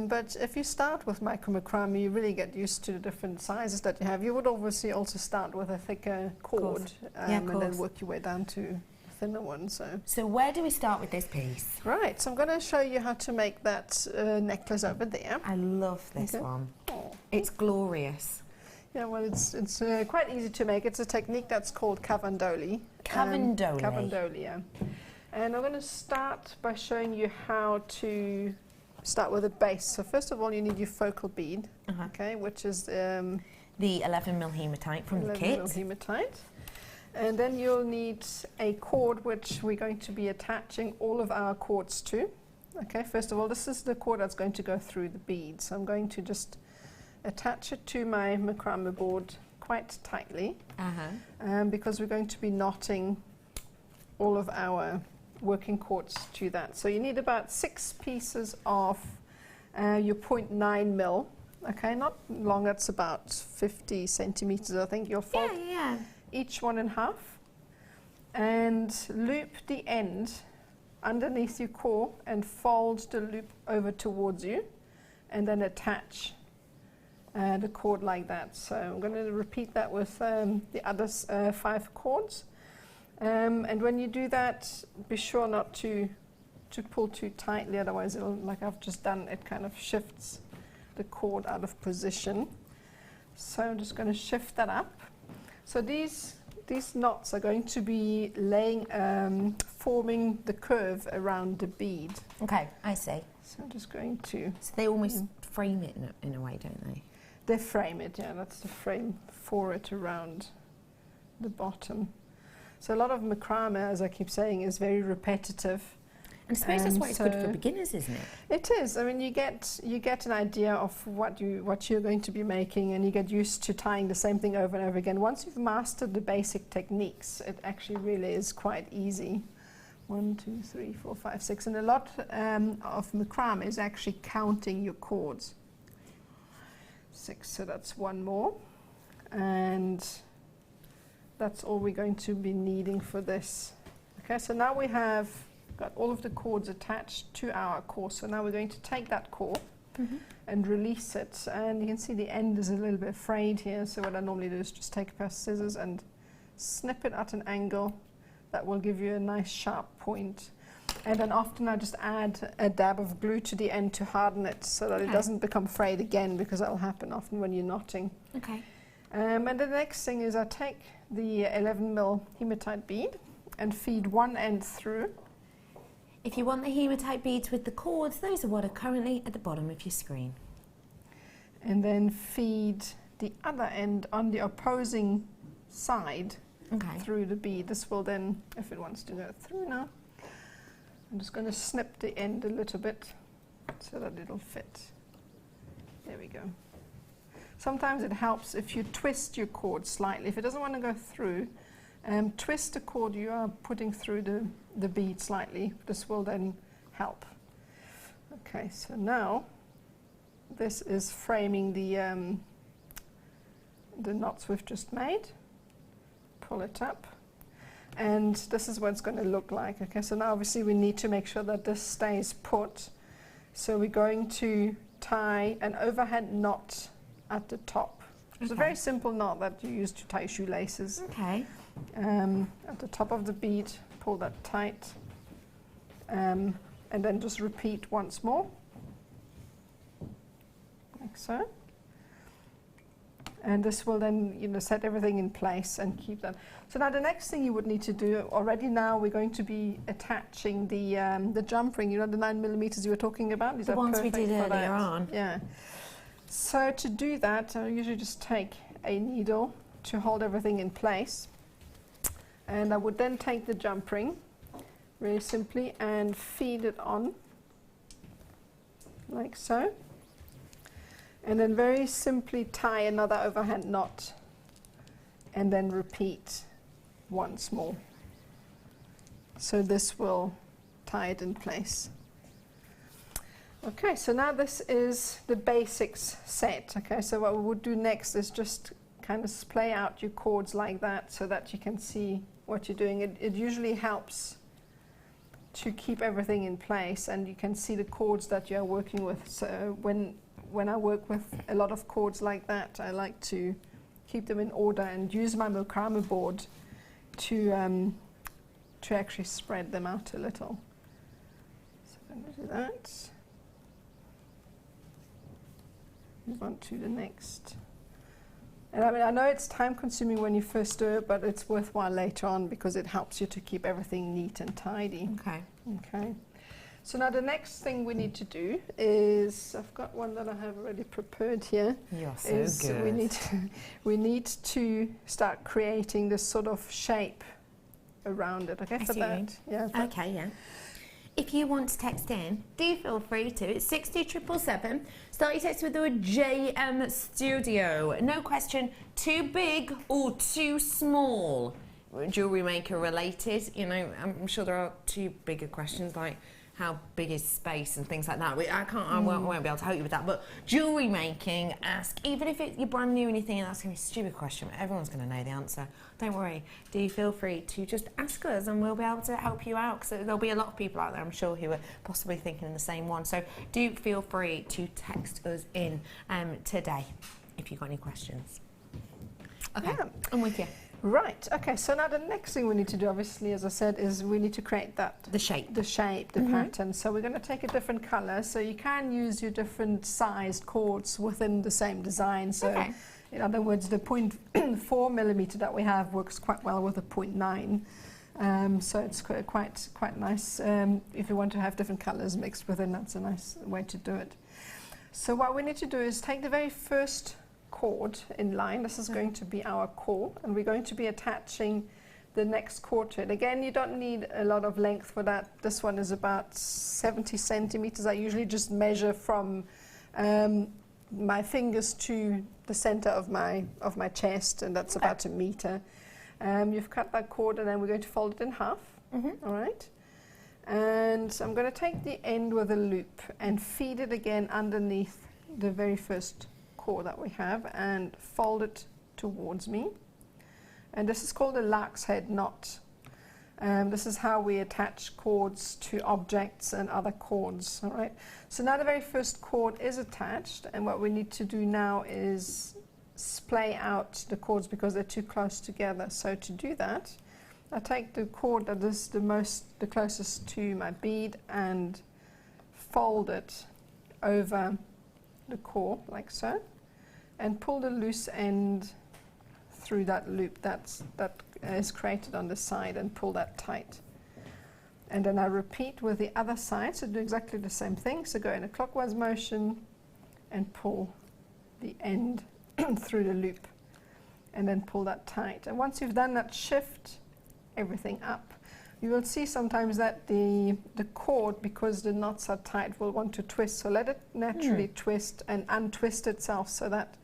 But if you start with micro macrame, you really get used to the different sizes that you have. You would obviously also start with a thicker cord and then work your way down to thinner one. So where do we start with this piece? Right, so I'm going to show you how to make that necklace over there. I love this one. Oh. It's glorious. Yeah, well, it's quite easy to make. It's a technique that's called cavandoli. Cavandoli. Cavandoli, yeah. And I'm going to start by showing you how to start with a base. So first of all, you need your focal bead, okay, which is the 11mm hematite from the kit. 11mm hematite. And then you'll need a cord which we're going to be attaching all of our cords to. Okay, first of all, this is the cord that's going to go through the bead. So I'm going to just attach it to my macrame board quite tightly because we're going to be knotting all of our working cords to that. So you need about 6 pieces of your 0.9 mil. Okay, not long, it's about 50 centimeters, I think. You'll fold each one in half and loop the end underneath your core and fold the loop over towards you and then attach the cord like that. So I'm going to repeat that with the other 5 cords. And when you do that, be sure not to pull too tightly, otherwise it'll, like I've just done, it kind of shifts the cord out of position. So I'm just going to shift that up. So these knots are going to be laying, forming the curve around the bead. Okay, I see. So I'm just going to... So they almost frame it in a way, don't they? They frame it, yeah, that's the frame for it around the bottom. So a lot of macrame, as I keep saying, is very repetitive. And I suppose that's why it's good for beginners, isn't it? It is. I mean, you get an idea of what you're going to be making, and you get used to tying the same thing over and over again. Once you've mastered the basic techniques, it actually really is quite easy. 1, 2, 3, 4, 5, 6, and a lot of macrame is actually counting your cords. 6, so that's 1 more, and that's all we're going to be needing for this. Okay, so now we have got all of the cords attached to our core. So now we're going to take that core and release it. And you can see the end is a little bit frayed here. So what I normally do is just take a pair of scissors and snip it at an angle that will give you a nice sharp point. And then often I just add a dab of glue to the end to harden it so that it doesn't become frayed again, because that will happen often when you're knotting. Okay. And the next thing is I take the 11mm hematite bead and feed one end through. If you want the hematite beads with the cords, those are what are currently at the bottom of your screen. And then feed the other end on the opposing side through the bead. This will then, if it wants to go through now, I'm just going to snip the end a little bit so that it'll fit. There we go. Sometimes it helps if you twist your cord slightly. If it doesn't want to go through, twist the cord you are putting through the bead slightly. This will then help. Okay, so now this is framing the knots we've just made. Pull it up. And this is what it's going to look like. Okay, so now obviously we need to make sure that this stays put. So we're going to tie an overhand knot at the top. It's a very simple knot that you use to tie shoelaces. Okay. At the top of the bead, pull that tight, and then just repeat once more, like so. And this will then, set everything in place and keep that. So now the next thing you would need to do, already now we're going to be attaching the jump ring, the 9mm you were talking about. These the are ones we did earlier on. Yeah. So to do that, I usually just take a needle to hold everything in place. And I would then take the jump ring, really simply, and feed it on, like so. And then very simply tie another overhand knot, and then repeat once more. So this will tie it in place. Okay, so now this is the basics set. Okay, so what we would do next is just kind of splay out your cords like that so that you can see what you're doing. It usually helps to keep everything in place, and you can see the cords that you're working with. So when I work with a lot of cords like that, I like to keep them in order and use my macrame board to actually spread them out a little. So I'm going to do that. Move on to the next. And I mean, I know it's time consuming when you first do it, but it's worthwhile later on because it helps you to keep everything neat and tidy. Okay. Okay. So now the next thing we need to do is, I've got one that I have already prepared here. You're so good. We need to start creating this sort of shape around it. Okay. I for see that. Yeah. Okay, yeah. If you want to text in, do feel free to. It's 60777. Start your text with the word JM Studio. No question, too big or too small. Jewellery Maker related, you know, I'm sure there are two bigger questions like how big is space and things like that. I won't be able to help you with that. But jewellery making, ask, even if you're brand new and you think that's going to be a stupid question, but everyone's going to know the answer. Don't worry. Do feel free to just ask us and we'll be able to help you out, because there'll be a lot of people out there, I'm sure, who are possibly thinking the same one. So do feel free to text us in today if you've got any questions. Okay, yeah. I'm with you. Right, okay, so now the next thing we need to do, obviously, as I said, is we need to create that. The shape, the pattern. So we're going to take a different colour, so you can use your different sized cords within the same design. So in other words, the 0.4 millimetre that we have works quite well with a 0.9. So it's quite nice. If you want to have different colours mixed within, that's a nice way to do it. So what we need to do is take the very first cord in line. This is going to be our core, and we're going to be attaching the next cord to it. Again, you don't need a lot of length for that. This one is about 70 centimeters. I usually just measure from my fingers to the center of my chest, and that's about a meter. You've cut that cord, and then we're going to fold it in half. All right, and I'm going to take the end with a loop and feed it again underneath the very first cord that we have and fold it towards me. And this is called a lark's head knot. This is how we attach cords to objects and other cords. All right, so now the very first cord is attached, and what we need to do now is splay out the cords because they're too close together. So to do that, I take the cord that is the closest to my bead and fold it over the core like so, and pull the loose end through that loop that is created on the side and pull that tight. And then I repeat with the other side, so do exactly the same thing. So go in a clockwise motion and pull the end through the loop and then pull that tight. And once you've done that, shift everything up. You will see sometimes that the cord, because the knots are tight, will want to twist. So let it naturally twist and untwist itself so that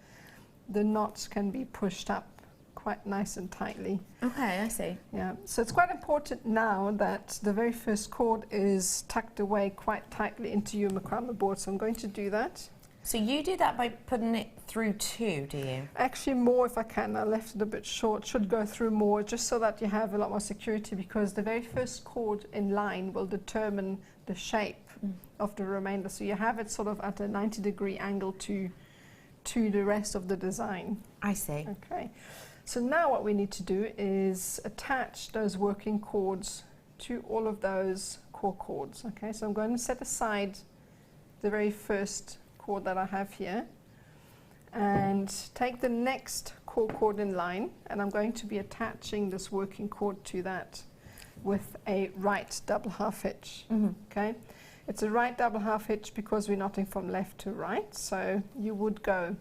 the knots can be pushed up quite nice and tightly. Okay, I see. Yeah, so it's quite important now that the very first cord is tucked away quite tightly into your macrame board. So I'm going to do that. So you do that by putting it through too, do you? Actually more if I can. I left it a bit short. Should go through more just so that you have a lot more security, because the very first cord in line will determine the shape of the remainder. So you have it sort of at a 90-degree angle to the rest of the design. I see. Okay. So now what we need to do is attach those working cords to all of those core cords. Okay, so I'm going to set aside the very first cord that I have here and take the next core cord in line, and I'm going to be attaching this working cord to that with a right double half hitch. Okay, it's a right double half hitch because we're knotting from left to right, so you would go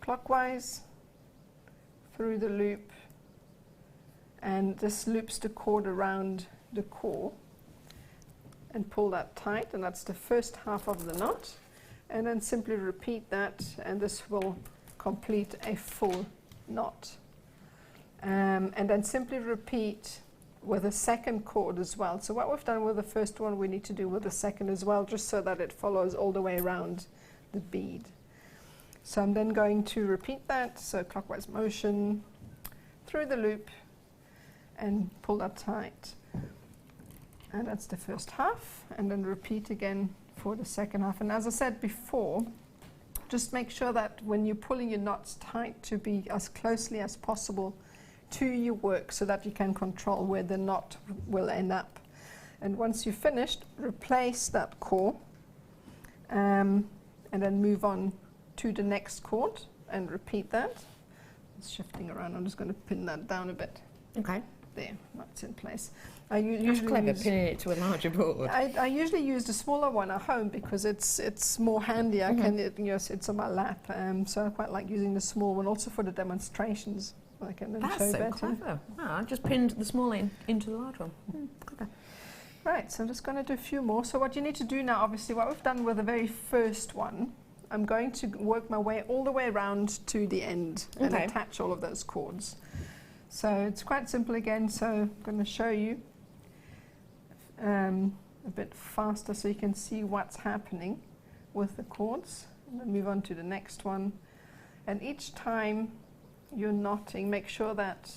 clockwise through the loop, and this loops the cord around the core, and pull that tight, and that's the first half of the knot. And then simply repeat that, and this will complete a full knot. And then simply repeat with a second cord as well. So what we've done with the first one, we need to do with the second as well, just so that it follows all the way around the bead. So I'm then going to repeat that, so clockwise motion through the loop and pull that tight. And that's the first half, and then repeat again for the second half. And as I said before, just make sure that when you're pulling your knots tight, to be as closely as possible to your work so that you can control where the knot will end up. And once you've finished, replace that core and then move on to the next cord and repeat that. It's shifting around. I'm just going to pin that down a bit. Okay. There, that's in place. That's clever, pinning it to a larger board. I usually use the smaller one at home because it's more handy. I can, it's on my lap, so I quite like using the small one also for the demonstrations. I can then show better. Clever. Oh, I just pinned the small into the large one. Okay. Right, so I'm just going to do a few more. So what you need to do now, obviously, what we've done with the very first one, I'm going to work my way all the way around to the end and attach all of those cords. So it's quite simple again, so I'm going to show you a bit faster so you can see what's happening with the cords. And then move on to the next one. And each time you're knotting, make sure that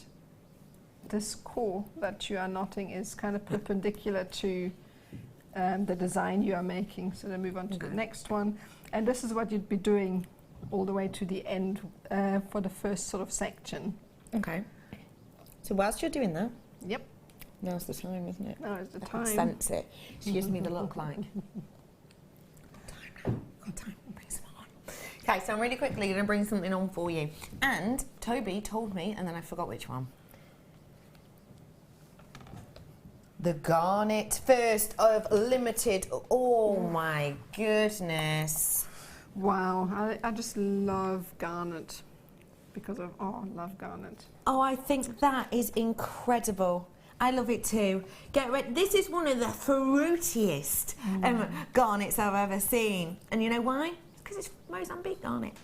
this core that you are knotting is kind of perpendicular to the design you are making. So then move on to the next one. And this is what you'd be doing all the way to the end for the first sort of section. Okay. So whilst you're doing that, now's the time, isn't it? Now is the time. I can sense it. She gives me the look like. Got time. Bring some on. Okay, so I'm really quickly going to bring something on for you. And Toby told me, and then I forgot which one. The garnet first of limited. Oh my goodness. Wow, I just love garnet because of, I love garnet. Oh, I think that is incredible. I love it too. Get ready. This is one of the fruitiest garnets I've ever seen. And you know why? It's because it's Mozambique garnet.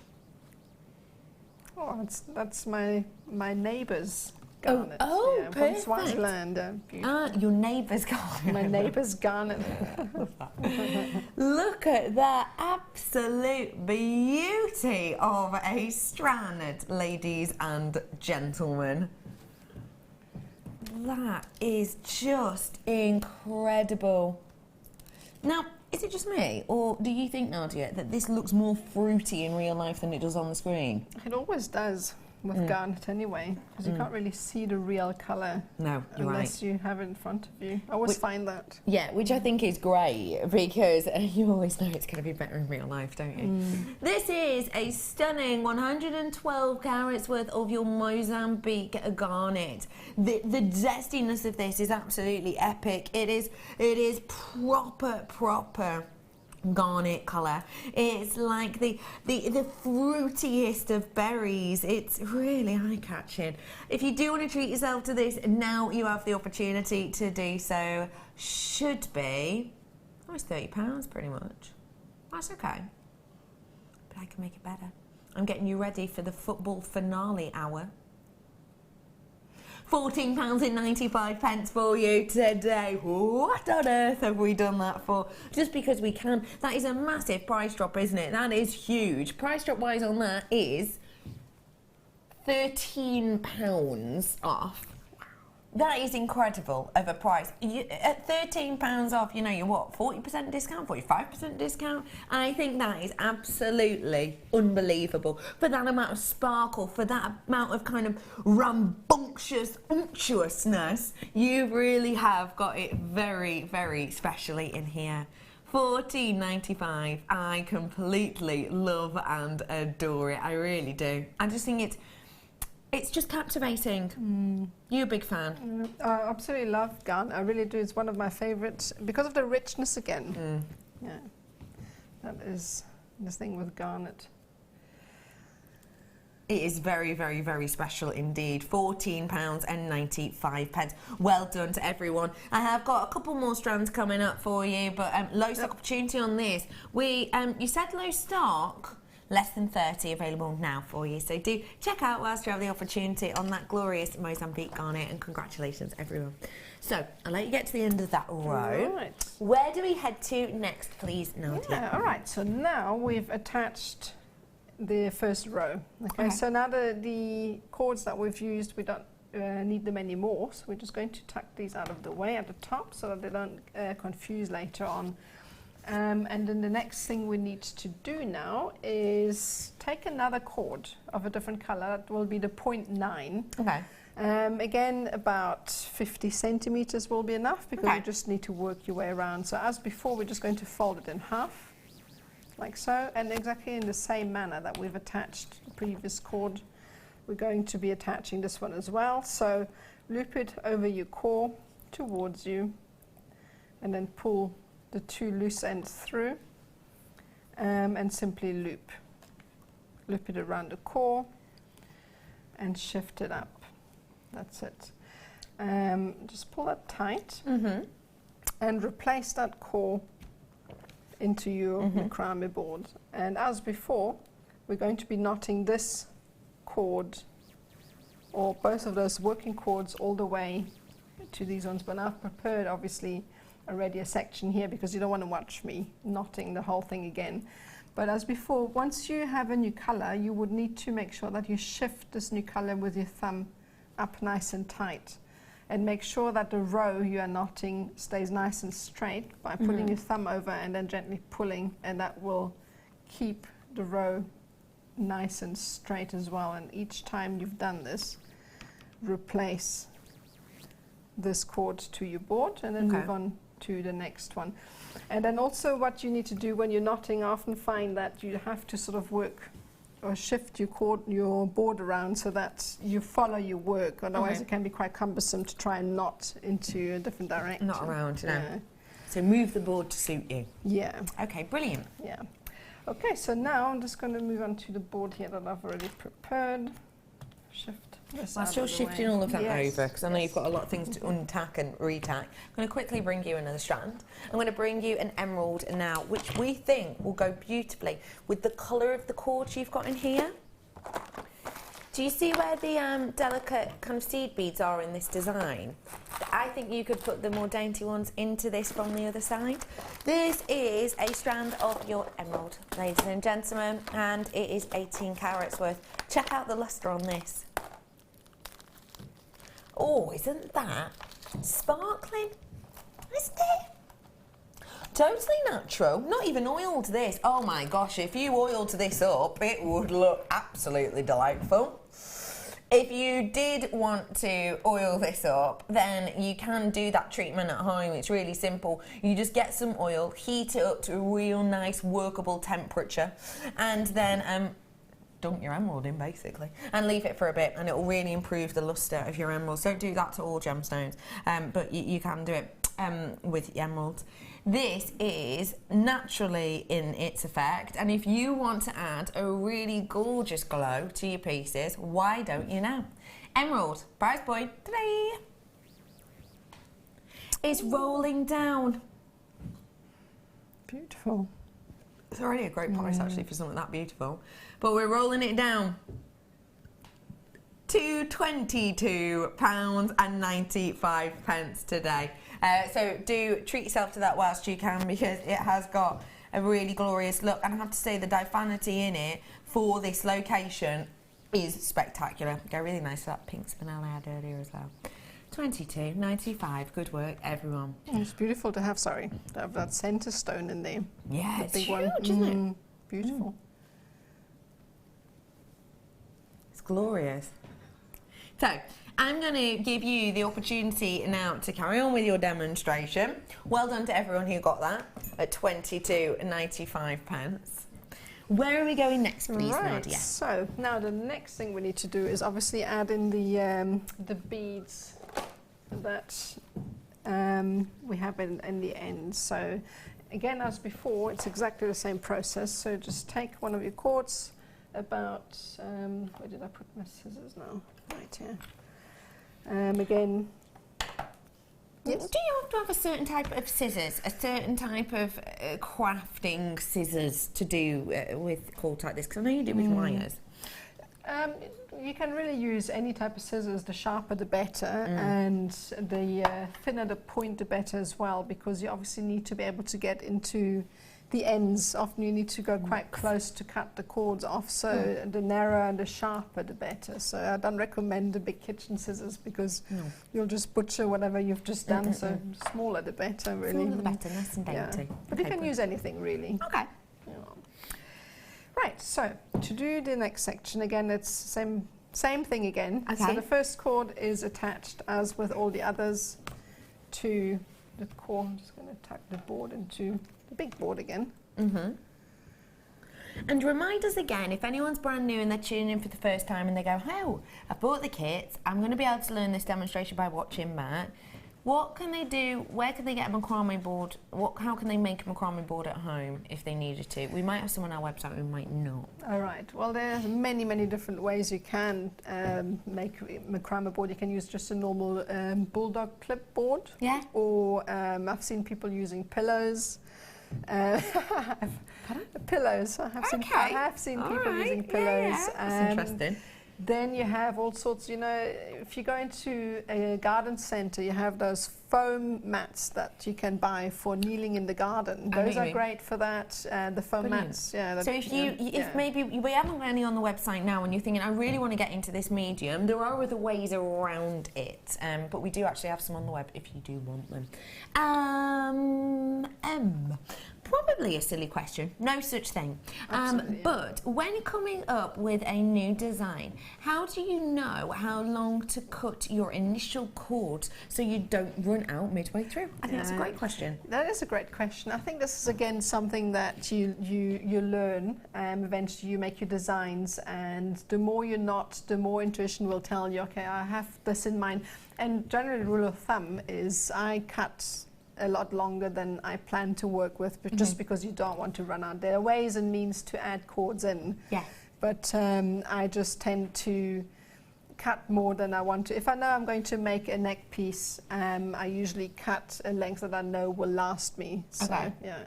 Oh, that's my neighbour's garnet. Oh, perfect. From Swaziland. Your neighbour's garnet. My neighbour's garnet. Look at that absolute beauty of a strand, ladies and gentlemen. That is just incredible. Now, is it just me, or do you think, Nadia, that this looks more fruity in real life than it does on the screen? It always does with garnet anyway, because you can't really see the real colour. No, you're unless you have it in front of you. I always find that. Yeah, which I think is great, because you always know it's going to be better in real life, don't you? This is a stunning 112 carats worth of your Mozambique garnet. The zestiness of this is absolutely epic. It is proper garnet colour. It's like the fruitiest of berries. It's really eye-catching. If you do want to treat yourself to this, now you have the opportunity to do so. Should be almost £30 pretty much. That's okay, but I can make it better. I'm getting you ready for the football finale hour. £14.95 for you today. What on earth have we done that for? Just because we can. That is a massive price drop, isn't it? That is huge. Price drop wise on that is £13 off. That is incredible of a price. At £13 off, you know, you're what, 40% discount, 45% discount? I think that is absolutely unbelievable. For that amount of sparkle, for that amount of kind of rambunctious unctuousness, you really have got it very, very specially in here. $14.95. I completely love and adore it. I really do. I just think it's just captivating. You're a big fan. I absolutely love garnet. I really do. It's one of my favourites because of the richness again. Yeah, that is this thing with garnet. It is very, very, very special indeed. £14.95. Well done to everyone. I have got a couple more strands coming up for you, but low stock opportunity on this. You said low stock. less than 30 available now for you. So do check out whilst you have the opportunity on that glorious Mozambique garnet, and congratulations everyone. So I'll let you get to the end of that row. Right. Where do we head to next, please, Nadia? Yeah, all right, so now we've attached the first row. Okay, so now the cords that we've used, we don't need them anymore, so we're just going to tuck these out of the way at the top so that they don't confuse later on. And then the next thing we need to do now is take another cord of a different color. That will be the 0.9. Okay. Again, about 50 centimeters will be enough, because you just need to work your way around. So as before, we're just going to fold it in half, like so, and exactly in the same manner that we've attached the previous cord, we're going to be attaching this one as well. So loop it over your core towards you, and then pull the two loose ends through, and simply loop it around the core and shift it up. That's it. Just pull that tight, and replace that core into your macrame board. And as before, we're going to be knotting this cord, or both of those working cords, all the way to these ones. But I've prepared obviously already a section here, because you don't want to watch me knotting the whole thing again. But as before, once you have a new color, you would need to make sure that you shift this new color with your thumb up nice and tight, and make sure that the row you are knotting stays nice and straight by putting your thumb over and then gently pulling, and that will keep the row nice and straight as well. And each time you've done this, replace this cord to your board, and then move on to the next one. And then also what you need to do when you're knotting, I often find that you have to sort of work or shift your board around so that you follow your work. Otherwise it can be quite cumbersome to try and knot into a different direction. Not around, no. So move the board to suit you. Yeah. Okay, brilliant. Yeah. Okay, so now I'm just going to move on to the board here that I've already prepared. Shift this I'm out still of the shifting way. all of that Yes, over, because I know you've got a lot of things to untack and retack. I'm going to quickly bring you another strand. I'm going to bring you an emerald now, which we think will go beautifully with the colour of the cords you've got in here. Do you see where the delicate kind of seed beads are in this design? I think you could put the more dainty ones into this from the other side. This is a strand of your emerald, ladies and gentlemen, and it is 18 carats worth. Check out the lustre on this. Oh, isn't that sparkling? Isn't it? Totally natural, not even oiled this. Oh my gosh, if you oiled this up, it would look absolutely delightful. If you did want to oil this up, then you can do that treatment at home. It's really simple. You just get some oil, heat it up to a real nice workable temperature, and then dunk your emerald in basically and leave it for a bit, and it will really improve the luster of your emeralds. Don't do that to all gemstones, but you can do it with emeralds. This is naturally in its effect, and if you want to add a really gorgeous glow to your pieces, why don't you now? Emerald, prize point today is rolling down. Beautiful. It's already a great price actually for something that beautiful, but we're rolling it down to £22.95 today. So do treat yourself to that whilst you can, because it has got a really glorious look, and I have to say the diaphanity in it for this location is spectacular. Go really nice to that pink spinel I had earlier as well. £22.95. Good work, everyone. It's beautiful to have, that centre stone in there. Yeah, the it's big huge, one. isn't it? Beautiful. It's glorious. So, I'm going to give you the opportunity now to carry on with your demonstration. Well done to everyone who got that at £22.95. Where are we going next, please, Nadia? So now the next thing we need to do is obviously add in the beads that we have in the end. So again, as before, it's exactly the same process. So just take one of your cords, about where did I put my scissors now? Right here. Again, Yes. Do you have to have a certain type of scissors, a certain type of crafting scissors to do with cord like this? Because I know you do with wires. You can really use any type of scissors. The sharper the better, and the thinner the point the better as well, because you obviously need to be able to get into the ends. Often you need to go quite close to cut the cords off, so the narrower and the sharper the better. So I don't recommend the big kitchen scissors, because you'll just butcher whatever you've just done, so smaller the better, really. Smaller the better, nice and dainty. Yeah. But you can use anything, really. Okay. Yeah. Right, so to do the next section, again, it's same thing again. Okay. So the first cord is attached, as with all the others, to the core. I'm just going to tuck the board into the big board again. And remind us again, if anyone's brand new and they're tuning in for the first time and they go, oh, I bought the kit, I'm going to be able to learn this demonstration by watching Matt. What can they do? Where can they get a macrame board? How can they make a macrame board at home if they needed to? We might have some on our website, we might not. All right. Well, there's many, many different ways you can make macrame board. You can use just a normal bulldog clipboard. Yeah. Or I've seen people using pillows. Pillows. I have seen people using pillows. Yeah. That's interesting. Then you have all sorts, you know, if you go into a garden centre, you have those foam mats that you can buy for kneeling in the garden. Those are great for that, the foam mats. Yeah. So if maybe we haven't got any on the website now and you're thinking, I really want to get into this medium, there are other ways around it, but we do actually have some on the web if you do want them. Probably a silly question, no such thing. But when coming up with a new design, how do you know how long to cut your initial cord so you don't run out midway through? I think that's a great question. That is a great question. I think this is again something that you learn. Eventually you make your designs, and the more you're not, the more intuition will tell you, okay, I have this in mind. And generally, rule of thumb is I cut a lot longer than I plan to work with, but just because you don't want to run out. There are ways and means to add cords in. Yeah. But I just tend to cut more than I want to. If I know I'm going to make a neck piece, I usually cut a length that I know will last me. So, okay. Yeah.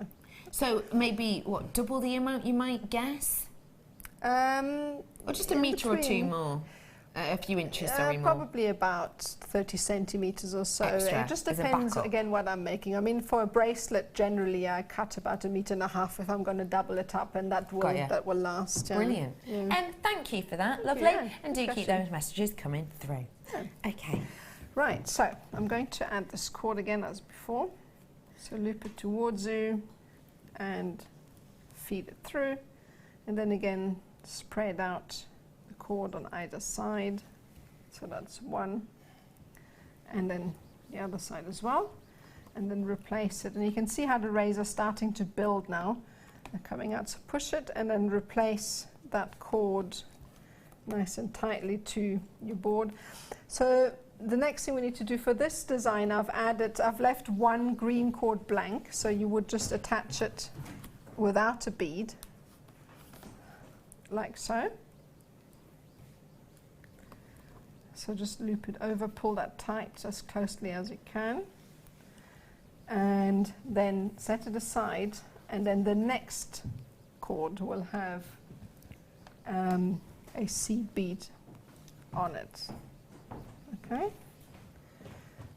So maybe, what, double the amount you might guess? Or just a metre or two more? A few inches, sorry, more. Probably about 30 centimetres or so. Extra, it just depends, again, what I'm making. I mean, for a bracelet, generally, I cut about 1.5 metres if I'm going to double it up, and that will last. Yeah. Brilliant. Yeah. And thank you for that, lovely. Yeah, and do keep those messages coming through. Yeah. Okay. Right, so I'm going to add this cord again as before. So loop it towards you and feed it through, and then again spread out the cord on either side. So that's one, and then the other side as well, and then replace it. And you can see how the rays are starting to build now. They're coming out, so push it and then replace that cord nice and tightly to your board. So the next thing we need to do for this design, I've left one green cord blank, so you would just attach it without a bead, like so. So just loop it over, pull that tight as closely as you can, and then set it aside, and then the next cord will have a seed bead on it. Okay.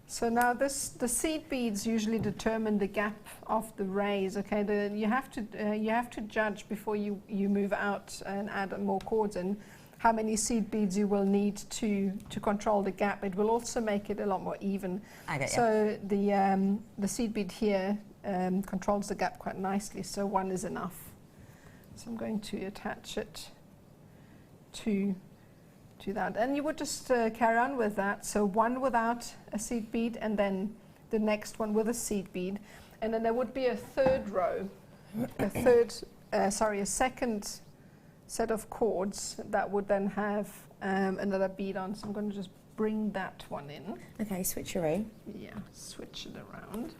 So now the seed beads usually determine the gap of the rays. Okay, you have to judge before you move out and add more cords in how many seed beads you will need to control the gap. It will also make it a lot more even. I get you. So the seed bead here controls the gap quite nicely. So one is enough. So I'm going to attach it to that, and you would just carry on with that. So one without a seed bead, and then the next one with a seed bead, and then there would be a third row, a second set of cords that would then have another bead on. So I'm going to just bring that one in. Okay, switcheroo. Yeah, switch it around.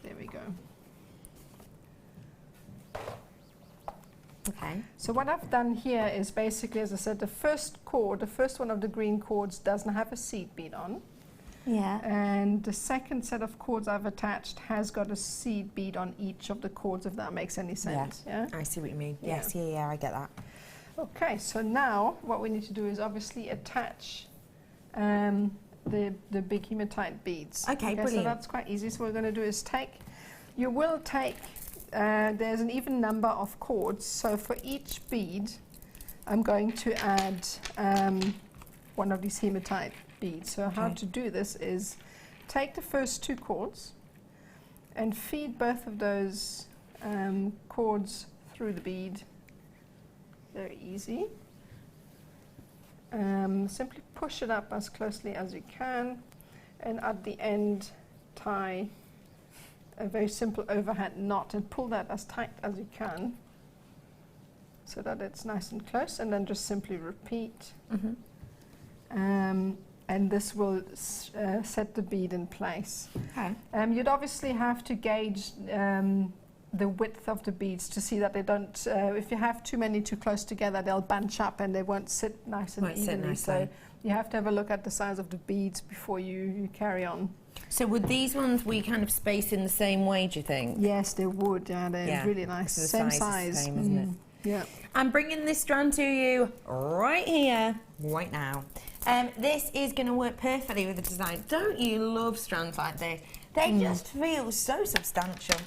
There we go. Okay. So what I've done here is basically, as I said, the first one of the green cords doesn't have a seed bead on. Yeah. And the second set of cords I've attached has got a seed bead on each of the cords, if that makes any sense. Yeah. I see what you mean. Yes, yeah, I get that. Okay, so now what we need to do is obviously attach the big hematite beads. Okay, brilliant. So that's quite easy. So what we're going to do is there's an even number of cords. So for each bead, I'm going to add one of these hematite beads. So how to do this is take the first 2 cords and feed both of those cords through the bead. Very easy. Simply push it up as closely as you can, and at the end tie a very simple overhand knot and pull that as tight as you can so that it's nice and close, and then just simply repeat. And this will set the bead in place. Okay. You'd obviously have to gauge the width of the beads to see that they don't, if you have too many too close together, they'll bunch up and they won't sit nice and evenly. So you have to have a look at the size of the beads before you carry on. So would these ones we kind of space in the same way, do you think? Yes, they would. Yeah, they're really nice. The same size is the size. same, isn't it? Yeah. I'm bringing this strand to you right here, right now. This is going to work perfectly with the design. Don't you love strands like this? They just feel so substantial.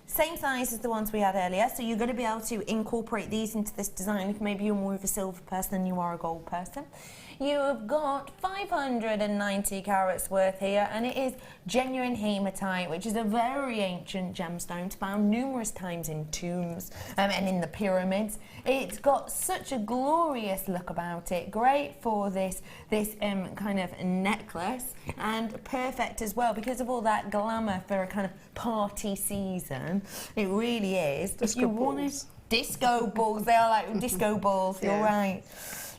Same size as the ones we had earlier, so you're going to be able to incorporate these into this design if maybe you're more of a silver person than you are a gold person. You have got 590 carats worth here, and it is genuine hematite, which is a very ancient gemstone found numerous times in tombs and in the pyramids. It's got such a glorious look about it, great for this kind of necklace, and perfect as well because of all that glamour for a kind of party season. It really is. Disco balls. Disco balls, they are like disco balls, you're right.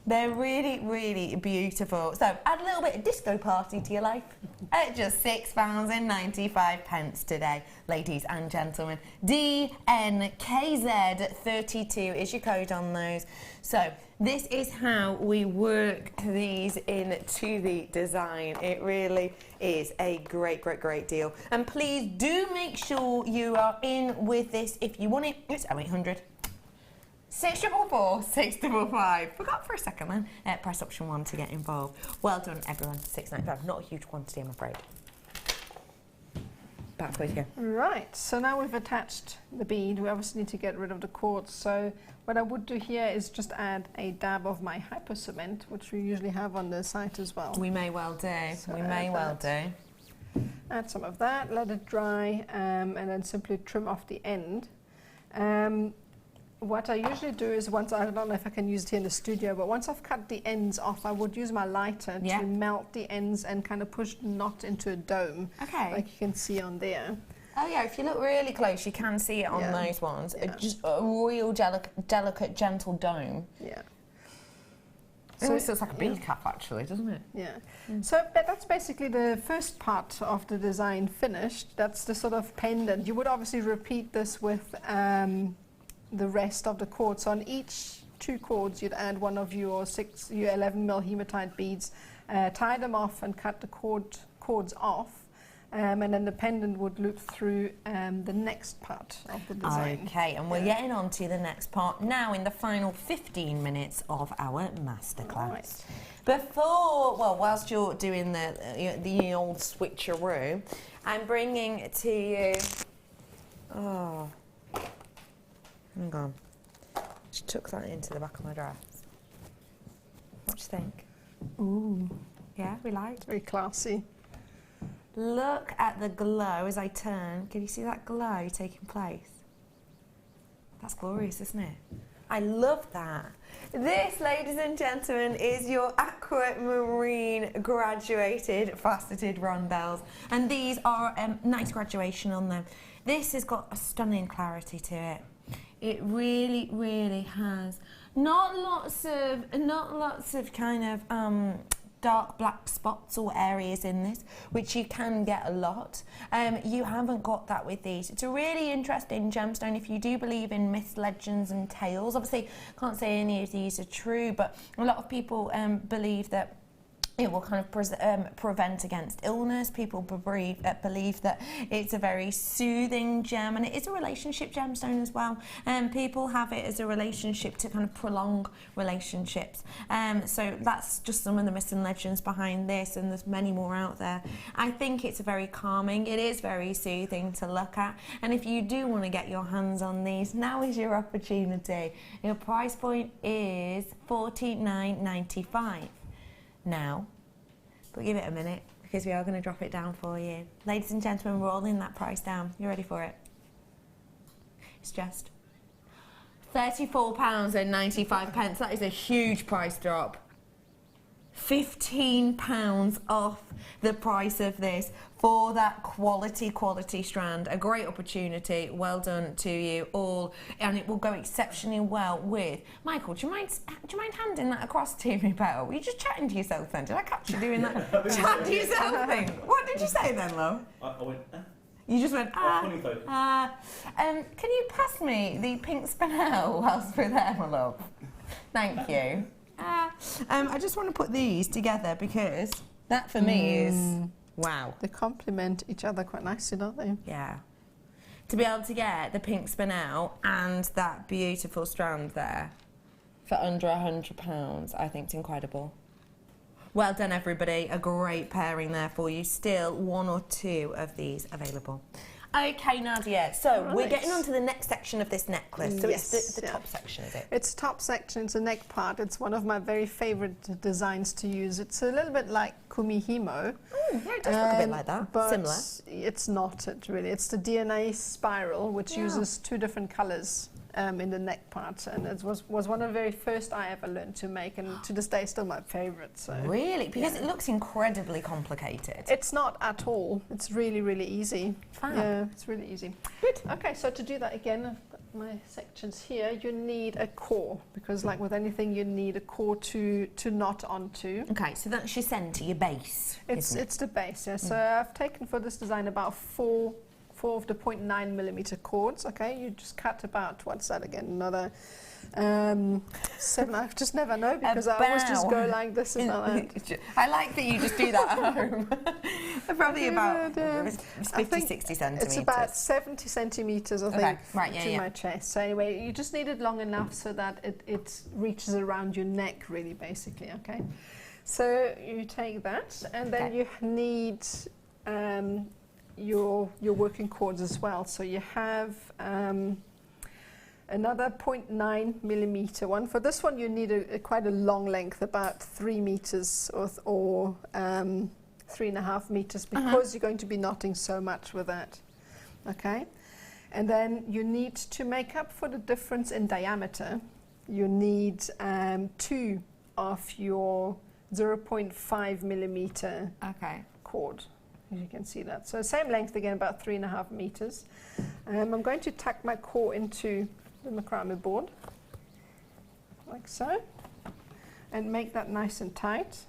They're really, really beautiful. So add a little bit of disco party to your life at just £6.95 today, ladies and gentlemen. DNKZ32 is your code on those. So this is how we work these into the design. It really is a great, great, great deal. And please do make sure you are in with this if you want it. It's 0800 644 655. Forgot for a second then. Press option 1 to get involved. Well done, everyone. £6.95. Not a huge quantity, I'm afraid. Back with you. Right, so now we've attached the bead. We obviously need to get rid of the cords. So what I would do here is just add a dab of my hypo cement, which we usually have on the site as well. We may well do. So we may well do. Add some of that, let it dry, and then simply trim off the end. What I usually do is I don't know if I can use it here in the studio, but once I've cut the ends off, I would use my lighter to melt the ends and kind of push the knot into a dome, like you can see on there. Oh yeah, if you look really close, you can see it on those ones. Just a real delicate, gentle dome. Yeah. It almost looks like a bead cap, actually, doesn't it? Yeah. So that's basically the first part of the design finished. That's the sort of pendant. You would obviously repeat this with the rest of the cords. So on each 2 cords, you'd add one of your 11mm hematite beads, tie them off and cut the cords off, and then the pendant would loop through the next part of the design. Okay, and we're getting on to the next part now in the final 15 minutes of our masterclass. Right. Whilst you're doing the old switcheroo, I'm bringing to you, hang on. Just tuck that into the back of my dress. What do you think? Ooh. Yeah, we like. It's very classy. Look at the glow as I turn. Can you see that glow taking place? That's glorious, isn't it? I love that. This, ladies and gentlemen, is your aquamarine graduated faceted rondelles. And these are nice graduation on them. This has got a stunning clarity to it. It really, really has. Not lots of kind of dark black spots or areas in this, which you can get a lot. You haven't got that with these. It's a really interesting gemstone if you do believe in myths, legends and tales. Obviously, can't say any of these are true, but a lot of people believe that It will kind of prevent against illness. People believe that it's a very soothing gem, and it is a relationship gemstone as well. People have it as a relationship to kind of prolong relationships. So that's just some of the myths and legends behind this, and there's many more out there. I think it's very calming. It is very soothing to look at. And if you do want to get your hands on these, now is your opportunity. Your price point is $49.95. Now, but give it a minute, because we are going to drop it down for you. Ladies and gentlemen, we're rolling that price down. You ready for it? It's just £34.95. That is a huge price drop. £15 off the price of this for that quality strand. A great opportunity. Well done to you all, and it will go exceptionally well with Michael. Do you mind handing that across to me, pal? Were you just chatting to yourself then? Did I catch you doing that chat to yourself thing? What did you say then, love? I went. You just went, can you pass me the pink spinel whilst we're there, my love? Thank you. I just want to put these together because that for me is wow. They complement each other quite nicely, don't they? Yeah. To be able to get the pink spinel and that beautiful strand there for under £100, I think it's incredible. Well done, everybody. A great pairing there for you. Still one or two of these available. Okay, Nadia, so we're getting on to the next section of this necklace. So Yes, it's the top section, is it? It's top section, it's a neck part. It's one of my very favourite designs to use. It's a little bit like kumihimo. Yeah, it does look a bit like that, but similar. It's not really. It's the DNA spiral, which uses two different colours in the neck part, and it was one of the very first I ever learned to make, and to this day still my favourite. So really? Because it looks incredibly complicated. It's not at all. It's really easy. Fab. Yeah, it's really easy. Good. Okay, so to do that again, I've got my sections here. You need a core, because like with anything, you need a core to knot onto. Okay, so that's your centre, your base. It's the base. Yeah. So I've taken for this design about four of the 0.9mm cords. Okay, you just cut about, what's that again, another 7. I just never know, because I always just go like this and like that. I like that you just do that at home. Probably about 50-60 centimetres. It's about 70 centimetres, I think, right, to my chest. So anyway, you just need it long enough so that it reaches around your neck, really, basically. Okay, so you take that, and then you need your working cords as well. So you have another 0.9mm one. For this one, you need quite a long length, about 3 meters or 3.5 meters, because you're going to be knotting so much with that. Okay, and then you need to make up for the difference in diameter. You need 2 of your 0.5mm cord. You can see that. So same length again, about 3.5 meters. I'm going to tuck my core into the macrame board, like so, and make that nice and tight.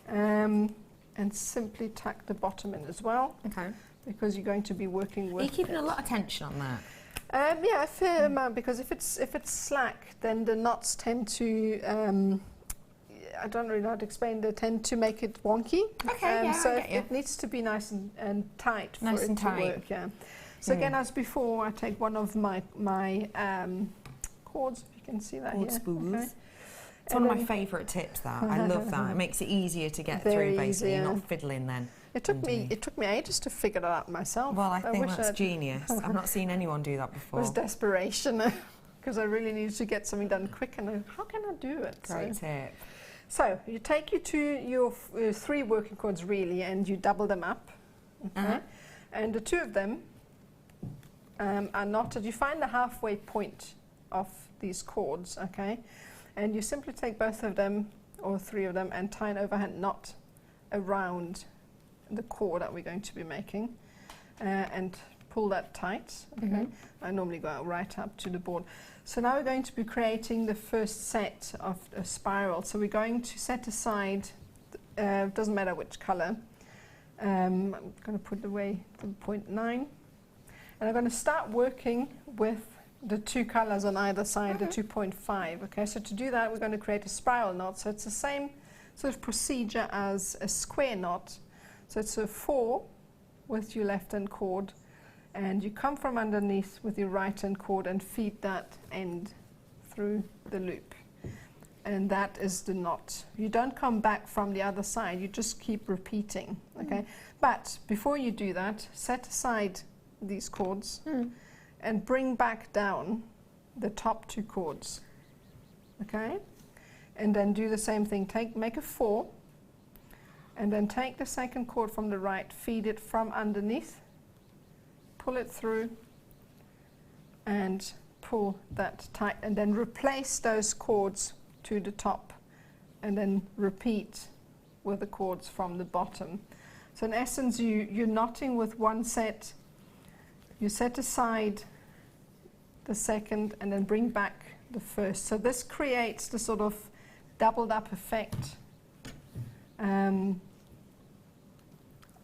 And simply tuck the bottom in as well. Okay. Because you're going to be working with. Are you keeping a lot of tension on that? Yeah, a fair amount, because if it's slack, then the knots tend to. I don't really know how to explain. They tend to make it wonky. Okay, so it needs to be nice and tight for it to work. Yeah. So again, as before, I take one of my cords. If you can see that here. Spools. Okay. It's one of my favourite tips. That I love that. It makes it easier to get through. Basically, you're not fiddling then. It took me ages to figure that out myself. Well, I think that's genius. I've not seen anyone do that before. It was desperation, because I really needed to get something done quick, and how can I do it? Great tip. So you take your 3 working cords, really, and you double them up. Okay? And the 2 of them are knotted. You find the halfway point of these cords, okay? And you simply take both of them, or 3 of them, and tie an overhand knot around the cord that we're going to be making, and pull that tight. Okay? I normally go right up to the board. So now we're going to be creating the first set of a spiral. So we're going to set aside, doesn't matter which colour, I'm going to put away the 0.9, and I'm going to start working with the 2 colours on either side, the 2.5. Okay, so to do that, we're going to create a spiral knot. So it's the sort of procedure as a square knot. So it's a 4 with your left hand cord, and you come from underneath with your right hand cord and feed that end through the loop. And that is the knot. You don't come back from the other side, you just keep repeating, okay? But before you do that, set aside these cords and bring back down the top 2 cords, okay? And then do the same thing, make a 4, and then take the second cord from the right, feed it from underneath, pull it through, and pull that tight, and then replace those cords to the top, and then repeat with the cords from the bottom. So in essence, you're knotting with one set, you set aside the second, and then bring back the first. So this creates the sort of doubled up effect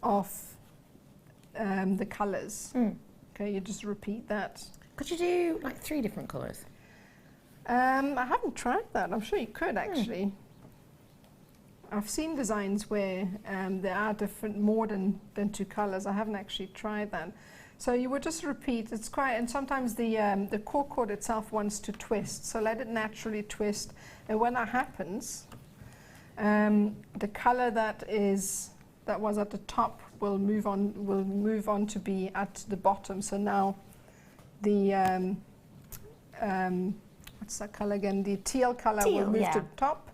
of the colours. Okay, you just repeat that. Could you do like 3 different colours? I haven't tried that. I'm sure you could actually. I've seen designs where there are more than 2 colours. I haven't actually tried that. So you would just repeat. It's quite, and sometimes the cord itself wants to twist. So let it naturally twist, and when that happens, the colour that was at the top will move on to be at the bottom. So now the what's that colour again? The teal colour will move to the top,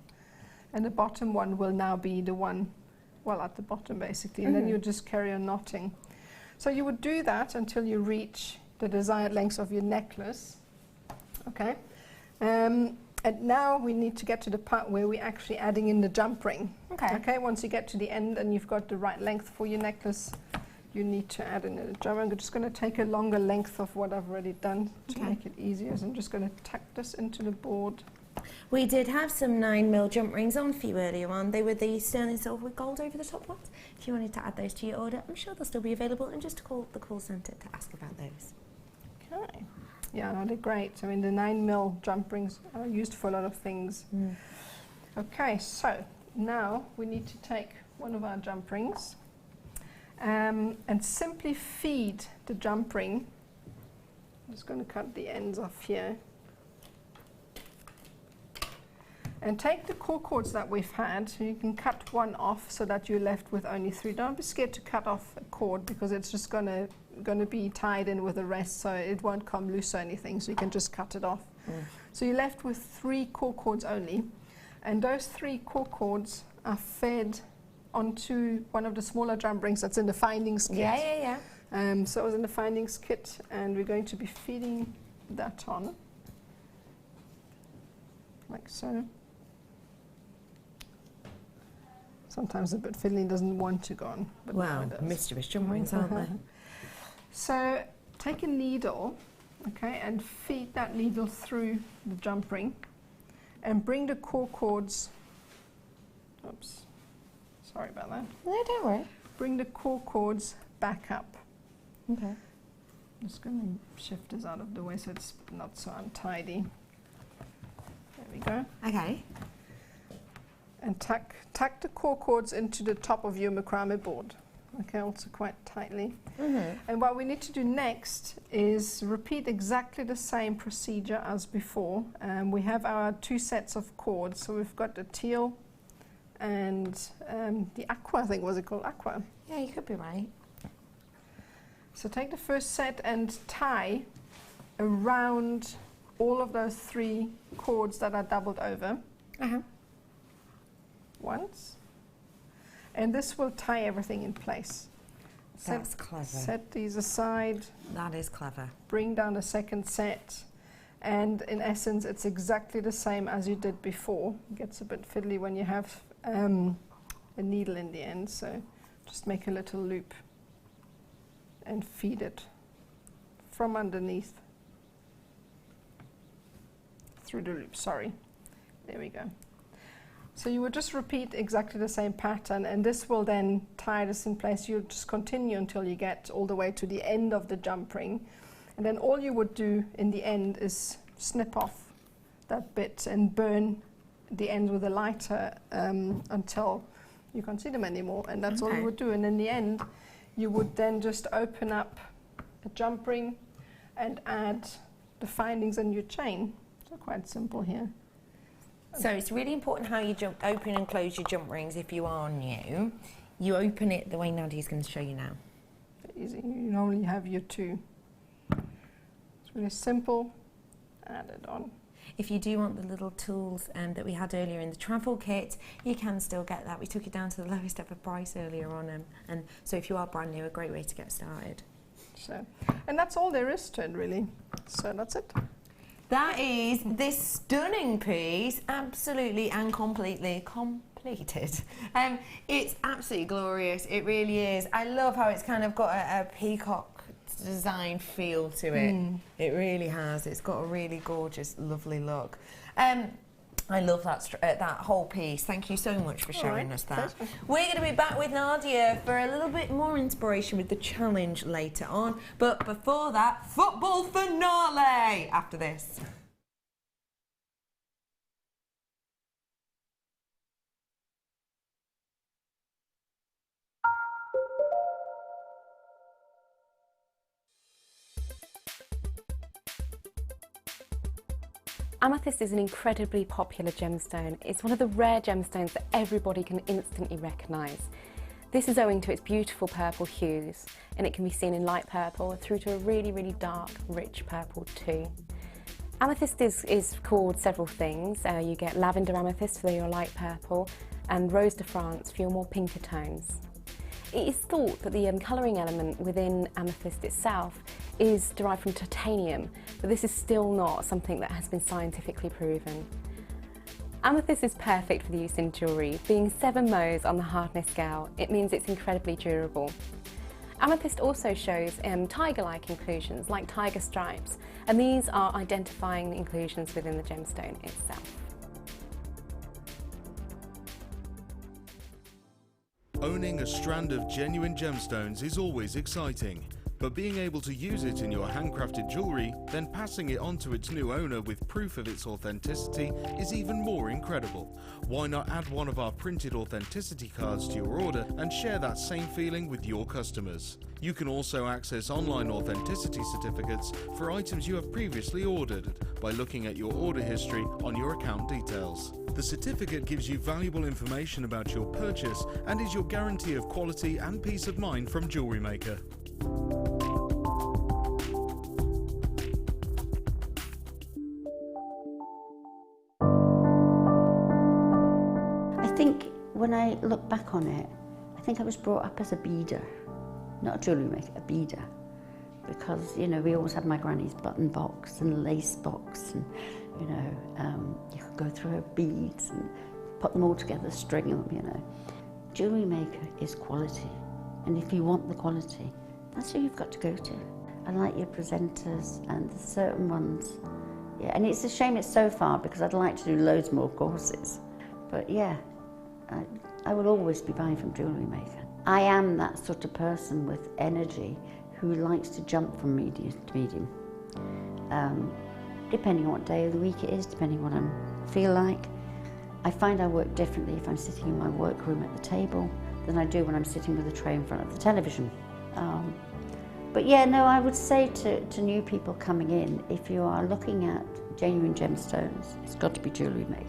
and the bottom one will now be the one, well, at the bottom basically, and then you just carry on knotting. So you would do that until you reach the desired length of your necklace, okay? And now we need to get to the part where we're actually adding in the jump ring. Okay, once you get to the end and you've got the right length for your necklace, you need to add in a jump ring. I'm just going to take a longer length of what I've already done to make it easier. So I'm just going to tuck this into the board. We did have some 9mm jump rings on for you earlier on. They were the sterling silver with gold over the top ones. If you wanted to add those to your order, I'm sure they'll still be available, and just call the call centre to ask about those. Okay. Yeah, no, they're great. I mean, the 9mm jump rings are used for a lot of things. Okay, so now we need to take one of our jump rings and simply feed the jump ring. I'm just going to cut the ends off here. And take the cords that we've had, so you can cut one off so that you're left with only 3. Don't be scared to cut off a cord, because it's just going to be tied in with the rest, so it won't come loose or anything, so you can just cut it off. So you're left with 3 cords only, and those 3 cords are fed onto one of the smaller jump rings that's in the findings kit. So it was in the findings kit, and we're going to be feeding that on, like so. Sometimes a bit fiddly, doesn't want to go on. But wow, mischievous jump rings, aren't they? So take a needle, okay, and feed that needle through the jump ring, and bring the cords. Oops, sorry about that. No, don't worry. Bring the cords back up. Okay. I'm just going to shift this out of the way so it's not so untidy. There we go. Okay. And tuck the cords into the top of your macrame board. Okay, also quite tightly. And what we need to do next is repeat exactly the same procedure as before. We have our 2 sets of cords. So we've got the teal and the aqua, I think, was it called aqua? Yeah, you could be right. So take the first set and tie around all of those 3 cords that are doubled over. Once, and this will tie everything in place. That's clever. Set these aside. That is clever. Bring down the second set, and in essence it's exactly the same as you did before. It gets a bit fiddly when you have a needle in the end, so just make a little loop and feed it from underneath through the loop. Sorry, there we go. So you would just repeat exactly the same pattern, and this will then tie this in place. You'll just continue until you get all the way to the end of the jump ring, and then all you would do in the end is snip off that bit and burn the ends with a lighter until you can't see them anymore, and that's all you would do. And in the end, you would then just open up a jump ring and add the findings in your chain. So quite simple here. So it's really important how you open and close your jump rings if you are new. You open it the way Nadia's going to show you now. Easy. You only have your two. It's really simple. Add it on. If you do want the little tools that we had earlier in the travel kit, you can still get that. We took it down to the lowest ever price earlier on, and so if you are brand new, a great way to get started. So, and that's all there is to it, really. So that's it. That is this stunning piece, absolutely and completely completed. It's absolutely glorious, it really is. I love how it's kind of got a peacock design feel to it. It really has. It's got a really gorgeous, lovely look. I love that whole piece. Thank you so much for showing us that. We're going to be back with Nadia for a little bit more inspiration with the challenge later on. But before that, football finale after this. Amethyst is an incredibly popular gemstone. It's one of the rare gemstones that everybody can instantly recognise. This is owing to its beautiful purple hues, and it can be seen in light purple through to a really, really dark, rich purple too. Amethyst is called several things. You get lavender amethyst for your light purple, and rose de France for your more pinker tones. It is thought that the colouring element within amethyst itself is derived from titanium, but this is still not something that has been scientifically proven. Amethyst is perfect for the use in jewellery. Being 7 Mohs on the hardness scale, it means it's incredibly durable. Amethyst also shows tiger-like inclusions, like tiger stripes, and these are identifying inclusions within the gemstone itself. Owning a strand of genuine gemstones is always exciting, but being able to use it in your handcrafted jewellery, then passing it on to its new owner with proof of its authenticity is even more incredible. Why not add one of our printed authenticity cards to your order and share that same feeling with your customers? You can also access online authenticity certificates for items you have previously ordered by looking at your order history on your account details. The certificate gives you valuable information about your purchase and is your guarantee of quality and peace of mind from Jewellery Maker. I think when I look back on it, I think I was brought up as a beader, not a jewellery maker, a beader. Because, you know, we always had my granny's button box and lace box, and, you know, you could go through her beads and put them all together, string them, you know. Jewellery Maker is quality, and if you want the quality, that's who you've got to go to. I like your presenters and the certain ones. Yeah, and it's a shame it's so far because I'd like to do loads more courses. But yeah, I will always be buying from Jewellery Maker. I am that sort of person with energy who likes to jump from medium to medium. Depending on what day of the week it is, depending on what I feel like. I find I work differently if I'm sitting in my workroom at the table than I do when I'm sitting with a tray in front of the television. But yeah, no, I would say to new people coming in, if you are looking at genuine gemstones, it's got to be Jewellery Maker.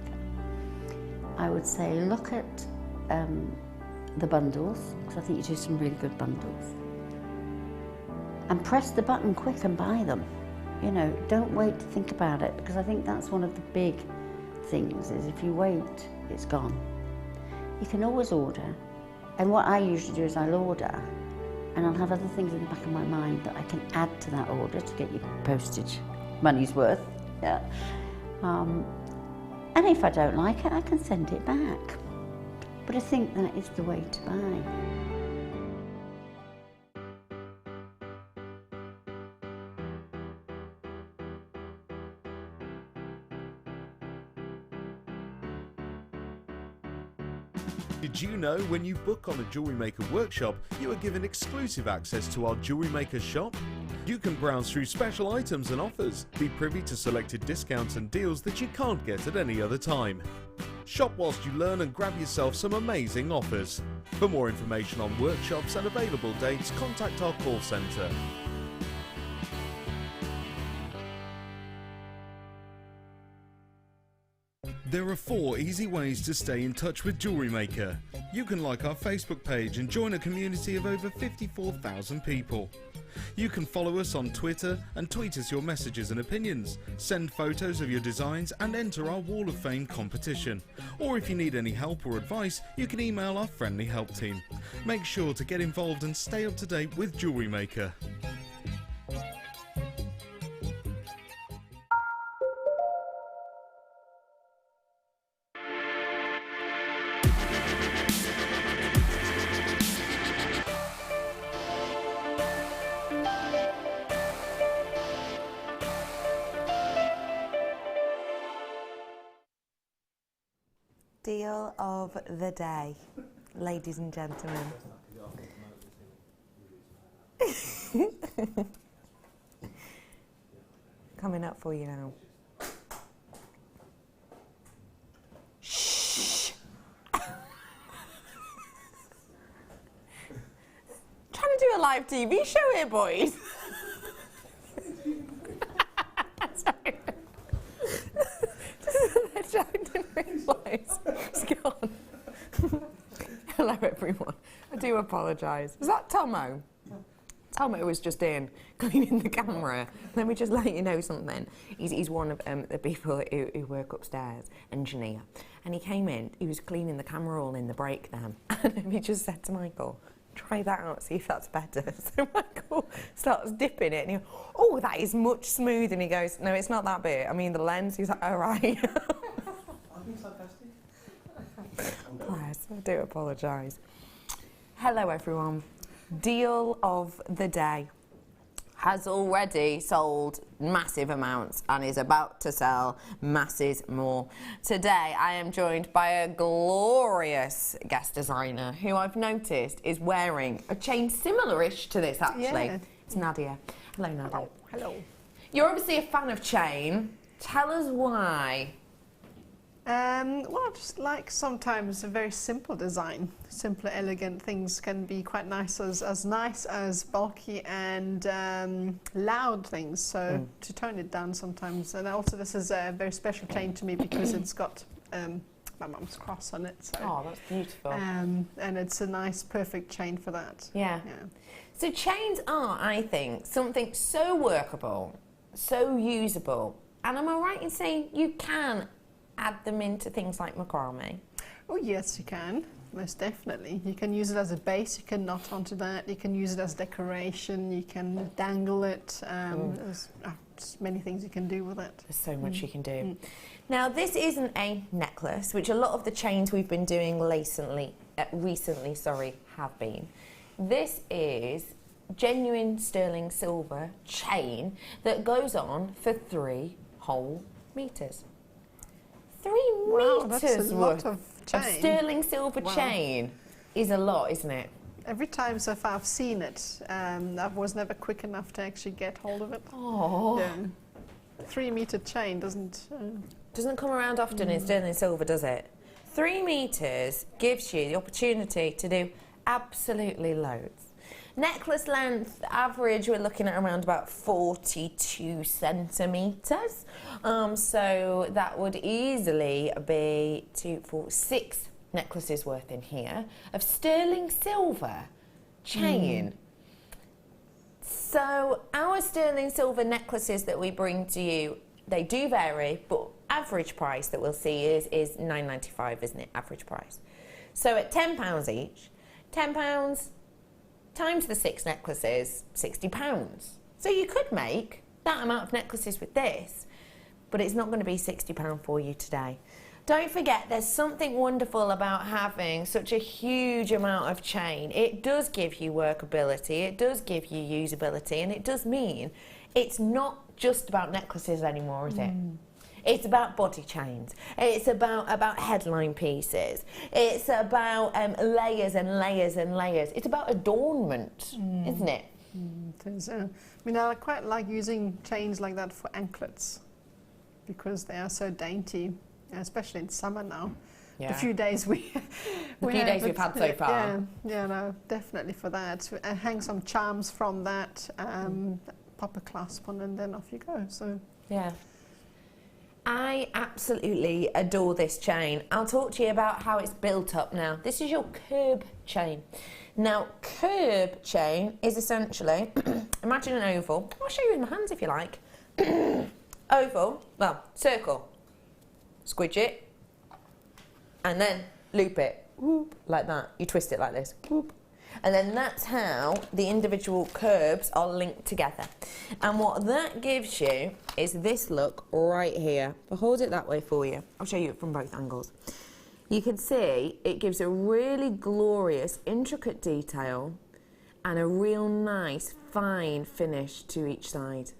I would say look at the bundles, because I think you do some really good bundles. And press the button quick and buy them. You know, don't wait to think about it, because I think that's one of the big things, is if you wait, it's gone. You can always order, and what I usually do is I'll order, and I'll have other things in the back of my mind that I can add to that order to get you postage money's worth. Yeah. And if I don't like it, I can send it back. But I think that is the way to buy. Did you know when you book on a Jewellery Maker workshop, you are given exclusive access to our Jewellery Maker shop? You can browse through special items and offers, be privy to selected discounts and deals that you can't get at any other time. Shop whilst you learn and grab yourself some amazing offers. For more information on workshops and available dates, contact our call centre. There are 4 easy ways to stay in touch with Jewellery Maker. You can like our Facebook page and join a community of over 54,000 people. You can follow us on Twitter and tweet us your messages and opinions, send photos of your designs and enter our Wall of Fame competition. Or if you need any help or advice, you can email our friendly help team. Make sure to get involved and stay up to date with Jewellery Maker. Deal of the day, ladies and gentlemen. Coming up for you now. Shh. Trying to do a live TV show here, boys. Sorry. I didn't realise. It's gone. Hello, everyone. I do apologise. Was that Tomo? Tomo was just in cleaning the camera. Let me just let you know something. He's one of the people who work upstairs, engineer. And he came in, he was cleaning the camera roll in the break then. And he just said to Michael, try that out, see if that's better. So Michael starts dipping it and he goes, oh, that is much smooth. And he goes, no, it's not that bit. I mean, the lens. He's like, all right. Bless, I do apologise. Hello everyone. Deal of the day has already sold massive amounts and is about to sell masses more. Today I am joined by a glorious guest designer who I've noticed is wearing a chain similar-ish to this actually. Yeah. It's Nadia. Hello Nadia. Hello. You're obviously a fan of chain. Tell us why. Well, just like sometimes a very simple design. Simple, elegant things can be quite nice as bulky and loud things. So to tone it down sometimes. And also this is a very special chain to me because it's got my mum's cross on it. So, oh, that's beautiful. And it's a nice, perfect chain for that. Yeah. So chains are, I think, something so workable, so usable. And am I right in saying you can add them into things like macrame? Oh yes, you can, most definitely. You can use it as a base, you can knot onto that, you can use it as decoration, you can dangle it. There's many things you can do with it. There's so much you can do. Now this isn't a necklace, which a lot of the chains we've been doing recently have been. This is genuine sterling silver chain that goes on for 3 whole meters. 3 meters worth of sterling silver chain is a lot, isn't it? Every time so far I've seen it, I was never quick enough to actually get hold of it. Oh. 3 meter chain doesn't come around often in sterling silver, does it? 3 meters gives you the opportunity to do absolutely loads. Necklace length, average, we're looking at around about 42 centimetres. So that would easily be 2, 4, 6 necklaces worth in here of sterling silver chain. So our sterling silver necklaces that we bring to you, they do vary, but average price that we'll see is £9.95, isn't it? Average price. So at £10 each, £10 times the 6 necklaces, £60. So you could make that amount of necklaces with this, but it's not going to be £60 for you today. Don't forget, there's something wonderful about having such a huge amount of chain. It does give you workability, it does give you usability, and it does mean it's not just about necklaces anymore, is it? It's about body chains. It's about headline pieces. It's about layers and layers and layers. It's about adornment, isn't it? It is. I mean, I quite like using chains like that for anklets because they are so dainty, especially in summer now. the few days we've had so far. Yeah, no, definitely for that. Hang some charms from that, pop a clasp on, and then off you go. So yeah. I absolutely adore this chain. I'll talk to you about how it's built up now. This is your curb chain. Now, curb chain is essentially, imagine an oval. I'll show you with my hands if you like. Oval, well, circle. Squidge it, and then loop it, whoop, like that. You twist it like this, whoop. And then that's how the individual curbs are linked together. And what that gives you is this look right here. I'll hold it that way for you. I'll show you it from both angles. You can see it gives a really glorious, intricate detail and a real nice, fine finish to each side.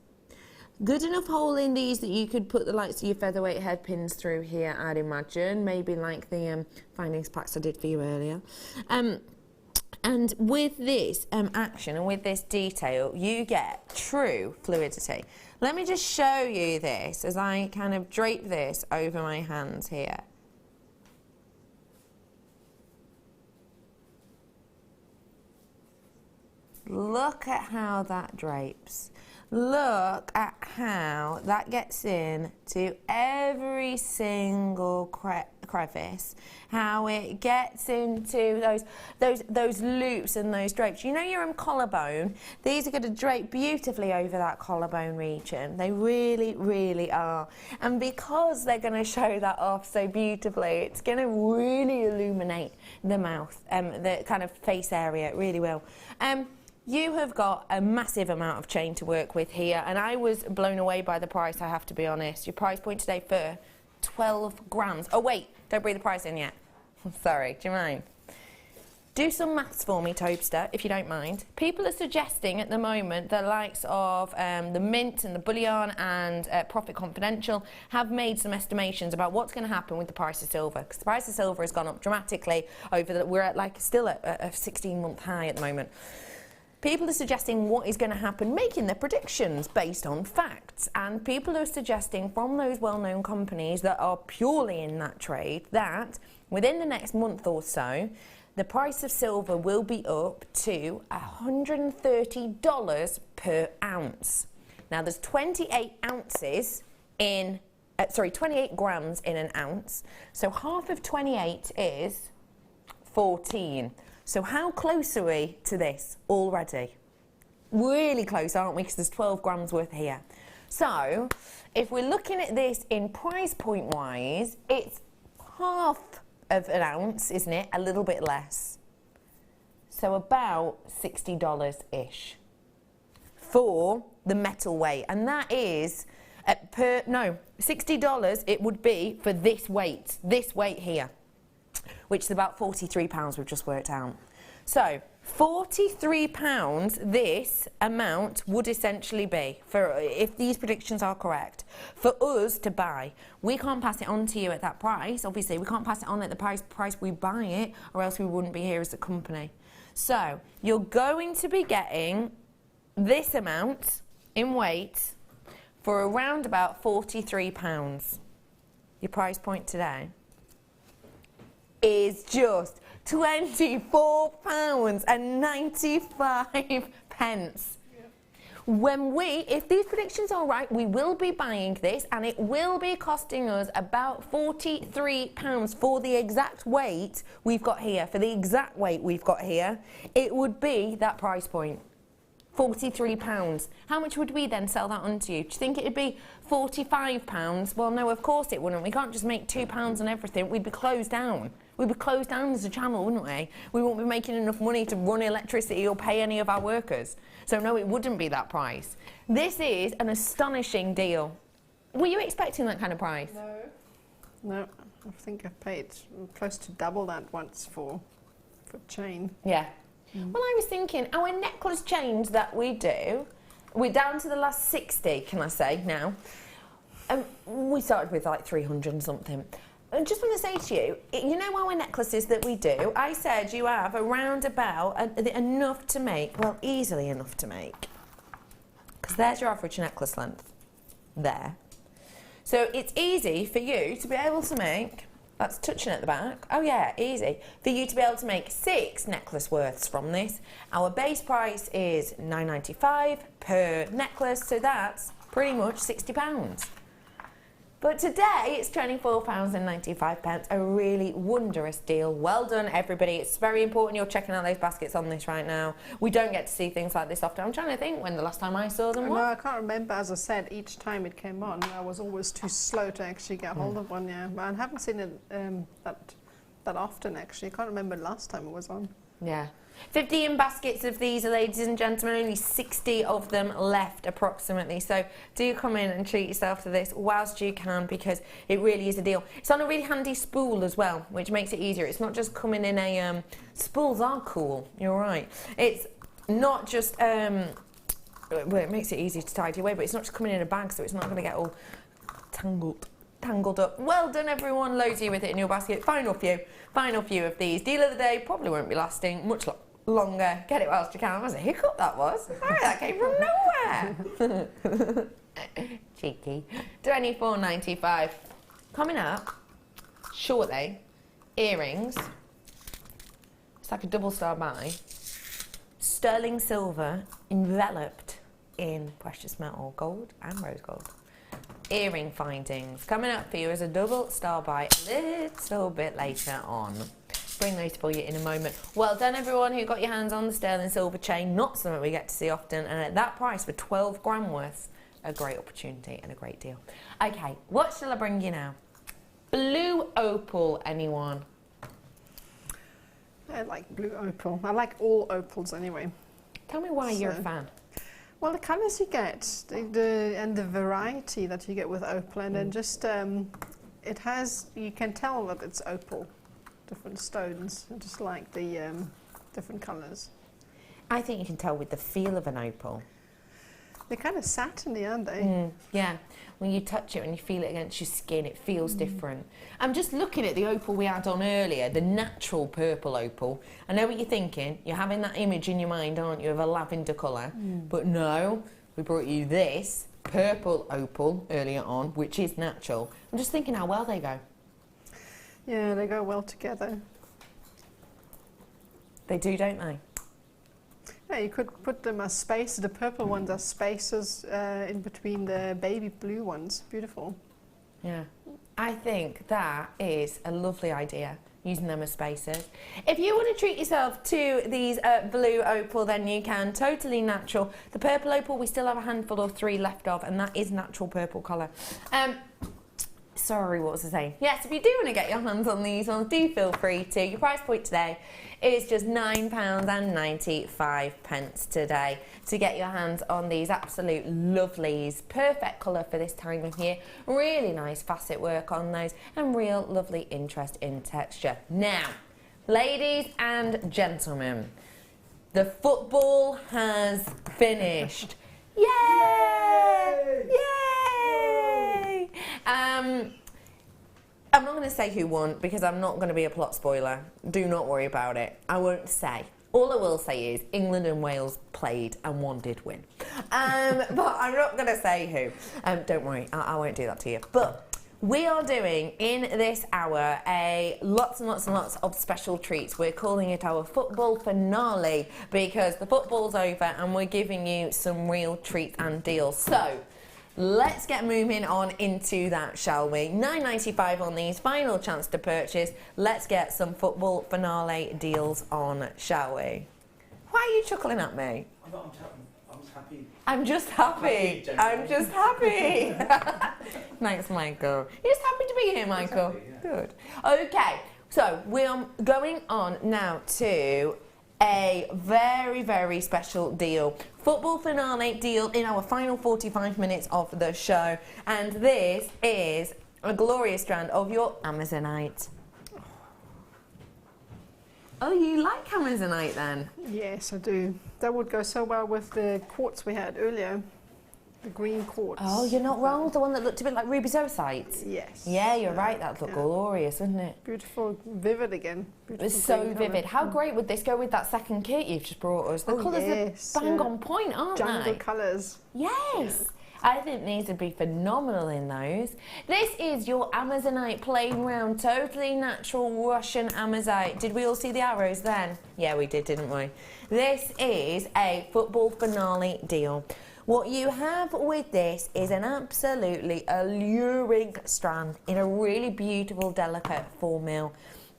Good enough hole in these that you could put the likes of your featherweight head pins through here, I'd imagine. Maybe like the findings packs I did for you earlier. And with this action and with this detail, you get true fluidity. Let me just show you this as I kind of drape this over my hands here. Look at how that drapes. Look at how that gets in to every single crevice, how it gets into those loops and those drapes. You know your collarbone? These are going to drape beautifully over that collarbone region. They really, really are. And because they're going to show that off so beautifully, it's going to really illuminate the mouth, the kind of face area. It really will. You have got a massive amount of chain to work with here, and I was blown away by the price, I have to be honest. Your price point today for 12 grams. Oh wait, don't breathe the price in yet. Sorry, do you mind? Do some maths for me, Tobster, if you don't mind. People are suggesting at the moment the likes of the Mint and the Bullion and Profit Confidential have made some estimations about what's going to happen with the price of silver, because the price of silver has gone up dramatically we're at still at a 16-month high at the moment. People are suggesting what is going to happen, making their predictions based on facts. And people are suggesting from those well-known companies that are purely in that trade that within the next month or so, the price of silver will be up to $130 per ounce. Now, there's 28 grams in an ounce. So half of 28 is 14. So how close are we to this already? Really close, aren't we? Because there's 12 grams worth here. So if we're looking at this in price point wise, it's half of an ounce, isn't it? A little bit less. So about $60-ish for the metal weight. And that is $60 it would be for this weight here, which is about £43 we've just worked out. So £43 this amount would essentially be, for if these predictions are correct, for us to buy. We can't pass it on to you at that price, obviously. We can't pass it on at the price we buy it, or else we wouldn't be here as a company. So you're going to be getting this amount in weight for around about £43. Your price point today is just £24.95. If these predictions are right, we will be buying this, and it will be costing us about £43 for the exact weight we've got here. For the exact weight we've got here, it would be that price point. £43. How much would we then sell that on to you? Do you think it'd be £45? Well, no, of course it wouldn't. We can't just make £2 on everything. We'd be closed down. We'd be closed down as a channel, wouldn't we? We wouldn't be making enough money to run electricity or pay any of our workers. So no, it wouldn't be that price. This is an astonishing deal. Were you expecting that kind of price? No, I think I paid close to double that once for chain. Yeah. Well, I was thinking, our necklace chains that we do, we're down to the last 60, can I say, now. We started with like 300 and something. I just want to say to you, you know our necklaces that we do, I said you have around about enough to make, well, easily enough to make. Because there's your average necklace length, there. So it's easy for you to be able to make That's touching at the back. Oh yeah, easy. For you to be able to make 6 necklace worths from this, our base price is £9.95 per necklace, so that's pretty much £60. But today it's £24.95, a really wondrous deal. Well done, everybody. It's very important you're checking out those baskets on this right now. We don't get to see things like this often. I'm trying to think when the last time I saw them was. No, I can't remember. As I said, each time it came on, I was always too slow to actually get hold of one, yeah. But I haven't seen it that often, actually. I can't remember the last time it was on. Yeah. 15 baskets of these, ladies and gentlemen, only 60 of them left approximately, so do come in and treat yourself to this whilst you can, because it really is a deal. It's on a really handy spool as well, which makes it easier. It's not just coming in a spools are cool, you're right. It's not just well, it makes it easy to tidy away, but it's not just coming in a bag, so it's not going to get all tangled up. Well done, everyone. Loads of you with it in your basket. Final few of these. Deal of the day, probably won't be lasting much longer. Get it whilst you can. That was a hiccup, that was. Sorry, that came from nowhere. Cheeky. £24.95. Coming up shortly, earrings. It's like a double star buy. Sterling silver enveloped in precious metal, gold and rose gold. Earring findings coming up for you as a double star buy a little bit later on. Bring those for you in a moment. Well done, everyone who got your hands on the sterling silver chain. Not something we get to see often, and at that price for 12 grand worth, a great opportunity and a great deal. Okay, what shall I bring you now? Blue opal, anyone? I like blue opal. I like all opals anyway. Tell me why you're a fan. Well, the colours you get, and the variety that you get with opal, and then just it has, you can tell that it's opal, different stones. I just like the different colours. I think you can tell with the feel of an opal. They're kind of satiny, aren't they? Yeah, when you touch it, when you feel it against your skin, it feels different. I'm just looking at the opal we had on earlier, the natural purple opal. I know what you're thinking. You're having that image in your mind, aren't you, of a lavender colour. But no, we brought you this purple opal earlier on, which is natural. I'm just thinking how well they go. Yeah, they go well together. They do, don't they? Yeah, you could put them as spaces. The purple ones are spaces in between the baby blue ones. Beautiful. Yeah. I think that is a lovely idea, using them as spacers. If you want to treat yourself to these blue opal, then you can. Totally natural. The purple opal, we still have a handful of 3 left of, and that is natural purple colour. Sorry, what was I saying? Yes, if you do want to get your hands on these ones, do feel free to. Your price point today is just £9.95 today to get your hands on these absolute lovelies. Perfect colour for this time of year. Really nice facet work on those and real lovely interest in texture. Now, ladies and gentlemen, the football has finished. Yay! Yay! I'm not going to say who won because I'm not going to be a plot spoiler. Do not worry about it. I won't say. All I will say is England and Wales played and one did win. But I'm not going to say who. Don't worry, I won't do that to you. But we are doing in this hour lots and lots and lots of special treats. We're calling it our football finale because the football's over and we're giving you some real treats and deals. So let's get moving on into that, shall we? £9.95 on these, final chance to purchase. Let's get some football finale deals on, shall we? Why are you chuckling at me? I'm happy. I'm just happy. I'm just happy. Thanks, Michael. You're just happy to be here, Michael. Happy, yeah. Good. Okay, so we're going on now to a very, very special deal. Football finale deal in our final 45 minutes of the show. And this is a glorious strand of your Amazonite. Oh, you like Amazonite then? Yes, I do. That would go so well with the quartz we had earlier. The green quartz. Oh, you're not wrong. The one that looked a bit like ruby zoisite. Yes. Yeah, you're right. That looked glorious, wouldn't it? Beautiful, vivid again. Beautiful, it's so vivid. Colour. How great would this go with that second kit you've just brought us? The colours are bang on point, aren't they? Jungle colours. Yes. I think these would be phenomenal in those. This is your Amazonite plain round, totally natural Russian Amazonite. Did we all see the arrows then? Yeah, we did, didn't we? This is a football finale deal. What you have with this is an absolutely alluring strand in a really beautiful, delicate 4 mil.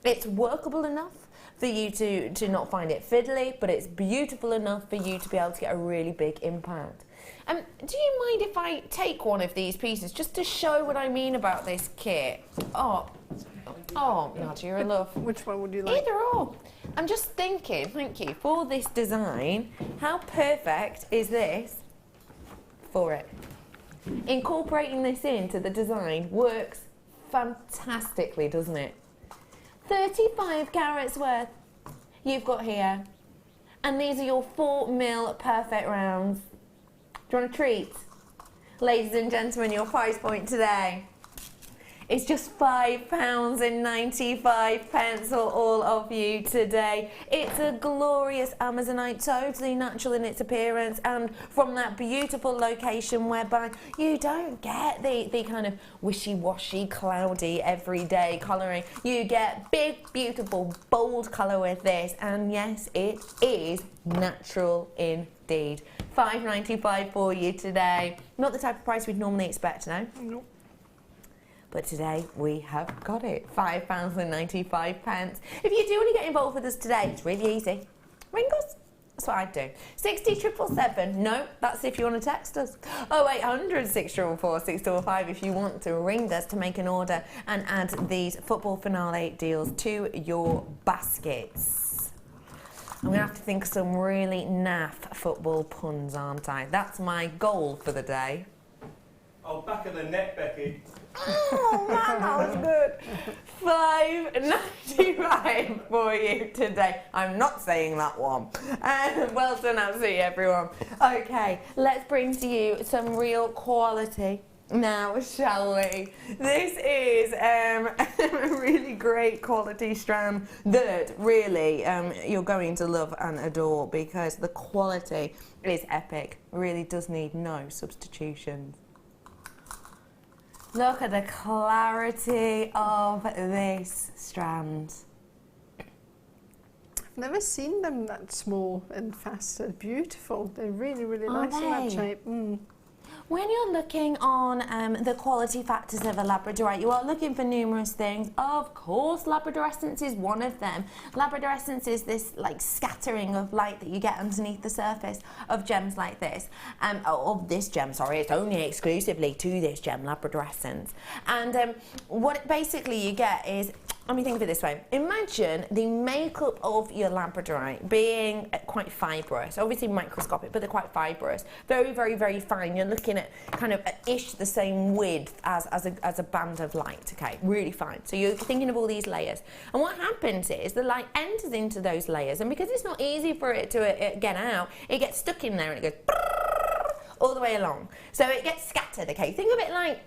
It's workable enough for you to not find it fiddly, but it's beautiful enough for you to be able to get a really big impact. Do you mind if I take one of these pieces just to show what I mean about this kit? Oh, Nadia, you're in love. Which one would you like? Either or. I'm just thinking, thank you, for this design, how perfect is this for it? Incorporating this into the design works fantastically, doesn't it? 35 carats worth you've got here. And these are your 4 mil perfect rounds. Do you want a treat? Ladies and gentlemen, your price point today is just £5.95 for all of you today. It's a glorious Amazonite, totally natural in its appearance, and from that beautiful location whereby you don't get the kind of wishy-washy, cloudy, everyday colouring. You get big, beautiful, bold colour with this, and yes, it is natural indeed. £5.95 for you today. Not the type of price we'd normally expect, no? Nope. But today we have got it, £5.95. If you do want to get involved with us today, it's really easy. Ring us. That's what I'd do. 60777. No, that's if you want to text us. 0800 644 645 if you want to ring us to make an order and add these football finale deals to your baskets. I'm going to have to think of some really naff football puns, aren't I? That's my goal for the day. Oh, back of the net, Becky. Oh man, that was good. £5.95 for you today. I'm not saying that one. Well done, absolutely everyone. Okay, let's bring to you some real quality now, shall we? This is a really great quality strand that really you're going to love and adore because the quality is epic. Really does need no substitutions. Look at the clarity of this strand. I've never seen them that small and fast and beautiful. They're really, really nice in that shape. Mm. When you're looking on the quality factors of a Labradorite, you are looking for numerous things. Of course, Labradorescence is one of them. Labradorescence is this like scattering of light that you get underneath the surface of gems like this. Of this gem, sorry, it's only exclusively to this gem, Labradorescence. And what basically you get is, let me think of it this way. Imagine the makeup of your Labradorite being quite fibrous, obviously microscopic, but they're quite fibrous. Very, very, very fine. You're looking at kind of ish the same width as a band of light, okay? Really fine. So you're thinking of all these layers. And what happens is the light enters into those layers, and because it's not easy for it to get out, it gets stuck in there and it goes all the way along. So it gets scattered, okay? Think of it like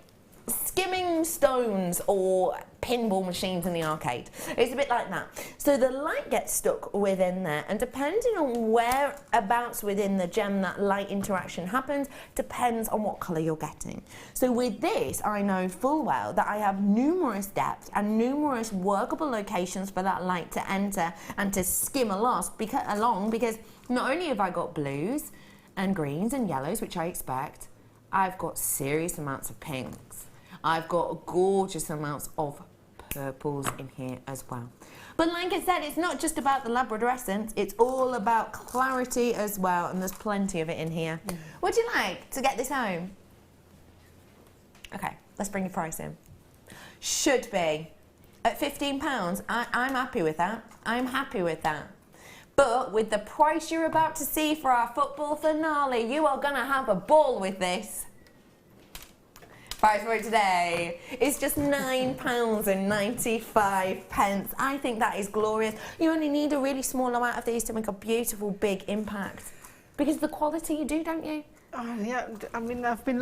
skimming stones or pinball machines in the arcade. It's a bit like that. So the light gets stuck within there, and depending on whereabouts within the gem that light interaction happens, depends on what colour you're getting. So with this, I know full well that I have numerous depths and numerous workable locations for that light to enter and to skim along, because not only have I got blues and greens and yellows, which I expect, I've got serious amounts of pinks. I've got gorgeous amounts of purples in here as well. But like I said, it's not just about the Labradorescence, it's all about clarity as well, and there's plenty of it in here. Would you like to get this home? Okay, let's bring your price in. Should be. At £15, I'm happy with that. I'm happy with that. But with the price you're about to see for our football finale, you are going to have a ball with this. Price for it today is just £9.95. I think that is glorious. You only need a really small amount of these to make a beautiful big impact. Because the quality you do, don't you? Oh, yeah, I mean, I've been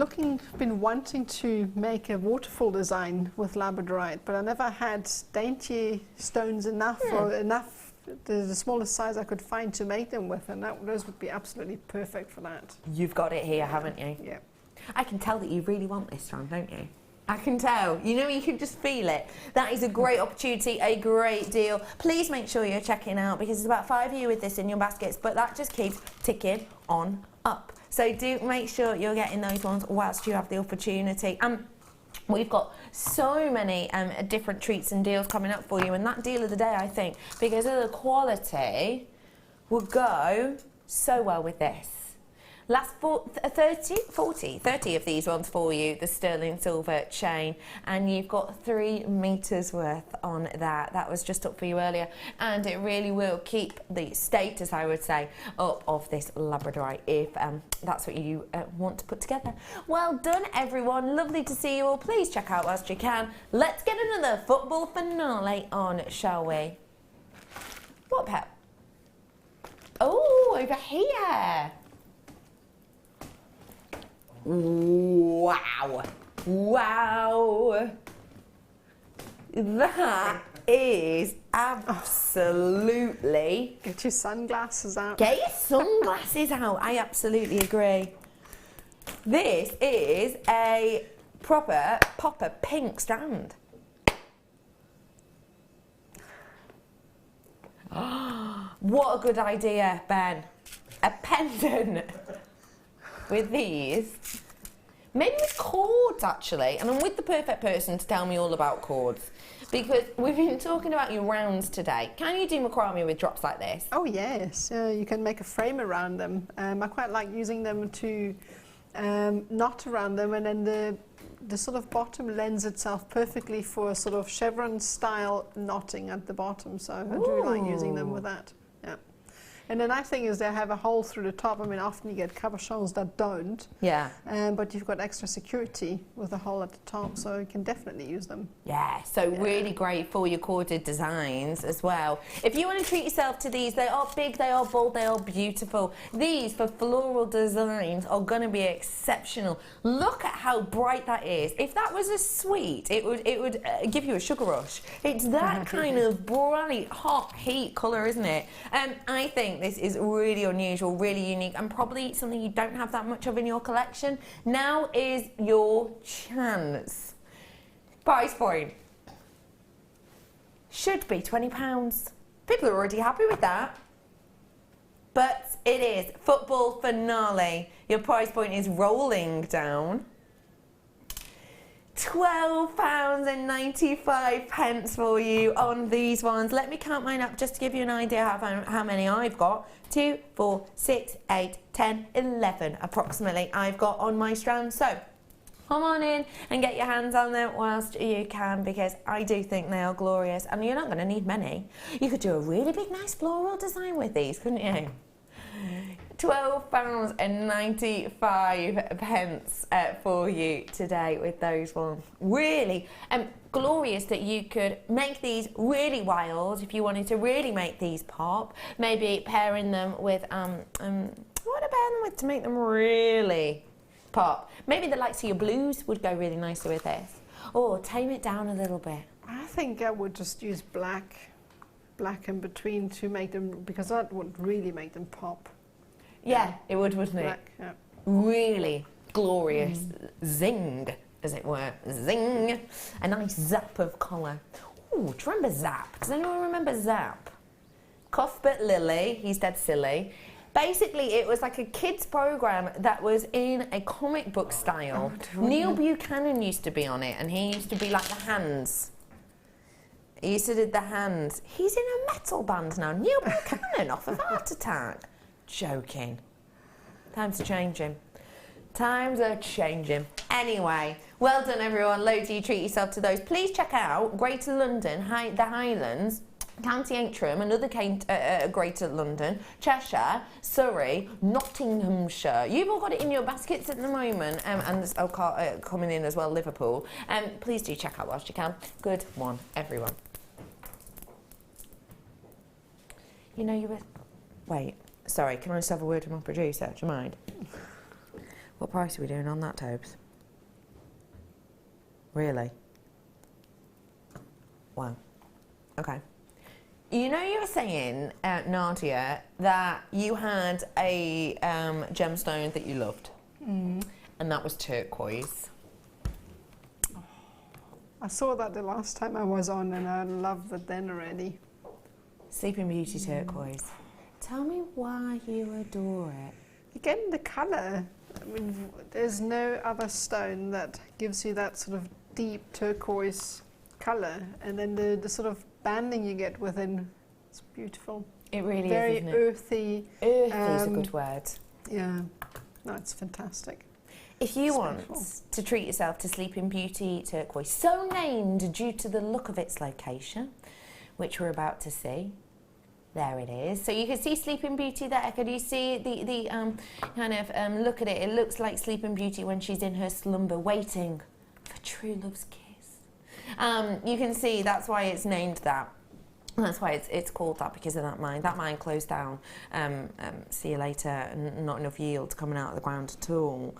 wanting to make a waterfall design with Labradorite, but I never had dainty stones enough or enough, the smallest size I could find to make them with, and those would be absolutely perfect for that. You've got it here, haven't you? Yeah. I can tell that you really want this one, don't you? I can tell. You know, you can just feel it. That is a great opportunity, a great deal. Please make sure you're checking out because there's about 5 of you with this in your baskets, but that just keeps ticking on up. So do make sure you're getting those ones whilst you have the opportunity. We've got so many different treats and deals coming up for you, and that deal of the day, I think, because of the quality, will go so well with this. Last 30 of these ones for you, the sterling silver chain, and you've got 3 meters worth on that. That was just up for you earlier, and it really will keep the status, I would say, up of this labradorite if that's what you want to put together. Well done, everyone. Lovely to see you all. Please check out whilst you can. Let's get another football finale on, shall we? What, Pep? Oh, over here. Wow. Wow. That is absolutely... Get your sunglasses out. Get your sunglasses out. I absolutely agree. This is a proper popper pink strand. What a good idea, Ben. A pendant with these. Maybe with cords, actually. And I'm with the perfect person to tell me all about cords. Because we've been talking about your rounds today. Can you do macrame with drops like this? Oh, yes. You can make a frame around them. I quite like using them to knot around them, and then the sort of bottom lends itself perfectly for a sort of chevron style knotting at the bottom. So I do like using them with that. Yeah. And the nice thing is they have a hole through the top. I mean, often you get cabochons that don't. Yeah. But you've got extra security with a hole at the top, so you can definitely use them. Yeah, so really great for your corded designs as well. If you want to treat yourself to these, they are big, they are bold, they are beautiful. These for floral designs are going to be exceptional. Look at how bright that is. If that was a sweet, it would give you a sugar rush. It's that kind of bright, hot, heat colour, isn't it? I think this is really unusual, really unique, and probably something you don't have that much of in your collection. Now is your chance. Price point should be £20. People are already happy with that. But it is football finale. Your price point is rolling down. £12.95 for you on these ones. Let me count mine up just to give you an idea of how many I've got. 2, 4, 6, 8, 10, 11 approximately I've got on my strand. So come on in and get your hands on them whilst you can, because I do think they are glorious, and you're not going to need many. You could do a really big nice floral design with these, couldn't you? £12.95 for you today with those ones. Really glorious that you could make these really wild if you wanted to really make these pop. Maybe pairing them with what to pair them with to make them really pop. Maybe the likes of your blues would go really nicely with this. Or tame it down a little bit. I think I would just use black in between to make them, because that would really make them pop. Yeah, it would, wouldn't it? Yeah. Really glorious zing, as it were. Zing. A nice zap of colour. Ooh, do you remember Zap? Does anyone remember Zap? Cuthbert Lilly, he's dead silly. Basically, it was like a kids' programme that was in a comic book style. Neil Buchanan used to be on it, and he used to be like the hands. He used to do the hands. He's in a metal band now. Neil Buchanan off of heart attack. Joking. Times are changing. Times are changing. Anyway, well done everyone. Loads of you treat yourself to those. Please check out Greater London, the Highlands, County Antrim, another Greater London, Cheshire, Surrey, Nottinghamshire. You've all got it in your baskets at the moment, and there's coming in as well, Liverpool. Please do check out whilst you can. Good one, everyone. You know you were... Wait. Sorry, can I just have a word with my producer? Do you mind? What price are we doing on that, Tobes? Really? Wow. Okay. You know, you were saying, Nadia, that you had a gemstone that you loved. and that was turquoise. I saw that the last time I was on, and I loved it then already. Sleeping Beauty turquoise. Tell me why you adore it. Again, the colour. I mean, there's no other stone that gives you that sort of deep turquoise colour, and then the sort of banding you get within, it's beautiful. It really very is, isn't it? Earthy. Earthy is a good word. Yeah, no, it's fantastic. If you want to treat yourself to Sleeping Beauty turquoise, so named due to the look of its location, which we're about to see. There it is. So you can see Sleeping Beauty there. Could you see the kind of look at it? It looks like Sleeping Beauty when she's in her slumber, waiting for true love's kiss. You can see that's why it's named that. That's why it's called that, because of that mine. That mine closed down. See you later. Not enough yield coming out of the ground at all.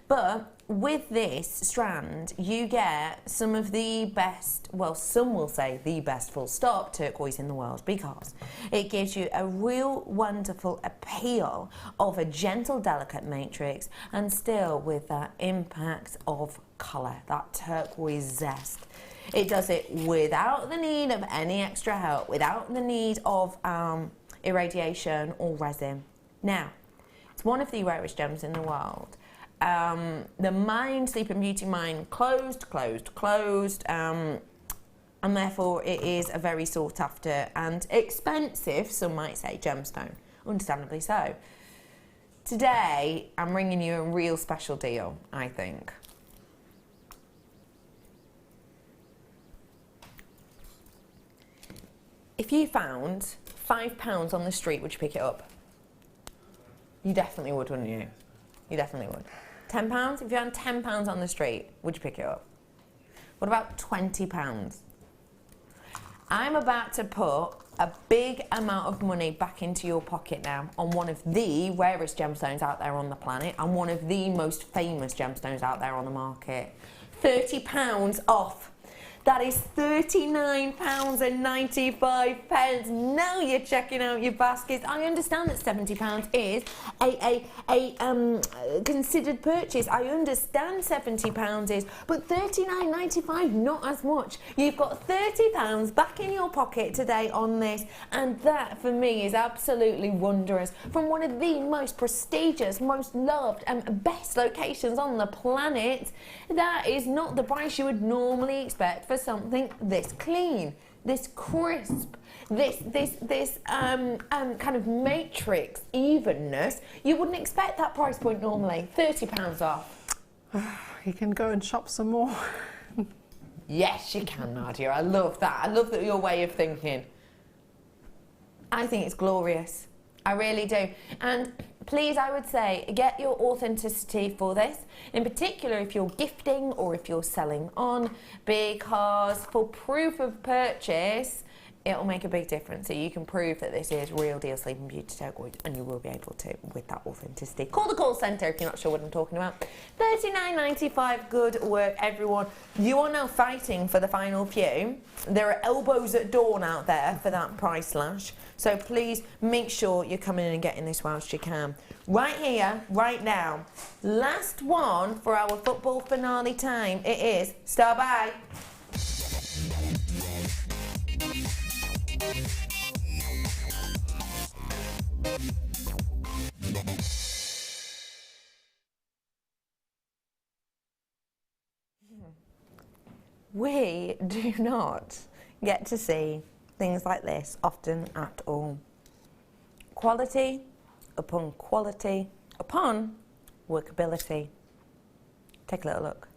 But with this strand, you get some of the best, well, some will say the best full stop turquoise in the world, because it gives you a real wonderful appeal of a gentle, delicate matrix, and still with that impact of colour, that turquoise zest. It does it without the need of any extra help, without the need of irradiation or resin. Now, it's one of the rarest gems in the world. The mine, Sleeping Beauty mine, closed, and therefore it is a very sought after and expensive, some might say, gemstone, understandably so. Today, I'm bringing you a real special deal, I think. If you found £5 on the street, would you pick it up? You definitely would, wouldn't you? You definitely would. £10? If you found £10 on the street, would you pick it up? What about £20? I'm about to put a big amount of money back into your pocket now on one of the rarest gemstones out there on the planet and one of the most famous gemstones out there on the market. £30 off. That is £39.95. Now you're checking out your baskets. I understand that £70 is a considered purchase. I understand £70 is, but £39.95, not as much. You've got £30 back in your pocket today on this, and that for me is absolutely wondrous. From one of the most prestigious, most loved and best locations on the planet, that is not the price you would normally expect for something this clean, this crisp, this kind of matrix evenness. You wouldn't expect that price point normally. £30 off. You can go and shop some more. Yes, you can, Nadia. I love that. I love that your way of thinking. I think it's glorious. I really do. And please, I would say, get your authenticity for this, in particular if you're gifting or if you're selling on, because for proof of purchase, it'll make a big difference. So you can prove that this is real deal Sleeping Beauty turquoise, and you will be able to with that authenticity. Call the call centre if you're not sure what I'm talking about. £39.95, good work, everyone. You are now fighting for the final few. There are elbows at dawn out there for that price slash. So please make sure you're coming in and getting this whilst you can. Right here, right now. Last one for our football finale time. It is Star By. We do not get to see things like this often at all. Quality upon quality upon workability. Take a little look.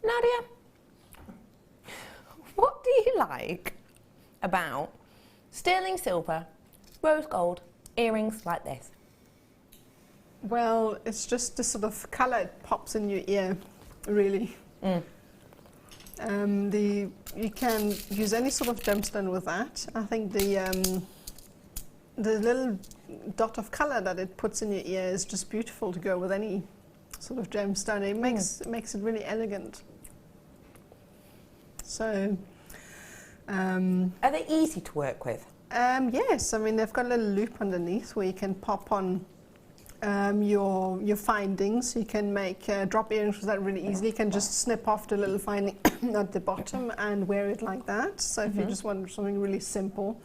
Nadia, what do you like about sterling silver, rose gold earrings like this? Well, it's just the sort of colour it pops in your ear, really. You can use any sort of gemstone with that. I think the little dot of colour that it puts in your ear is just beautiful to go with any sort of gemstone. It makes it really elegant. So, are they easy to work with? Yes, I mean they've got a little loop underneath where you can pop on your findings. You can make drop earrings with that really easily. You can just snip off the little finding at the bottom and wear it like that. So if you just want something really simple.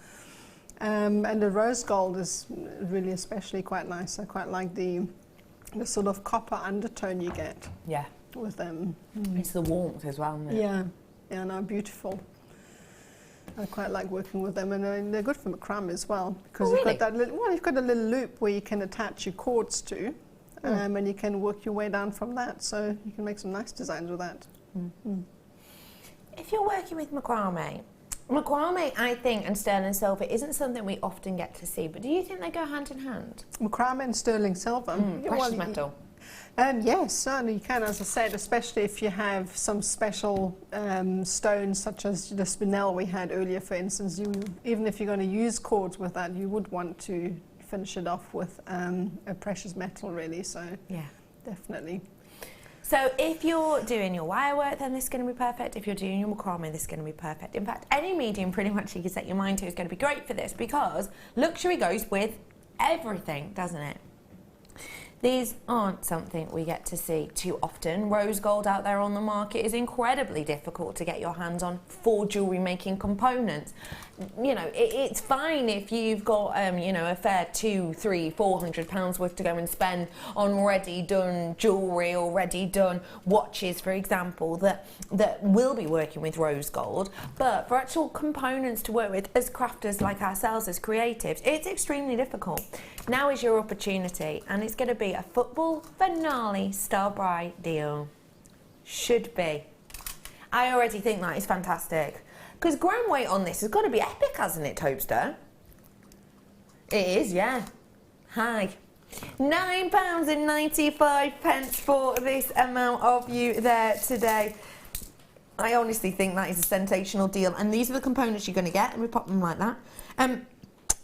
And the rose gold is really especially quite nice. I quite like the sort of copper undertone you get. Yeah. With them. It's the warmth as well, isn't it? Yeah. Yeah, no, beautiful. I quite like working with them, and they're good for macrame as well, because you've got that little, well, you've got a little loop where you can attach your cords to, and you can work your way down from that, so you can make some nice designs with that. If you're working with macrame, I think, and sterling silver isn't something we often get to see, but do you think they go hand in hand? Macrame and sterling silver? Precious metal. Yes, certainly you can, as I said, especially if you have some special stones such as the spinel we had earlier, for instance. Even if you're going to use cords with that, you would want to finish it off with a precious metal, really, so yeah, definitely. So if you're doing your wire work, then this is going to be perfect. If you're doing your macrame, this is going to be perfect. In fact, any medium pretty much you can set your mind to is going to be great for this, because luxury goes with everything, doesn't it? These aren't something we get to see too often. Rose gold out there on the market is incredibly difficult to get your hands on for jewellery making components. You know, it's fine if you've got, you know, a fair £200, £300, £400 worth to go and spend on ready done jewellery or ready done watches, for example, that will be working with rose gold. But for actual components to work with as crafters like ourselves, as creatives, it's extremely difficult. Now is your opportunity, and it's going to be a football finale star bride deal. Should be. I already think that is fantastic. Because gram weight on this has got to be epic, hasn't it, Toaster? It is, yeah. Hi. £9.95 for this amount of you there today. I honestly think that is a sensational deal. And these are the components you're going to get, and we pop them like that.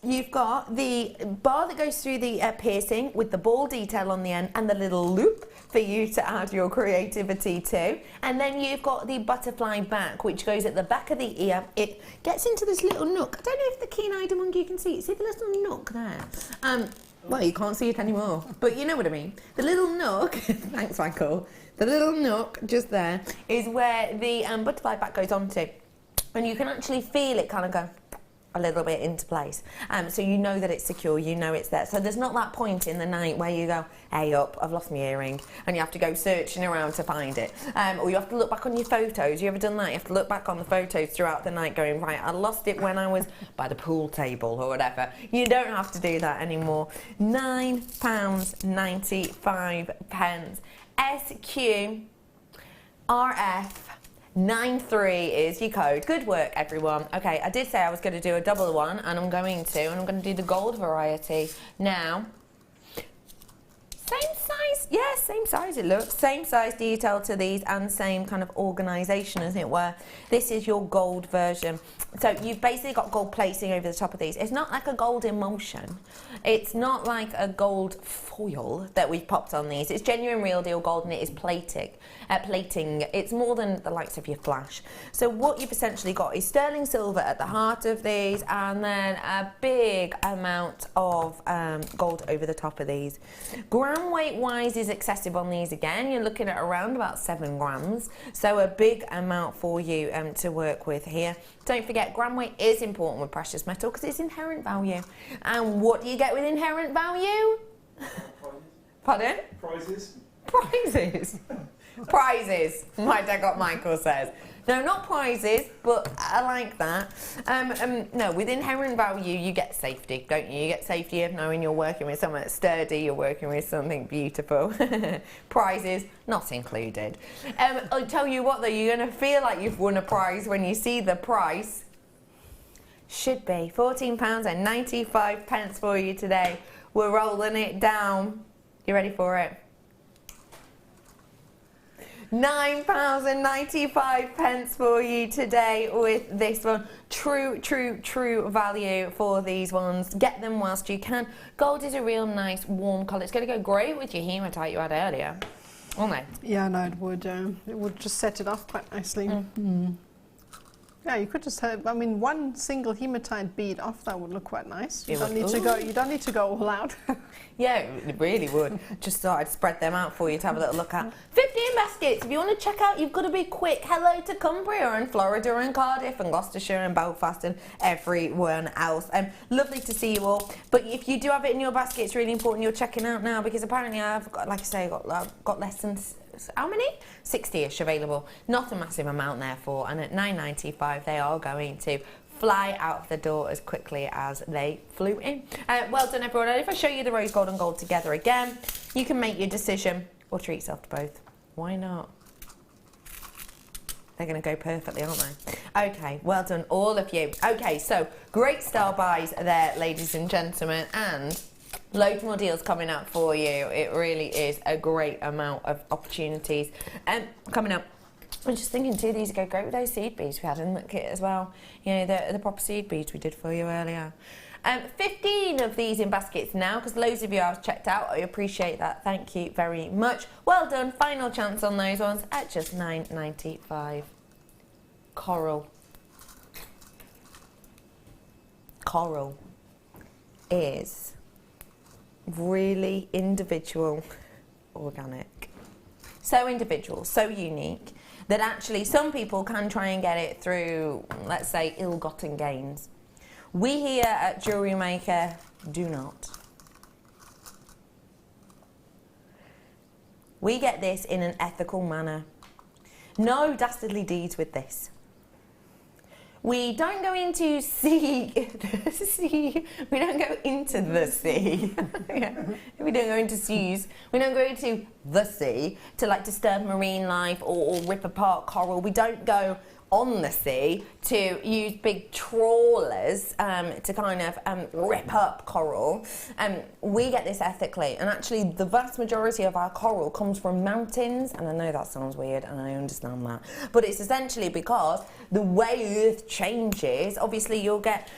You've got the bar that goes through the piercing with the ball detail on the end and the little loop for you to add your creativity to. And then you've got the butterfly back, which goes at the back of the ear. It gets into this little nook. I don't know if the keen-eyed among you can see it. See the little nook there? Well, you can't see it anymore, but you know what I mean. The little nook, thanks Michael, the little nook just there is where the butterfly back goes onto. And you can actually feel it kind of go a little bit into place, so you know that it's secure, you know it's there. So there's not that point in the night where you go, hey up, I've lost my earring, and you have to go searching around to find it, or you have to look back on your photos. You ever done that? You have to look back on the photos throughout the night going, right, I lost it when I was by the pool table or whatever. You don't have to do that anymore. £9.95. SQRF 93 is your code. Good work, everyone. Okay, I did say I was going to do a double one, and I'm going to, and I'm going to do the gold variety now. Same size, yeah, same size it looks. Same size detail to these, and same kind of organisation, as it were. This is your gold version. So you've basically got gold placing over the top of these. It's not like a gold emulsion. It's not like a gold foil that we've popped on these. It's genuine real deal gold, and it is plating. It's more than the likes of your flash. So what you've essentially got is sterling silver at the heart of these, and then a big amount of gold over the top of these. Gram weight wise is excessive on these again. You're looking at around about 7 grams. So a big amount for you to work with here. Don't forget, gram weight is important with precious metal because it's inherent value. And what do you get with inherent value? Pardon? Prizes. Prizes. Prizes. My dad got Michael says. No, not prizes, but I like that. No, with inherent value, you get safety, don't you? You get safety of knowing you're working with something sturdy, you're working with something beautiful. Prizes, not included. I'll tell you what, though, you're going to feel like you've won a prize when you see the price. Should be £14.95 for you today. We're rolling it down. You ready for it? £9.95 for you today with this one. True value for these ones. Get them whilst you can. Gold is a real nice warm colour. It's going to go great with your hematite you had earlier, won't it? Yeah, no, it would just set it off quite nicely. Yeah, you could just have, I mean, one single hematite bead off that would look quite nice. You It don't would. need to go. You don't need to go all out. Yeah, it really would. Just thought I'd spread them out for you to have a little look at. 15 baskets. If you want to check out, you've got to be quick. Hello to Cumbria and Florida and Cardiff and Gloucestershire and Belfast and everyone else. Lovely to see you all. But if you do have it in your basket, it's really important you're checking out now, because apparently I've got, like I say, got less than, how many? 60-ish available. Not a massive amount therefore. And at £9.95 they are going to fly out of the door as quickly as they flew in. Well done everyone. And if I show you the rose gold and gold together again, you can make your decision or treat yourself to both. Why not? They're going to go perfectly, aren't they? Okay, well done all of you. Okay, so great style buys there, ladies and gentlemen, and loads more deals coming up for you. It really is a great amount of opportunities coming up. I'm just thinking too, these go great with those seed beads we had in the kit as well. You know, the proper seed beads we did for you earlier. 15 of these in baskets now, because loads of you have checked out. I appreciate that. Thank you very much. Well done. Final chance on those ones at just £9.95. Coral. Coral is really individual, organic. So individual, so unique, that actually some people can try and get it through, let's say, ill-gotten gains. We here at Jewellery Maker do not. We get this in an ethical manner. No dastardly deeds with this. We don't go into sea. We don't go into the sea. Yeah. We don't go into seas. We don't go into the sea to like disturb marine life or rip apart coral. We don't go on the sea to use big trawlers to kind of rip up coral. We get this ethically, and actually the vast majority of our coral comes from mountains, and I know that sounds weird and I understand that, but it's essentially because the way Earth changes, obviously you'll get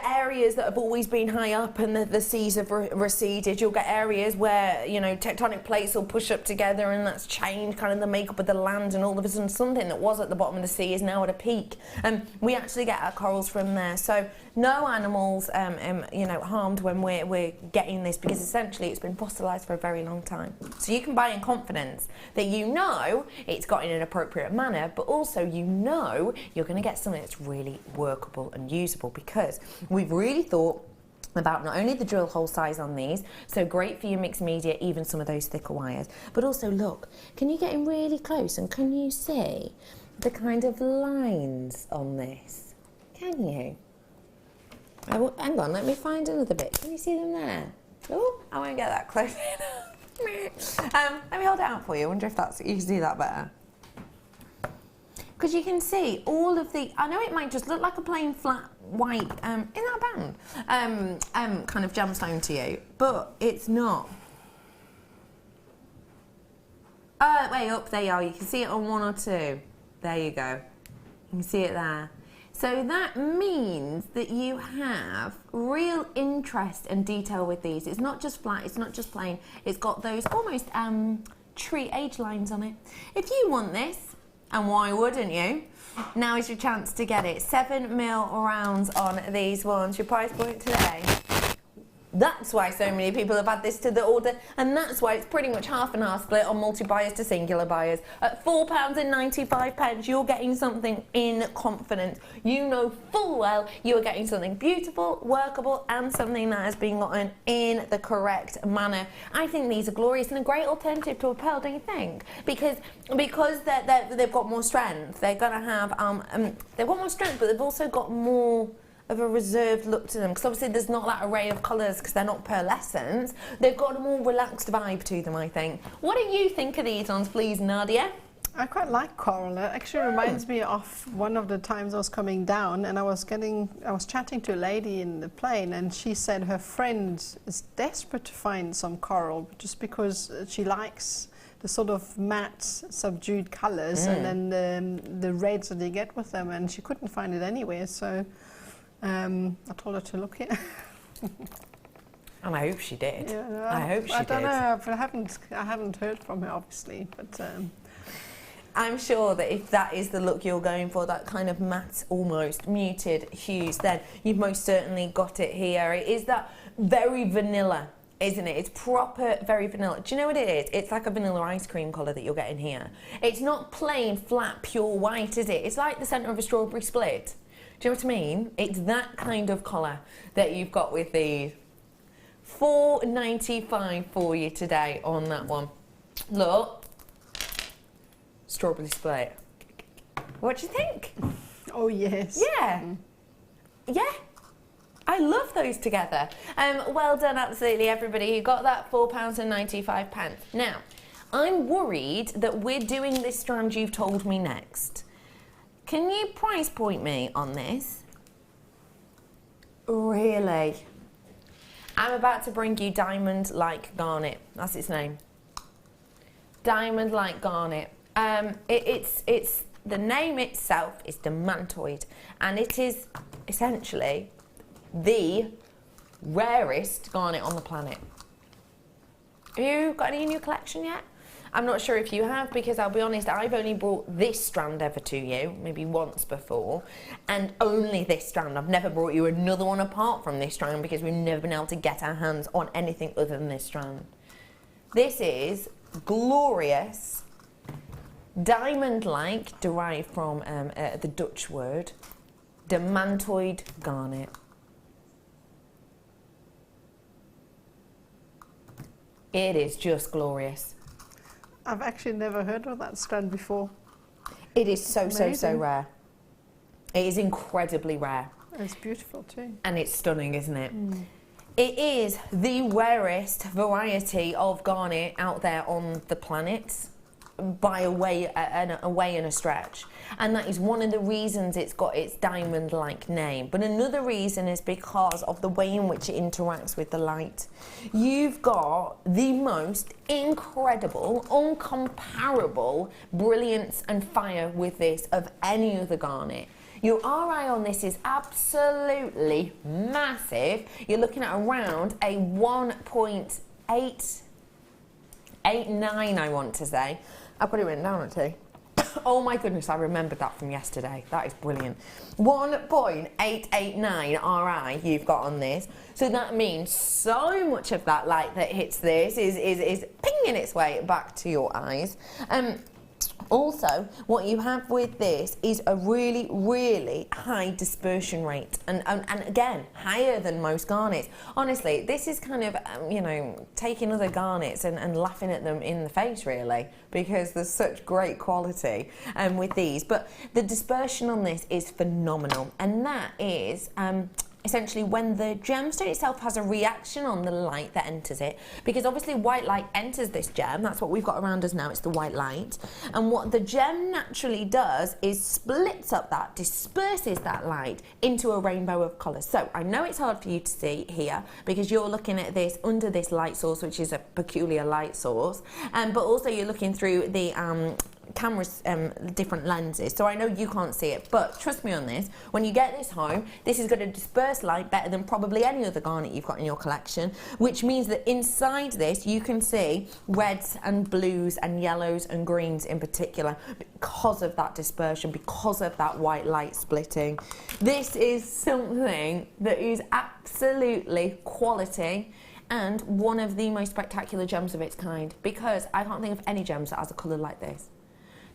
areas that have always been high up and the seas have receded. You'll get areas where, you know, tectonic plates will push up together and that's changed kind of the makeup of the land, and all of a sudden something that was at the bottom of the sea is now at a peak. We actually get our corals from there. So no animals, you know, harmed when we're getting this, because essentially it's been fossilised for a very long time. So you can buy in confidence that you know it's got in an appropriate manner, but also you know you're going to get something that's really workable and usable, because we've really thought about not only the drill hole size on these, so great for your mixed media, even some of those thicker wires, but also look, can you get in really close and can you see the kind of lines on this? Can you? Oh, hang on, let me find another bit. Can you see them there? Oh, I won't get that close enough. Let me hold it out for you. I wonder if you can see that better. Because you can see all of the, I know it might just look like a plain flat white, in that band, kind of gemstone to you, but it's not. Way up, there you are. You can see it on one or two. There you go. You can see it there. So that means that you have real interest and detail with these. It's not just flat, it's not just plain. It's got those almost tree age lines on it. If you want this, and why wouldn't you? Now is your chance to get it. 7mm rounds on these ones. Your price point today. That's why so many people have had this to the order, and that's why it's pretty much half and half split on multi-buyers to singular buyers. At £4.95, you're getting something in confidence. You know full well you are getting something beautiful, workable, and something that has been gotten in the correct manner. I think these are glorious and a great alternative to a pearl, don't you think? Because they've got more strength. They're going to have they've got more strength, but they've also got more of a reserved look to them, because obviously there's not that array of colours because they're not pearlescent. They've got a more relaxed vibe to them, I think. What do you think of these ones, please, Nadia? I quite like coral. It actually reminds me of one of the times I was coming down and I was chatting to a lady in the plane, and she said her friend is desperate to find some coral just because she likes the sort of matte, subdued colours and then the reds that you get with them, and she couldn't find it anywhere, so I told her to look here. And I hope she did. Yeah, I hope she did. I don't know, but I haven't heard from her, obviously. But I'm sure that if that is the look you're going for, that kind of matte, almost muted hues, then you've most certainly got it here. It is that very vanilla, isn't it? It's proper, very vanilla. Do you know what it is? It's like a vanilla ice cream colour that you're getting here. It's not plain, flat, pure white, is it? It's like the centre of a strawberry split. Do you know what I mean? It's that kind of colour that you've got with these. $4.95 for you today on that one. Look. Strawberry split. What do you think? Oh, yes. Yeah. Yeah. I love those together. Well done, absolutely, everybody who got that £4.95. Now, I'm worried that we're doing this strand you've told me next. Can you price point me on this? Really? I'm about to bring you Diamond Like Garnet. That's its name. Diamond Like Garnet. It's the name itself is demantoid, and it is essentially the rarest garnet on the planet. Have you got any in your collection yet? I'm not sure if you have, because I'll be honest, I've only brought this strand ever to you, maybe once before, and only this strand. I've never brought you another one apart from this strand because we've never been able to get our hands on anything other than this strand. This is glorious, diamond-like, derived from the Dutch word, demantoid garnet. It is just glorious. I've actually never heard of that strand before. It is so rare. It is incredibly rare. It's beautiful too. And it's stunning, isn't it? Mm. It is the rarest variety of garnet out there on the planet, by a way and a stretch. And that is one of the reasons it's got its diamond-like name. But another reason is because of the way in which it interacts with the light. You've got the most incredible, uncomparable brilliance and fire with this of any other garnet. Your RI on this is absolutely massive. You're looking at around a 1.889, I want to say. I've got it written down actually. Oh my goodness, I remembered that from yesterday. That is brilliant. 1.889 RI you've got on this. So that means so much of that light that hits this is pinging its way back to your eyes. Also, what you have with this is a really, really high dispersion rate, and again, higher than most garnets. Honestly, this is kind of, you know, taking other garnets and laughing at them in the face, really, because there's such great quality with these. But the dispersion on this is phenomenal, and that is essentially when the gemstone itself has a reaction on the light that enters it, because obviously white light enters this gem. That's what we've got around us now, it's the white light, and what the gem naturally does is splits up that, disperses that light into a rainbow of colours. So I know it's hard for you to see here because you're looking at this under this light source, which is a peculiar light source, but also you're looking through the camera's different lenses, so I know you can't see it, but trust me on this, when you get this home, this is going to disperse light better than probably any other garnet you've got in your collection, which means that inside this you can see reds and blues and yellows and greens in particular, because of that dispersion, because of that white light splitting. This is something that is absolutely quality and one of the most spectacular gems of its kind, because I can't think of any gems that has a colour like this.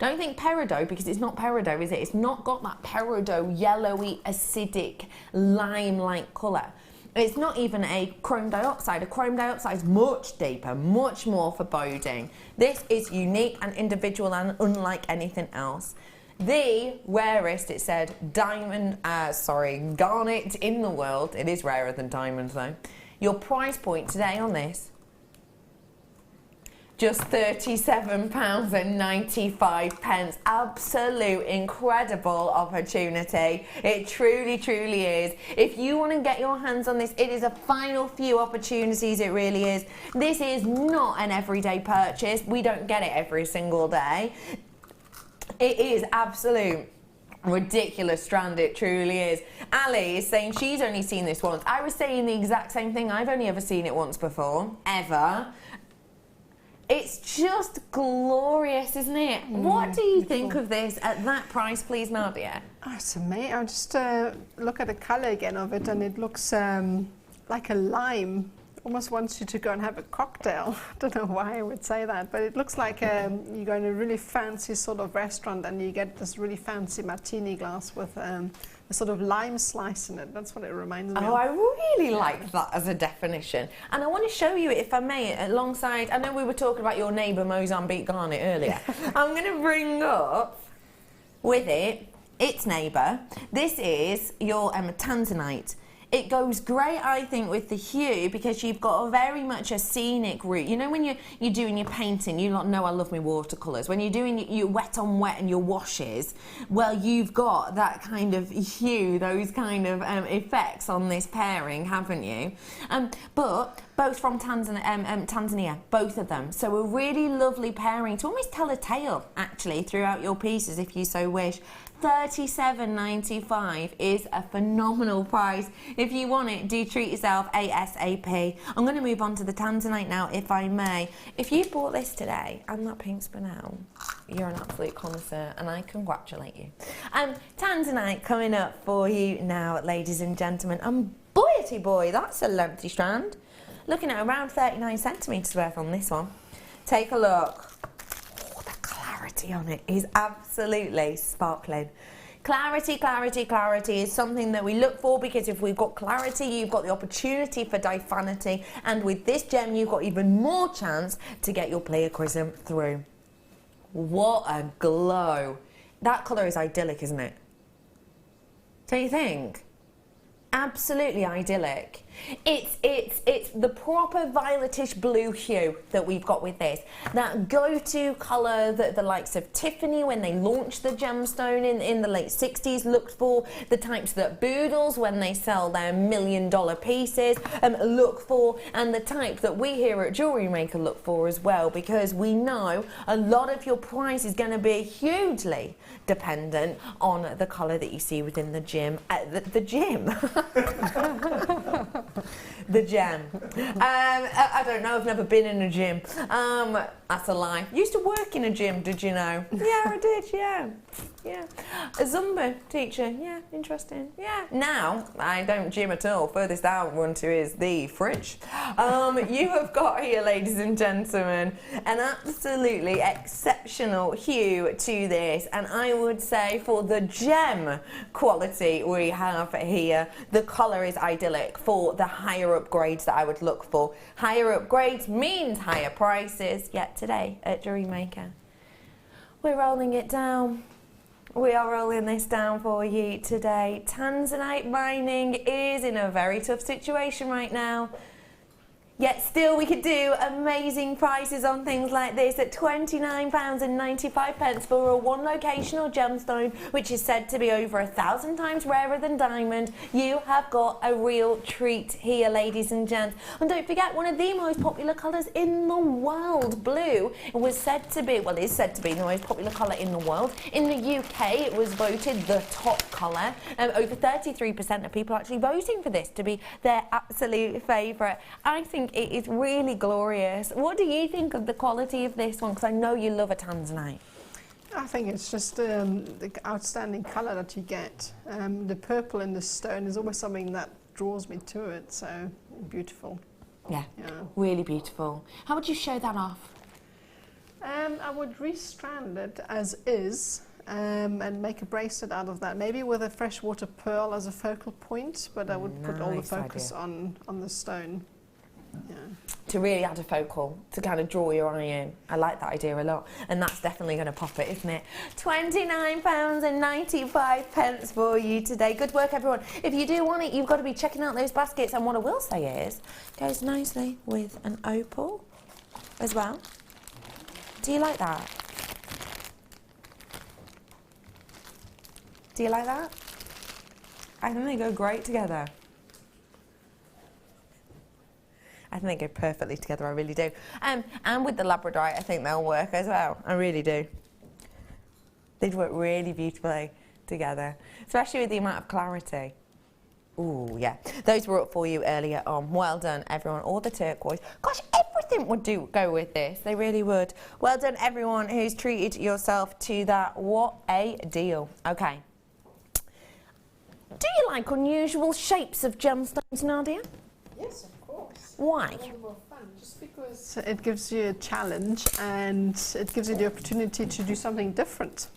Don't think peridot, because it's not peridot, is it? It's not got that peridot yellowy, acidic, lime-like colour. It's not even a chrome dioxide. A chrome dioxide is much deeper, much more foreboding. This is unique and individual and unlike anything else. The rarest, it said, garnet in the world. It is rarer than diamonds, though. Your price point today on this, just £37.95. Absolute incredible opportunity. It truly, truly is. If you want to get your hands on this, it is a final few opportunities, it really is. This is not an everyday purchase. We don't get it every single day. It is absolute ridiculous strand, it truly is. Ali is saying she's only seen this once. I was saying the exact same thing. I've only ever seen it once before, ever. It's just glorious, isn't it? What do you think of this at that price, please, Nadia? Oh, it's amazing. I'll just look at the colour again of it, and it looks like a lime. Almost wants you to go and have a cocktail. I don't know why I would say that, but it looks like you go in a really fancy sort of restaurant and you get this really fancy martini glass with a sort of lime slice in it. That's what it reminds me of. Oh, I really like that as a definition. And I want to show you it, if I may, alongside, I know we were talking about your neighbour Mozambique garnet earlier. I'm going to bring up with it its neighbour. This is your tanzanite. It goes great, I think, with the hue because you've got very much a scenic route. You know when you're doing your painting, you know I love my watercolours. When you're doing your wet on wet and your washes, well, you've got that kind of hue, those kind of effects on this pairing, haven't you? But both from Tanzania, both of them. So a really lovely pairing to almost tell a tale, actually, throughout your pieces, if you so wish. $37.95 is a phenomenal price. If you want it, do treat yourself ASAP. I'm going to move on to the Tanzanite now, if I may. If you bought this today and that pink spinel, you're an absolute connoisseur, and I congratulate you. Tanzanite coming up for you now, ladies and gentlemen. And boyety boy, that's a lengthy strand. Looking at around 39 centimetres worth on this one. Take a look. On it is absolutely sparkling. Clarity, clarity, clarity is something that we look for, because if we've got clarity, you've got the opportunity for diaphanity, and with this gem you've got even more chance to get your pleochrysm through. What a glow. That colour is idyllic, isn't it? Don't you think? Absolutely idyllic. It's the proper violetish blue hue that we've got with this. That go-to colour that the likes of Tiffany, when they launched the gemstone in the late 60s, looked for. The types that Boodles, when they sell their $1 million pieces, look for. And the type that we here at Jewellery Maker look for as well, because we know a lot of your price is going to be hugely dependent on the colour that you see within the gem. The gem. The gem. I don't know, I've never been in a gym. That's a lie. Used to work in a gym, did you know? Yeah, I did, yeah. Yeah. A Zumba teacher, yeah, interesting. Yeah. Now, I don't gym at all. Furthest I run to is the fridge. You have got here, ladies and gentlemen, an absolutely exceptional hue to this. And I would say for the gem quality we have here, the colour is idyllic for the higher upgrades that I would look for. Higher upgrades means higher prices, yet today at Jewellery Maker, we're rolling it down. We are rolling this down for you today. Tanzanite mining is in a very tough situation right now. Yet still we could do amazing prices on things like this at £29.95 for a one locational gemstone, which is said to be over 1,000 times rarer than diamond. You have got a real treat here, ladies and gents. And don't forget, one of the most popular colours in the world, blue, was said to be, well, it is said to be the most popular colour in the world. In the UK, it was voted the top colour. Over 33% of people actually voting for this to be their absolute favourite. I think it is really glorious. What do you think of the quality of this one? Because I know you love a Tanzanite. I think it's just the outstanding colour that you get. The purple in the stone is always something that draws me to it, so beautiful. Yeah, really beautiful. How would you show that off? I would restrand it as is. And make a bracelet out of that, maybe with a freshwater pearl as a focal point, but I would put all the focus on the stone. Yeah. To really add a focal, to kind of draw your eye in. I like that idea a lot, and that's definitely going to pop it, isn't it? £29.95 for you today. Good work, everyone. If you do want it, you've got to be checking out those baskets, and what I will say is, it goes nicely with an opal as well. Do you like that? Do you like that? I think they go great together. I think they go perfectly together, I really do. And with the labradorite, I think they'll work as well. I really do. They'd work really beautifully together, especially with the amount of clarity. Ooh, yeah. Those were up for you earlier on. Well done, everyone. All the turquoise. Gosh, everything think would go with this. They really would. Well done, everyone who's treated yourself to that. What a deal. Okay. Do you like unusual shapes of gemstones, Nadia? Yes, of course. Why? It's more fun, just because it gives you a challenge and it gives you the opportunity to do something different.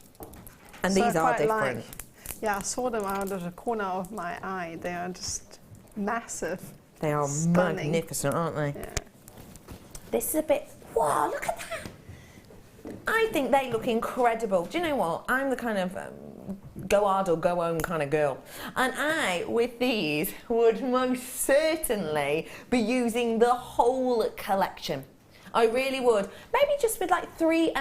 And so these are different. Yeah, I saw them out of the corner of my eye. They are just massive. They are stunning. magnificent, aren't they? Yeah. This is a bit... Wow, look at that. I think they look incredible. Do you know what? I'm the kind of go hard or go home kind of girl. And I, with these, would most certainly be using the whole collection. I really would. Maybe just with like three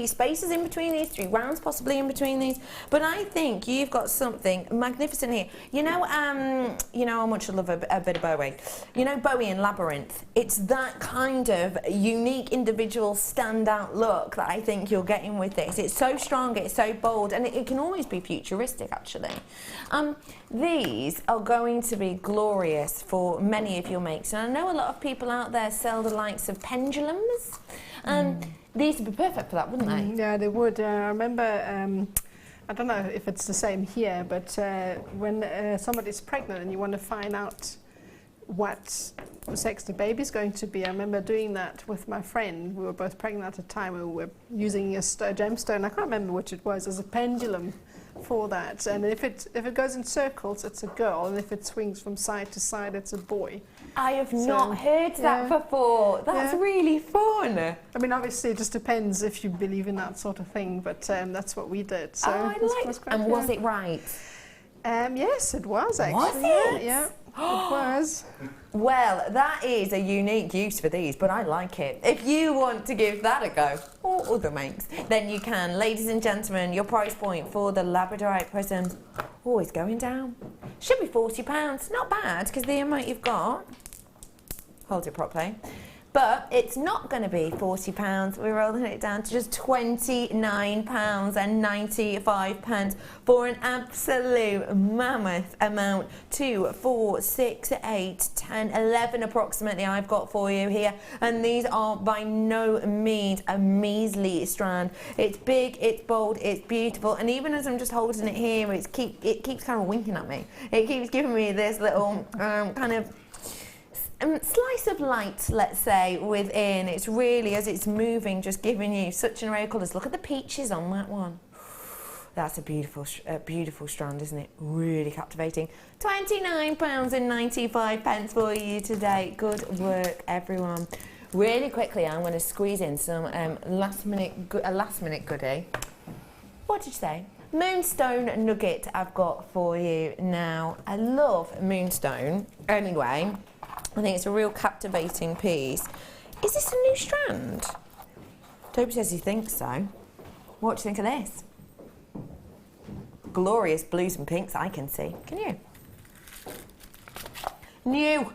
spaces in between these, 3 rounds possibly in between these. But I think you've got something magnificent here. You know how much I love a bit of Bowie. You know Bowie in Labyrinth? It's that kind of unique, individual, standout look that I think you're getting with this. It's so strong, it's so bold, and it can always be futuristic, actually. These are going to be glorious for many of your makes. And I know a lot of people out there sell the likes of pendulums. These would be perfect for that, wouldn't they? Yeah, they would. I remember, I don't know if it's the same here, but when somebody's pregnant and you want to find out what sex the baby's going to be, I remember doing that with my friend. We were both pregnant at the time. We were using a gemstone, I can't remember which it was, as a pendulum for that. And if it goes in circles, it's a girl, and if it swings from side to side, it's a boy. I have not heard that before. That's really fun. I mean, obviously, it just depends if you believe in that sort of thing, but that's what we did. So was it right? Yes, it was actually. Was it? Yeah, it was. Well, that is a unique use for these, but I like it. If you want to give that a go, or other makes, then you can. Ladies and gentlemen, your price point for the Labradorite prism, always going down. Should be £40. Not bad, because the amount you've got. Hold it properly. But it's not going to be £40. We're rolling it down to just £29.95 for an absolute mammoth amount. 2, 4, 6, 8, 10, 11 approximately I've got for you here. And these are by no means a measly strand. It's big, it's bold, it's beautiful. And even as I'm just holding it here, it keeps kind of winking at me. It keeps giving me this little kind of slice of light, let's say, within. It's really, as it's moving, just giving you such an array of colours. Look at the peaches on that one. That's a beautiful strand, isn't it? Really captivating. £29.95 for you today. Good work, everyone. Really quickly, I'm going to squeeze in some last minute goodie. What did you say? Moonstone nugget I've got for you now. I love moonstone. Anyway, I think it's a real captivating piece. Is this a new strand? Toby says he thinks so. What do you think of this? Glorious blues and pinks I can see. Can you? New.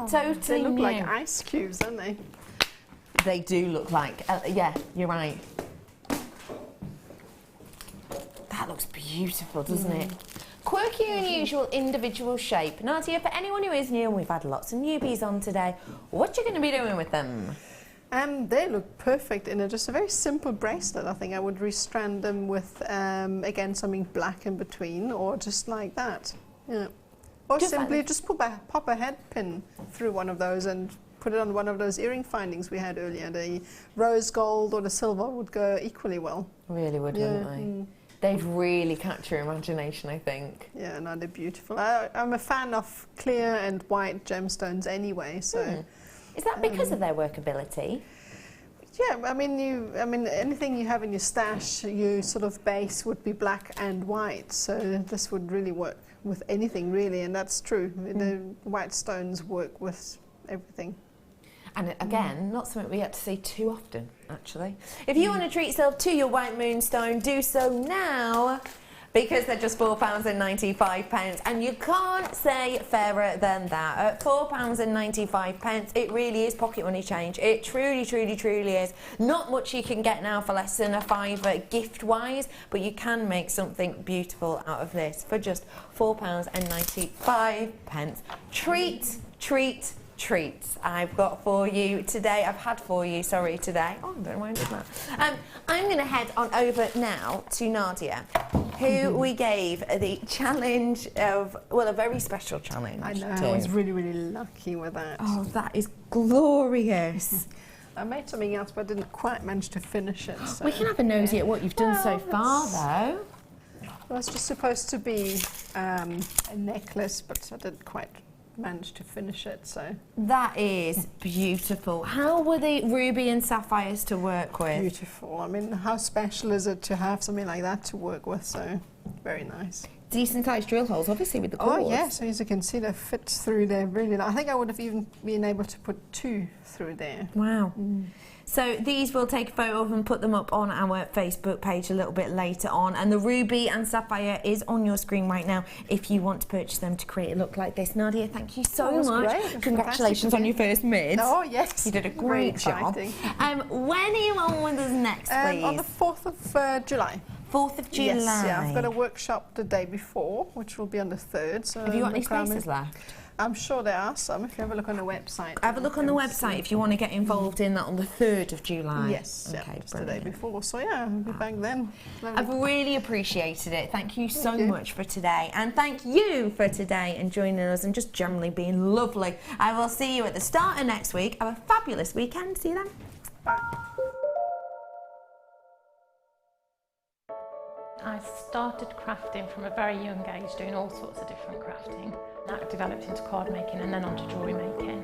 Totally they look new. like ice cubes, don't they? They do look like, yeah, you're right. That looks beautiful, doesn't it? Quirky, unusual, individual shape. Nadia, for anyone who is new, and we've had lots of newbies on today, what you going to be doing with them? They look perfect in just a very simple bracelet. I think I would restrand them with, again, something black in between, or just like that. Yeah. Or just simply just pop a head pin through one of those and put it on one of those earring findings we had earlier. The rose gold or the silver would go equally well. Really would, wouldn't they? They'd really capture your imagination, I think. Yeah, no, they're beautiful. I'm a fan of clear and white gemstones anyway, so... Is that because of their workability? Yeah, I mean, anything you have in your stash, your sort of base would be black and white, so this would really work with anything, really, and that's true. The white stones work with everything. And again, not something we get to see too often, actually. If you want to treat yourself to your white moonstone, do so now, because they're just £4.95, and you can't say fairer than that. At £4.95, it really is pocket money change. It truly, truly, truly is. Not much you can get now for less than a £5 gift-wise, but you can make something beautiful out of this for just £4.95. Treat, treat, treats I've got for you today. I've had for you, sorry, today. Oh, I don't know why I did that. I'm going to head on over now to Nadia, who we gave the challenge of, well, a very special challenge. I know, I was really, really lucky with that. Oh, that is glorious. I made something else, but I didn't quite manage to finish it. So. We can have a nosy at what you've done so far, though. It was just supposed to be a necklace, but I didn't quite manage to finish it, so. That is beautiful. How were the ruby and sapphires to work with? Beautiful. I mean, how special is it to have something like that to work with, so very nice. Decent sized drill holes, obviously, with the cords. Oh, yes, so as you can see, they fit through there really nice. I think I would have even been able to put 2 through there. Wow. So these we'll take a photo of and put them up on our Facebook page a little bit later on. And the ruby and sapphire is on your screen right now if you want to purchase them to create a look like this. Nadia, thank you so much. Great. Congratulations on your first mid. Oh, yes. You did a great job. When are you on with us next, please? On the 4th of July. 4th of July. Yes, yeah, I've got a workshop the day before, which will be on the 3rd. So have you got any spaces left? I'm sure there are some. If you have a look on the website. Have a look on the website if you want to get involved in that on the 3rd of July. Yes, okay, yeah, just the day before. So yeah, I'll be back then. I've really appreciated it. Thank you so much for today. And thank you for today and joining us and just generally being lovely. I will see you at the start of next week. Have a fabulous weekend. See you then. Bye. I started crafting from a very young age, doing all sorts of different crafting. That developed into card making and then onto jewellery making.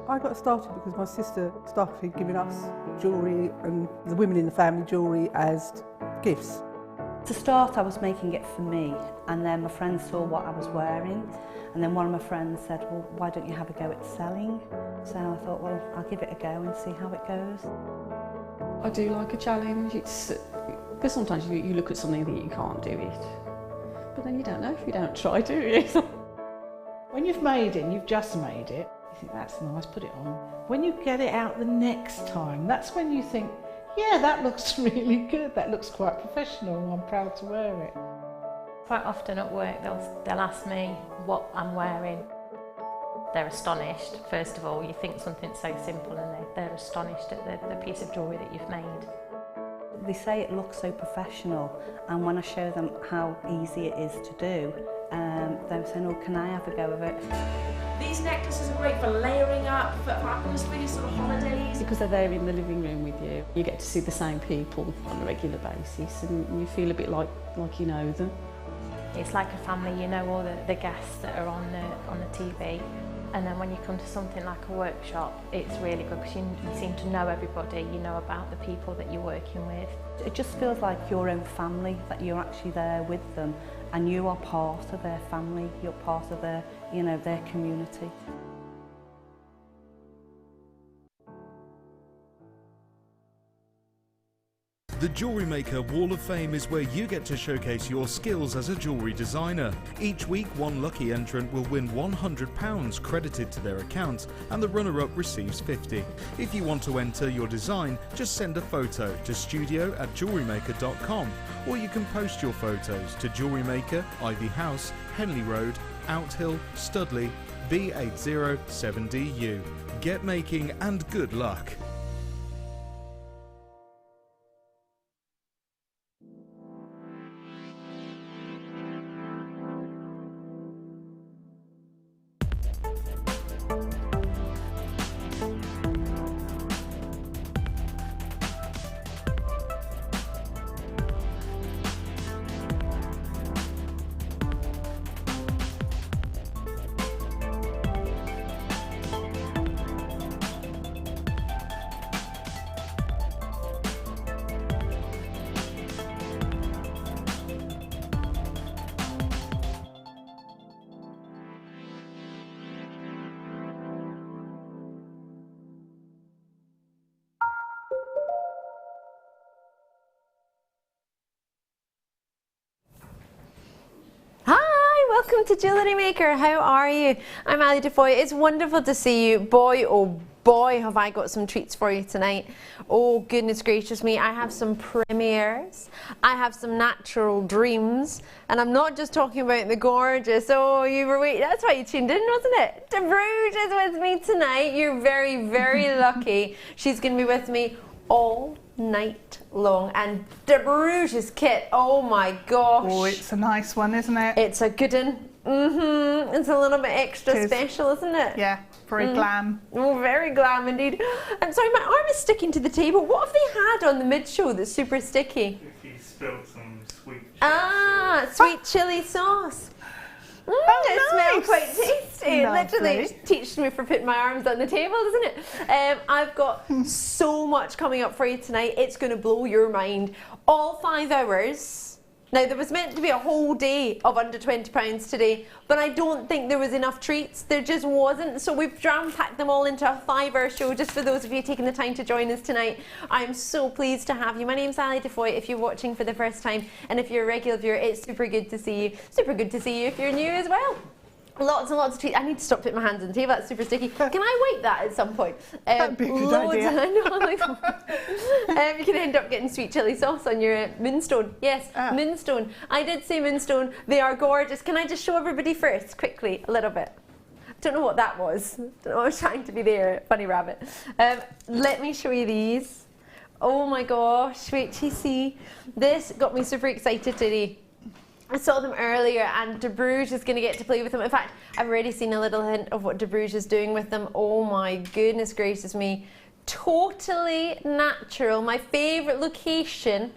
I got started because my sister started giving us jewellery and the women in the family jewellery as gifts. To start, I was making it for me, and then my friends saw what I was wearing, and then one of my friends said, well, why don't you have a go at selling? So I thought, well, I'll give it a go and see how it goes. I do like a challenge. Because sometimes you look at something and think you can't do it, but then you don't know if you don't try, do you? When you've made it and you've just made it, you think that's nice, put it on. When you get it out the next time, that's when you think, yeah, that looks really good, that looks quite professional, and I'm proud to wear it. Quite often at work they'll ask me what I'm wearing. They're astonished. First of all, you think something so simple and they're astonished at the piece of jewellery that you've made. They say it looks so professional, and when I show them how easy it is to do, they're saying, oh, can I have a go of it? These necklaces are great for layering up, for atmosphere, sort of holidays. Because they're there in the living room with you, you get to see the same people on a regular basis and you feel a bit like you know them. It's like a family, you know all the guests that are on the TV. And then when you come to something like a workshop, it's really good because you seem to know everybody, you know about the people that you're working with. It just feels like your own family, that you're actually there with them and you are part of their family, you're part of their, you know, their community. The Jewellery Maker Wall of Fame is where you get to showcase your skills as a jewellery designer. Each week, one lucky entrant will win £100 credited to their account, and the runner-up receives £50. If you want to enter your design, just send a photo to studio@jewellerymaker.com, or you can post your photos to Jewellery Maker, Ivy House, Henley Road, Outhill, Studley, B807DU. Get making and good luck. Welcome to Jewellery Maker. How are you? I'm Ali Defoy. It's wonderful to see you, boy or boy, have I got some treats for you tonight. Oh, goodness gracious me. I have some premieres. I have some natural dreams. And I'm not just talking about the gorgeous. Oh, you were waiting. That's why you tuned in, wasn't it? De Bruges is with me tonight. You're very, very lucky. She's going to be with me all night long. And De Bruges kit, oh my gosh. Oh, it's a nice one, isn't it? It's a good one. It's a little bit extra special, isn't it? Yeah, very glam. Oh, very glam indeed. I'm sorry, my arm is sticking to the table. What have they had on the mid-show that's super sticky? If you spilled some sweet sweet chili sauce. It smells quite tasty. Lovely. Literally teaches me for putting my arms on the table, doesn't it? I've got so much coming up for you tonight. It's going to blow your mind. All 5 hours. Now, there was meant to be a whole day of under £20 today, but I don't think there was enough treats. There just wasn't. So we've jam-packed them all into a 5-hour show just for those of you taking the time to join us tonight. I'm so pleased to have you. My name's Ali Defoy, if you're watching for the first time, and if you're a regular viewer, it's super good to see you. Super good to see you if you're new as well. Lots and lots of treats. I need to stop putting my hands on the table. That's super sticky. Can I wipe that at some point? That'd be a good idea. I know. You can end up getting sweet chili sauce on your moonstone. Yes, moonstone. I did say moonstone. They are gorgeous. Can I just show everybody first, quickly, a little bit? Don't know what that was. Don't know. I was trying to be there. Funny rabbit. Let me show you these. Oh my gosh! Wait till you see. This got me super excited today. I saw them earlier, and De Bruges is going to get to play with them. In fact, I've already seen a little hint of what De Bruges is doing with them. Oh my goodness gracious me. Totally natural. My favourite location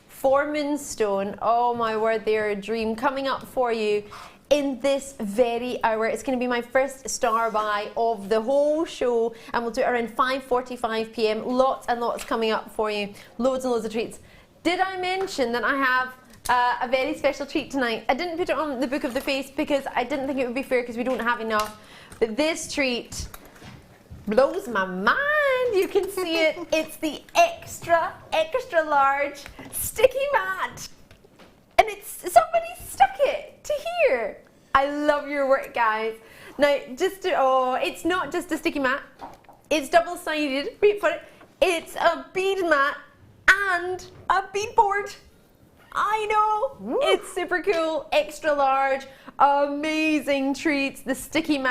for Moonstone. Oh my word, they are a dream. Coming up for you in this very hour. It's going to be my first star buy of the whole show, and we'll do it around 5:45 p.m. Lots and lots coming up for you. Loads and loads of treats. Did I mention that I have a very special treat tonight? I didn't put it on the Book of the Face because I didn't think it would be fair because we don't have enough. But this treat blows my mind. You can see it. It's the extra, extra large sticky mat. And somebody stuck it to here. I love your work, guys. Now, it's not just a sticky mat. It's double-sided. Wait for it. It's a bead mat and a beadboard. I know. It's super cool, extra large, amazing treats, the sticky mat.